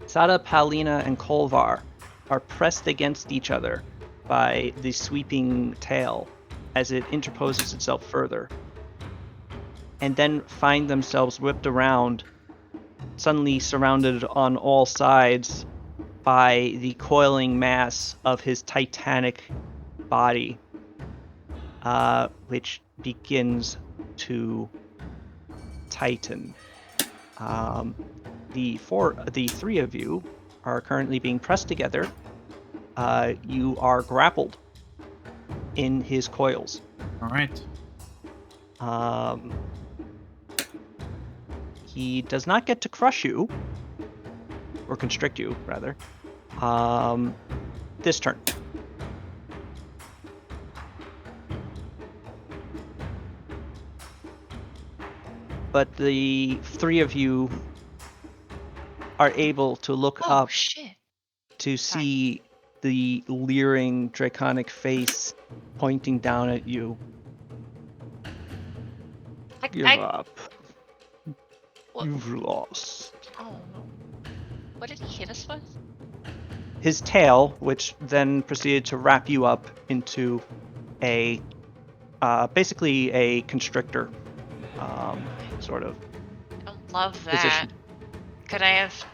Sada, Palina, and Kolvar are pressed against each other by the sweeping tail as it interposes itself further, and then find themselves whipped around, suddenly surrounded on all sides by the coiling mass of his titanic body, which begins to tighten. The three of you are currently being pressed together. You are grappled in his coils. All right. He does not get to crush you, or constrict you, rather, this turn. But the three of you are able to look Oh up shit. to see the leering draconic face pointing down at you. Give up. What? You've lost. Oh no. What did he hit us with? His tail, which then proceeded to wrap you up into a basically a constrictor sort of I don't love that. position. Could I have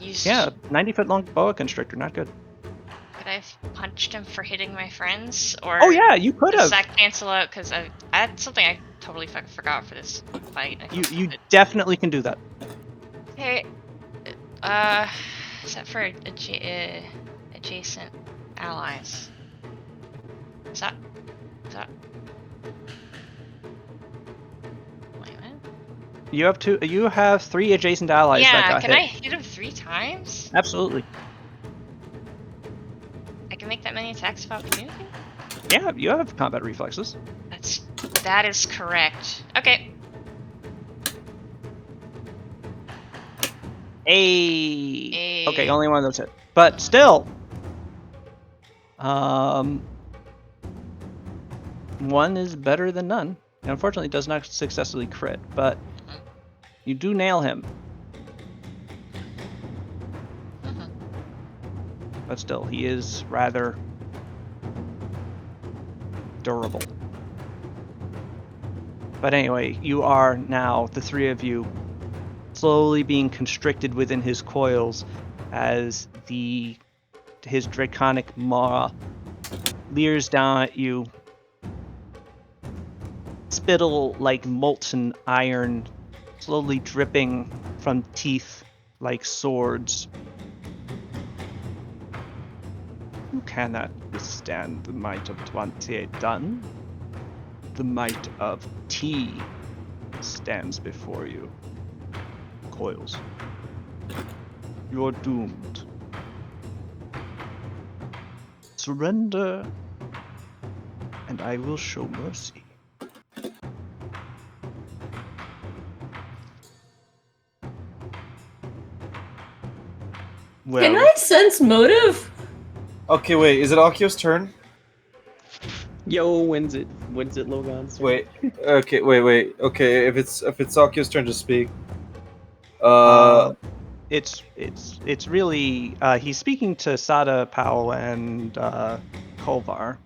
used? Yeah, 90-foot long boa constrictor, not good. Could I have punched him for hitting my friends? Or Oh yeah, you could does have. that cancel out? Because that's something I totally forgot for this fight. You definitely can do that. Okay. Except for adjacent allies. Is that? Wait a minute. You have two. You have 3 adjacent allies that Yeah, got can hit. I hit him 3 times? Absolutely. I can make that many attacks of opportunity? Yeah, you have combat reflexes. That is correct. Okay. Hey. Okay, Hey. only one of those hit. But still, one is better than none. And unfortunately, it does not successfully crit, but you do nail him. But still, he is rather durable. But anyway, you are now, the three of you, slowly being constricted within his coils as his draconic maw leers down at you. Spittle like molten iron, slowly dripping from teeth like swords. You cannot withstand the might of 28 done. The might of T stands before you. Coils. You're doomed. Surrender, and I will show mercy. Well, Can I sense motive? Okay, wait. Is it Akio's turn? Yo, when's it Logan's turn? Wait. Okay. Wait. Okay. If it's Akio's turn to speak. It's really he's speaking to Sada, Powell, and Kolvar.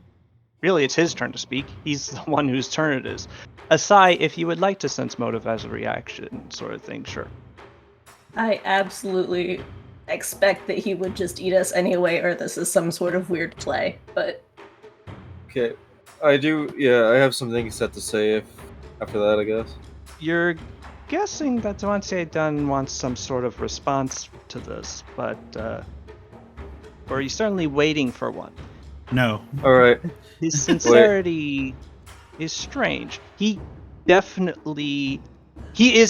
Really, it's his turn to speak. He's the one whose turn it is. Asai, if you would like to sense motive as a reaction, sort of thing, sure. I absolutely expect that he would just eat us anyway, or this is some sort of weird play, but... Okay. I do. Yeah, I have something set to say after that, I guess. You're guessing that Devante Dunn wants some sort of response to this, but or he's certainly waiting for one. No. All right. His sincerity is strange. He is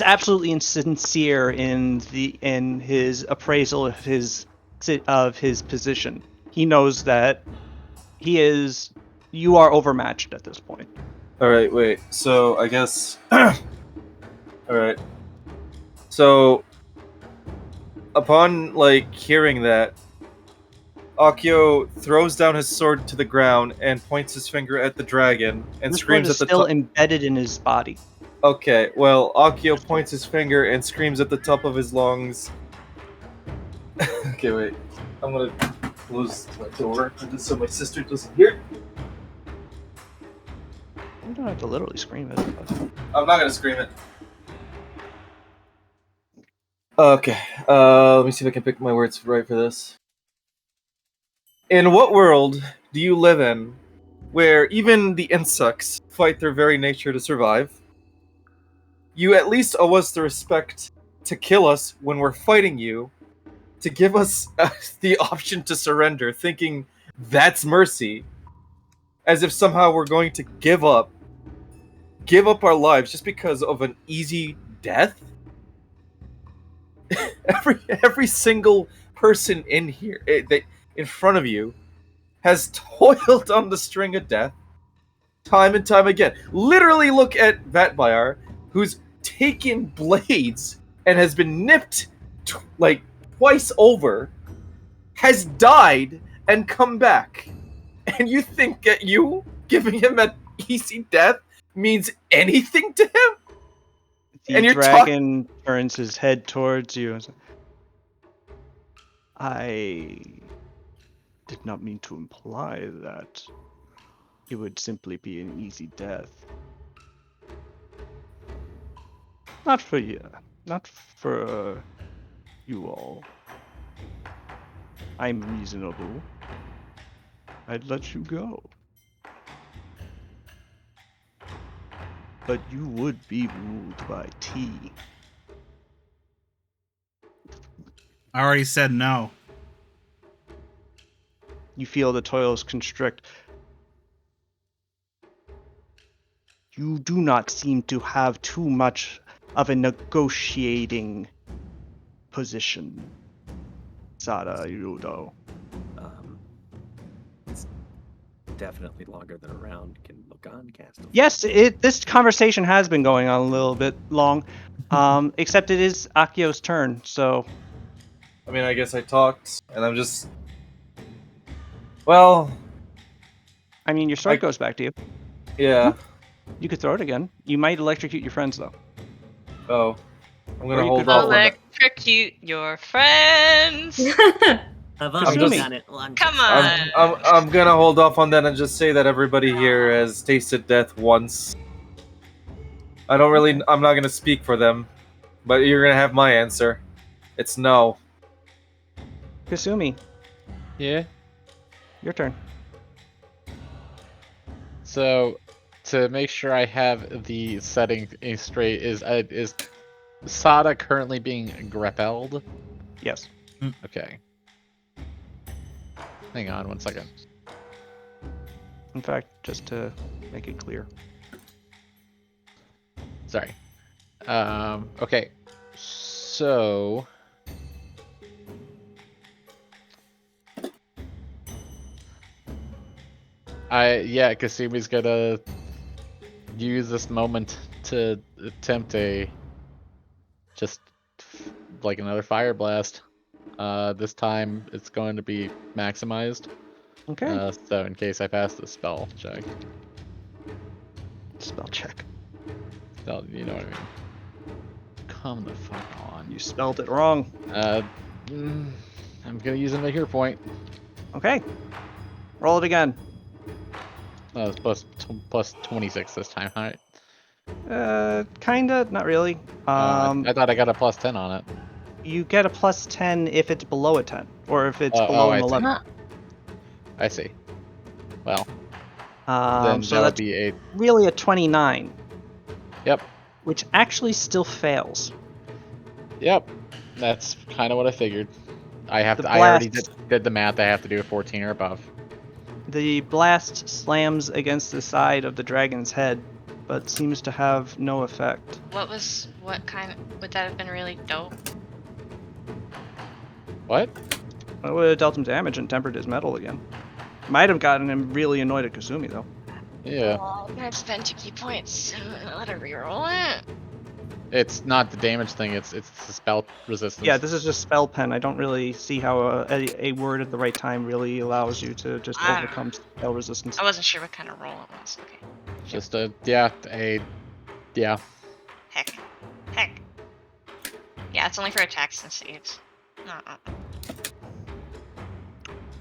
absolutely insincere in his appraisal of his position. He knows that he is, you are overmatched at this point. All right, wait. So I guess. All right. So, upon hearing that, Akio throws down his sword to the ground and points his finger at the dragon and This sword screams is at the still top. embedded in his body. Okay, well, Akio points his finger and screams at the top of his lungs. Okay, wait. I'm gonna close my door just so my sister doesn't hear. You don't have to literally scream it. But... I'm not gonna scream it. Okay, let me see if I can pick my words right for this. In what world do you live in where even the insects fight their very nature to survive? You at least owe us the respect to kill us when we're fighting you, to give us the option to surrender, thinking that's mercy, as if somehow we're going to give up our lives just because of an easy death. every single person in here, in front of you, has toiled on the string of death time and time again. Literally, look at Vatbayar, who's taken blades and has been nipped twice over, has died and come back. And you think that you giving him an easy death means anything to him? The And you're dragon turns his head towards you and says, I did not mean to imply that it would simply be an easy death. Not for you. Not for you all. I'm reasonable. I'd let you go. But you would be ruled by T. I already said no. You feel the toils constrict. You do not seem to have too much of a negotiating position, Sada Yudo. It's definitely longer than a round can look on, cast. Yes, this conversation has been going on a little bit long, except it is Akio's turn, so... I mean, I guess I talked, and I'm just... Well... I mean, your sword goes back to you. Yeah. You could throw it again. You might electrocute your friends, though. Oh. I'm Or gonna you hold could off on that. Electrocute your friends. I've already already done it once. Come on. I'm gonna hold off on that and just say that everybody here has tasted death once. I'm not gonna speak for them, but you're gonna have my answer. It's no. Kasumi, Yeah. your turn. So, to make sure I have the setting straight, is Sada currently being grappled? Yes. Okay. Hang on 1 second. In fact, just to make it clear. Sorry. Okay. So... Kasumi's gonna use this moment to attempt another fire blast. This time it's going to be maximized. Okay. So in case I pass the spell check. Spell check. Spell, you know what I mean. Come the fuck on. You spelled it wrong. I'm gonna use another hero point. Okay. Roll it again. It's plus 26 this time, alright? Kinda, not really. I thought I got a plus 10 on it. You get a plus 10 if it's below a 10, or if it's below an I see. 11. I see. Well, then so that would that's be a... really a 29. Yep. Which actually still fails. Yep. That's kind of what I figured. I The already blast- did the math. I have to do a 14 or above. The blast slams against the side of the dragon's head, but seems to have no effect. What kind would that have been really dope? What? It would have dealt him damage and tempered his metal again. Might have gotten him really annoyed at Kasumi, though. Yeah. Oh, I'm gonna spend 2 key points. Let her reroll it. It's not the damage thing, it's the spell resistance. Yeah, this is just spell pen. I don't really see how a word at the right time really allows you to just I don't overcome spell resistance. I wasn't sure what kind of roll it was. Okay. Just yeah. Heck. Yeah, it's only for attacks and saves.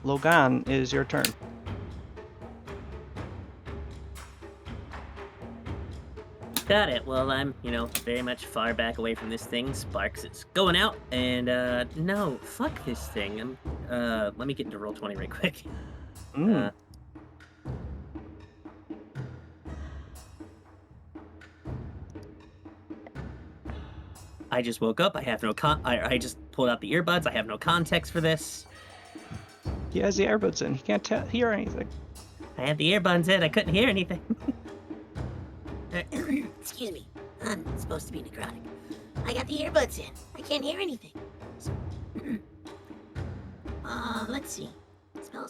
Logan, is your turn. Got it. Well, I'm, very much far back away from this thing. Sparks is going out, and no, fuck this thing. Let me get into Roll20 right quick. I just woke up. I have no I just pulled out the earbuds. I have no context for this. He has the earbuds in. He can't hear anything. I had the earbuds in. I couldn't hear anything. Excuse me. I'm supposed to be necrotic. I got the earbuds in. I can't hear anything. Let's see. Spell.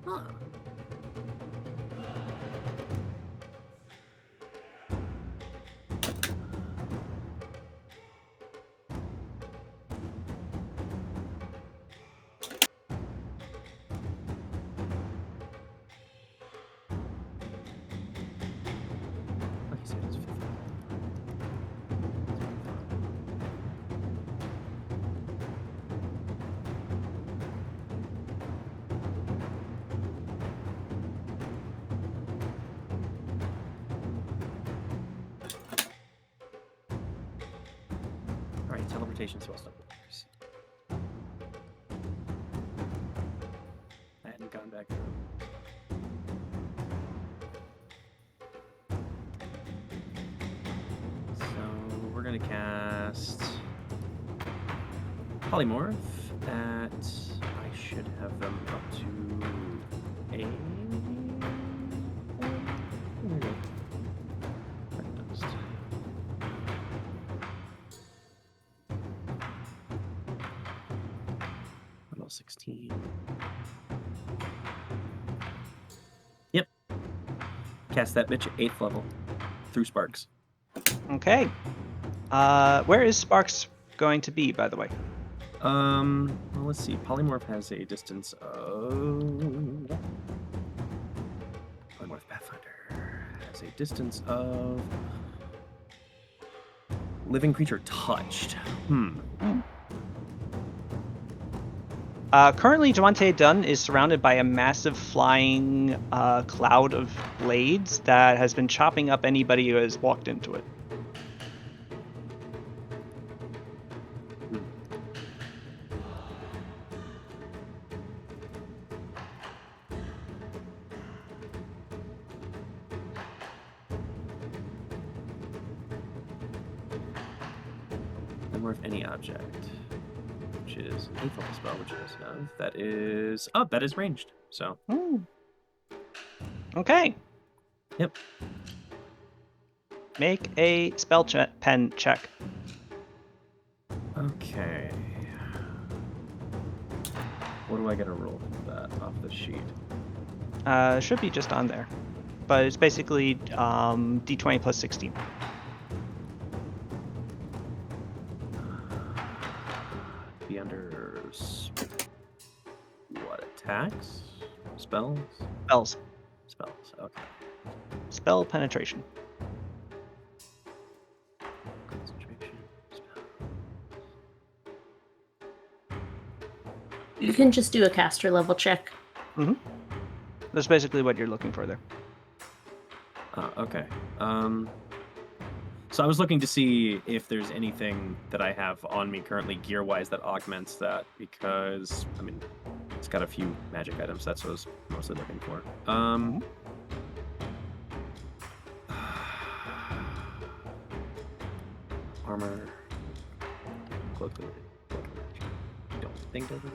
Huh. Alright, teleportation spell stuff. I hadn't gone back through. So we're gonna cast Polymorph at I should have them up to a level 16. Yep. Cast that bitch at 8th level through Sparks. Okay. Where is Sparks going to be, by the way? Well, let's see. Polymorph has a distance of. Polymorph Pathfinder has a distance of. Living creature touched. Currently, Duante Dunn is surrounded by a massive flying cloud of blades that has been chopping up anybody who has walked into it. Polymorph any object. Which is an 8th level spell, which is enough. That is. Oh, that is ranged. So. Okay. Yep. Make a spell pen check. Okay. What do I gotta roll for that off the sheet? Should be just on there. But it's basically d20 plus 16. Be under what, attacks? Spells? Spells. Spells, okay. Spell penetration. Concentration. Spell. You can just do a caster level check. That's basically what you're looking for there. Okay. So I was looking to see if there's anything that I have on me currently gear-wise that augments that, because I mean, it's got a few magic items. That's what I was mostly looking for. Armor. Cloak. Don't think of it.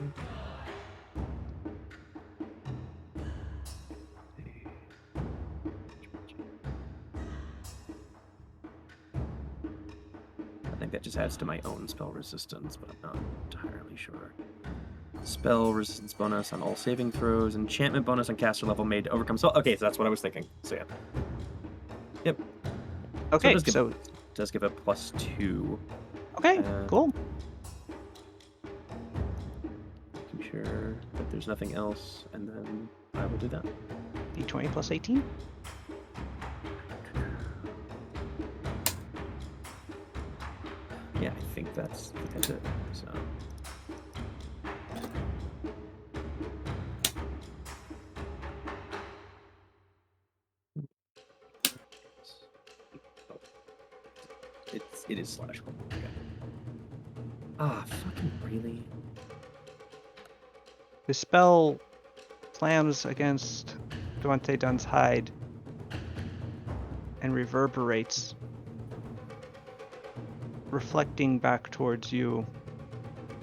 I think that just adds to my own spell resistance, but I'm not entirely sure. Spell resistance bonus on all saving throws, enchantment bonus on caster level made to overcome spell. Okay, so that's what I was thinking. So yeah. Yep. Okay, it does give a +2. Okay, cool. Making sure that there's nothing else, and then I will do that. D20 plus 18. Yeah, I think that's it. So. It is slash. Okay. Ah, fucking really? The spell slams against Duante Dunn's hide and reverberates, reflecting back towards you.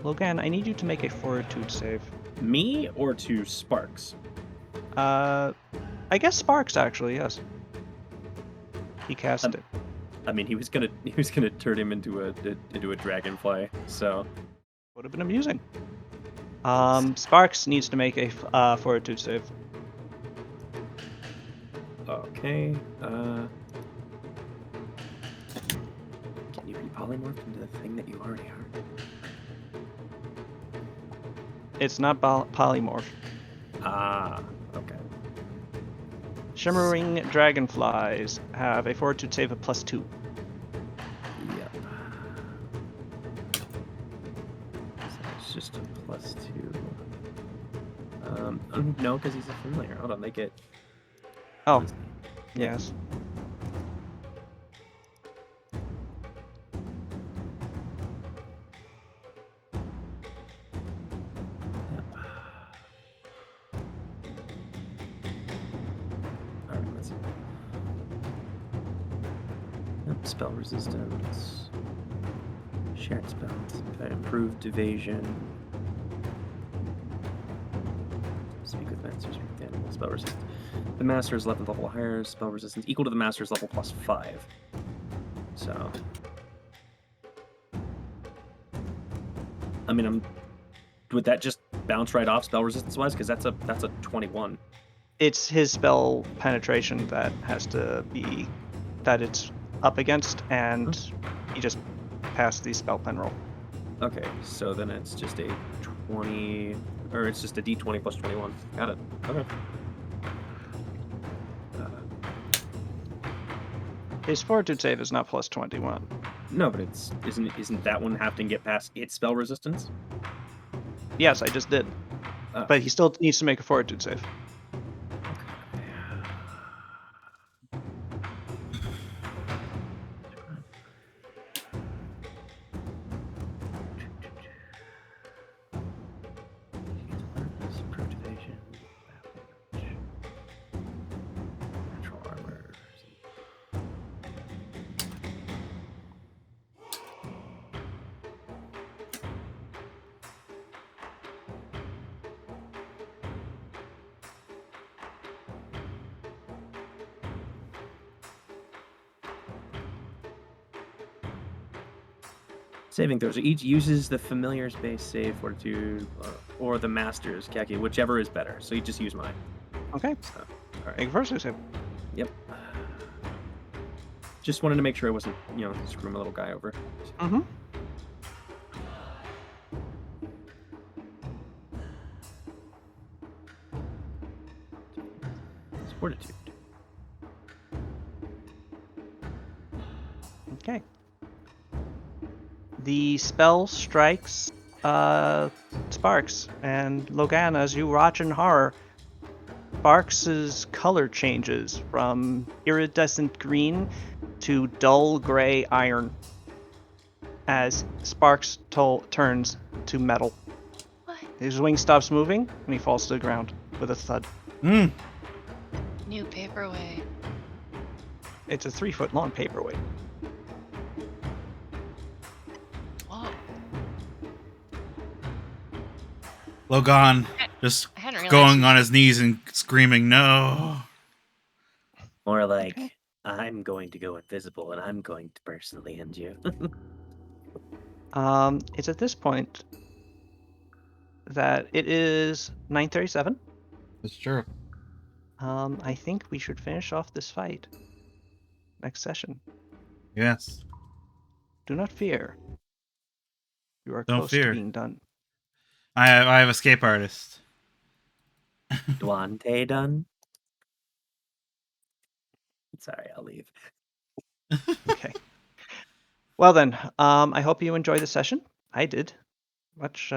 Logan, I need you to make a fortitude save. Me or to Sparks? I guess Sparks actually, yes. He cast it. I mean, he was gonna turn him into a dragonfly, so would have been amusing. Sparks needs to make a fortitude save. Okay. Can you be polymorphed into the thing that you already are? It's not polymorph. Ah, okay. Shimmering dragonflies have a fortitude save of +2. Yep. So it's just a +2. No, because he's a familiar. Hold on, they get. Oh, yes. Spell resistance, shared spells, improved evasion, speak with masters, speak with animals, spell resistance. The master is 11th level higher, spell resistance equal to the master's level +5. So, I mean, would that just bounce right off spell resistance wise? Because that's a 21. It's his spell penetration that has to be that it's up against, and he just passed the spell pen roll. Okay, so then it's just a 20, or it's just a d20 plus 21. Got it. Okay. His fortitude save is not +21. No, but isn't that one having to get past its spell resistance? Yes, I just did. But he still needs to make a fortitude save. Saving throws. Each uses the familiar's base save fortitude or the master's khaki, whichever is better. So you just use mine. Okay. So, all right. Make a fortitude save. Yep. Just wanted to make sure I wasn't, screwing my little guy over. Mm-hmm. It's fortitude. Okay. The spell strikes Sparks, and Logan, as you watch in horror, Sparks' color changes from iridescent green to dull gray iron as Sparks turns to metal. What? His wing stops moving, and he falls to the ground with a thud. Mm. New paperweight. It's a 3-foot-long paperweight. Whoa. Logan just I hadn't realized. going on his knees and screaming, "No!" More like, Okay. I'm going to go invisible and I'm going to personally end you. It's at this point that it is 9:37. That's true. I think we should finish off this fight next session. Yes. Do not fear. You are Don't close to fear. being done. I have escape artist. Duante done? Sorry, I'll leave. Okay. Well then, I hope you enjoyed the session. I did. Much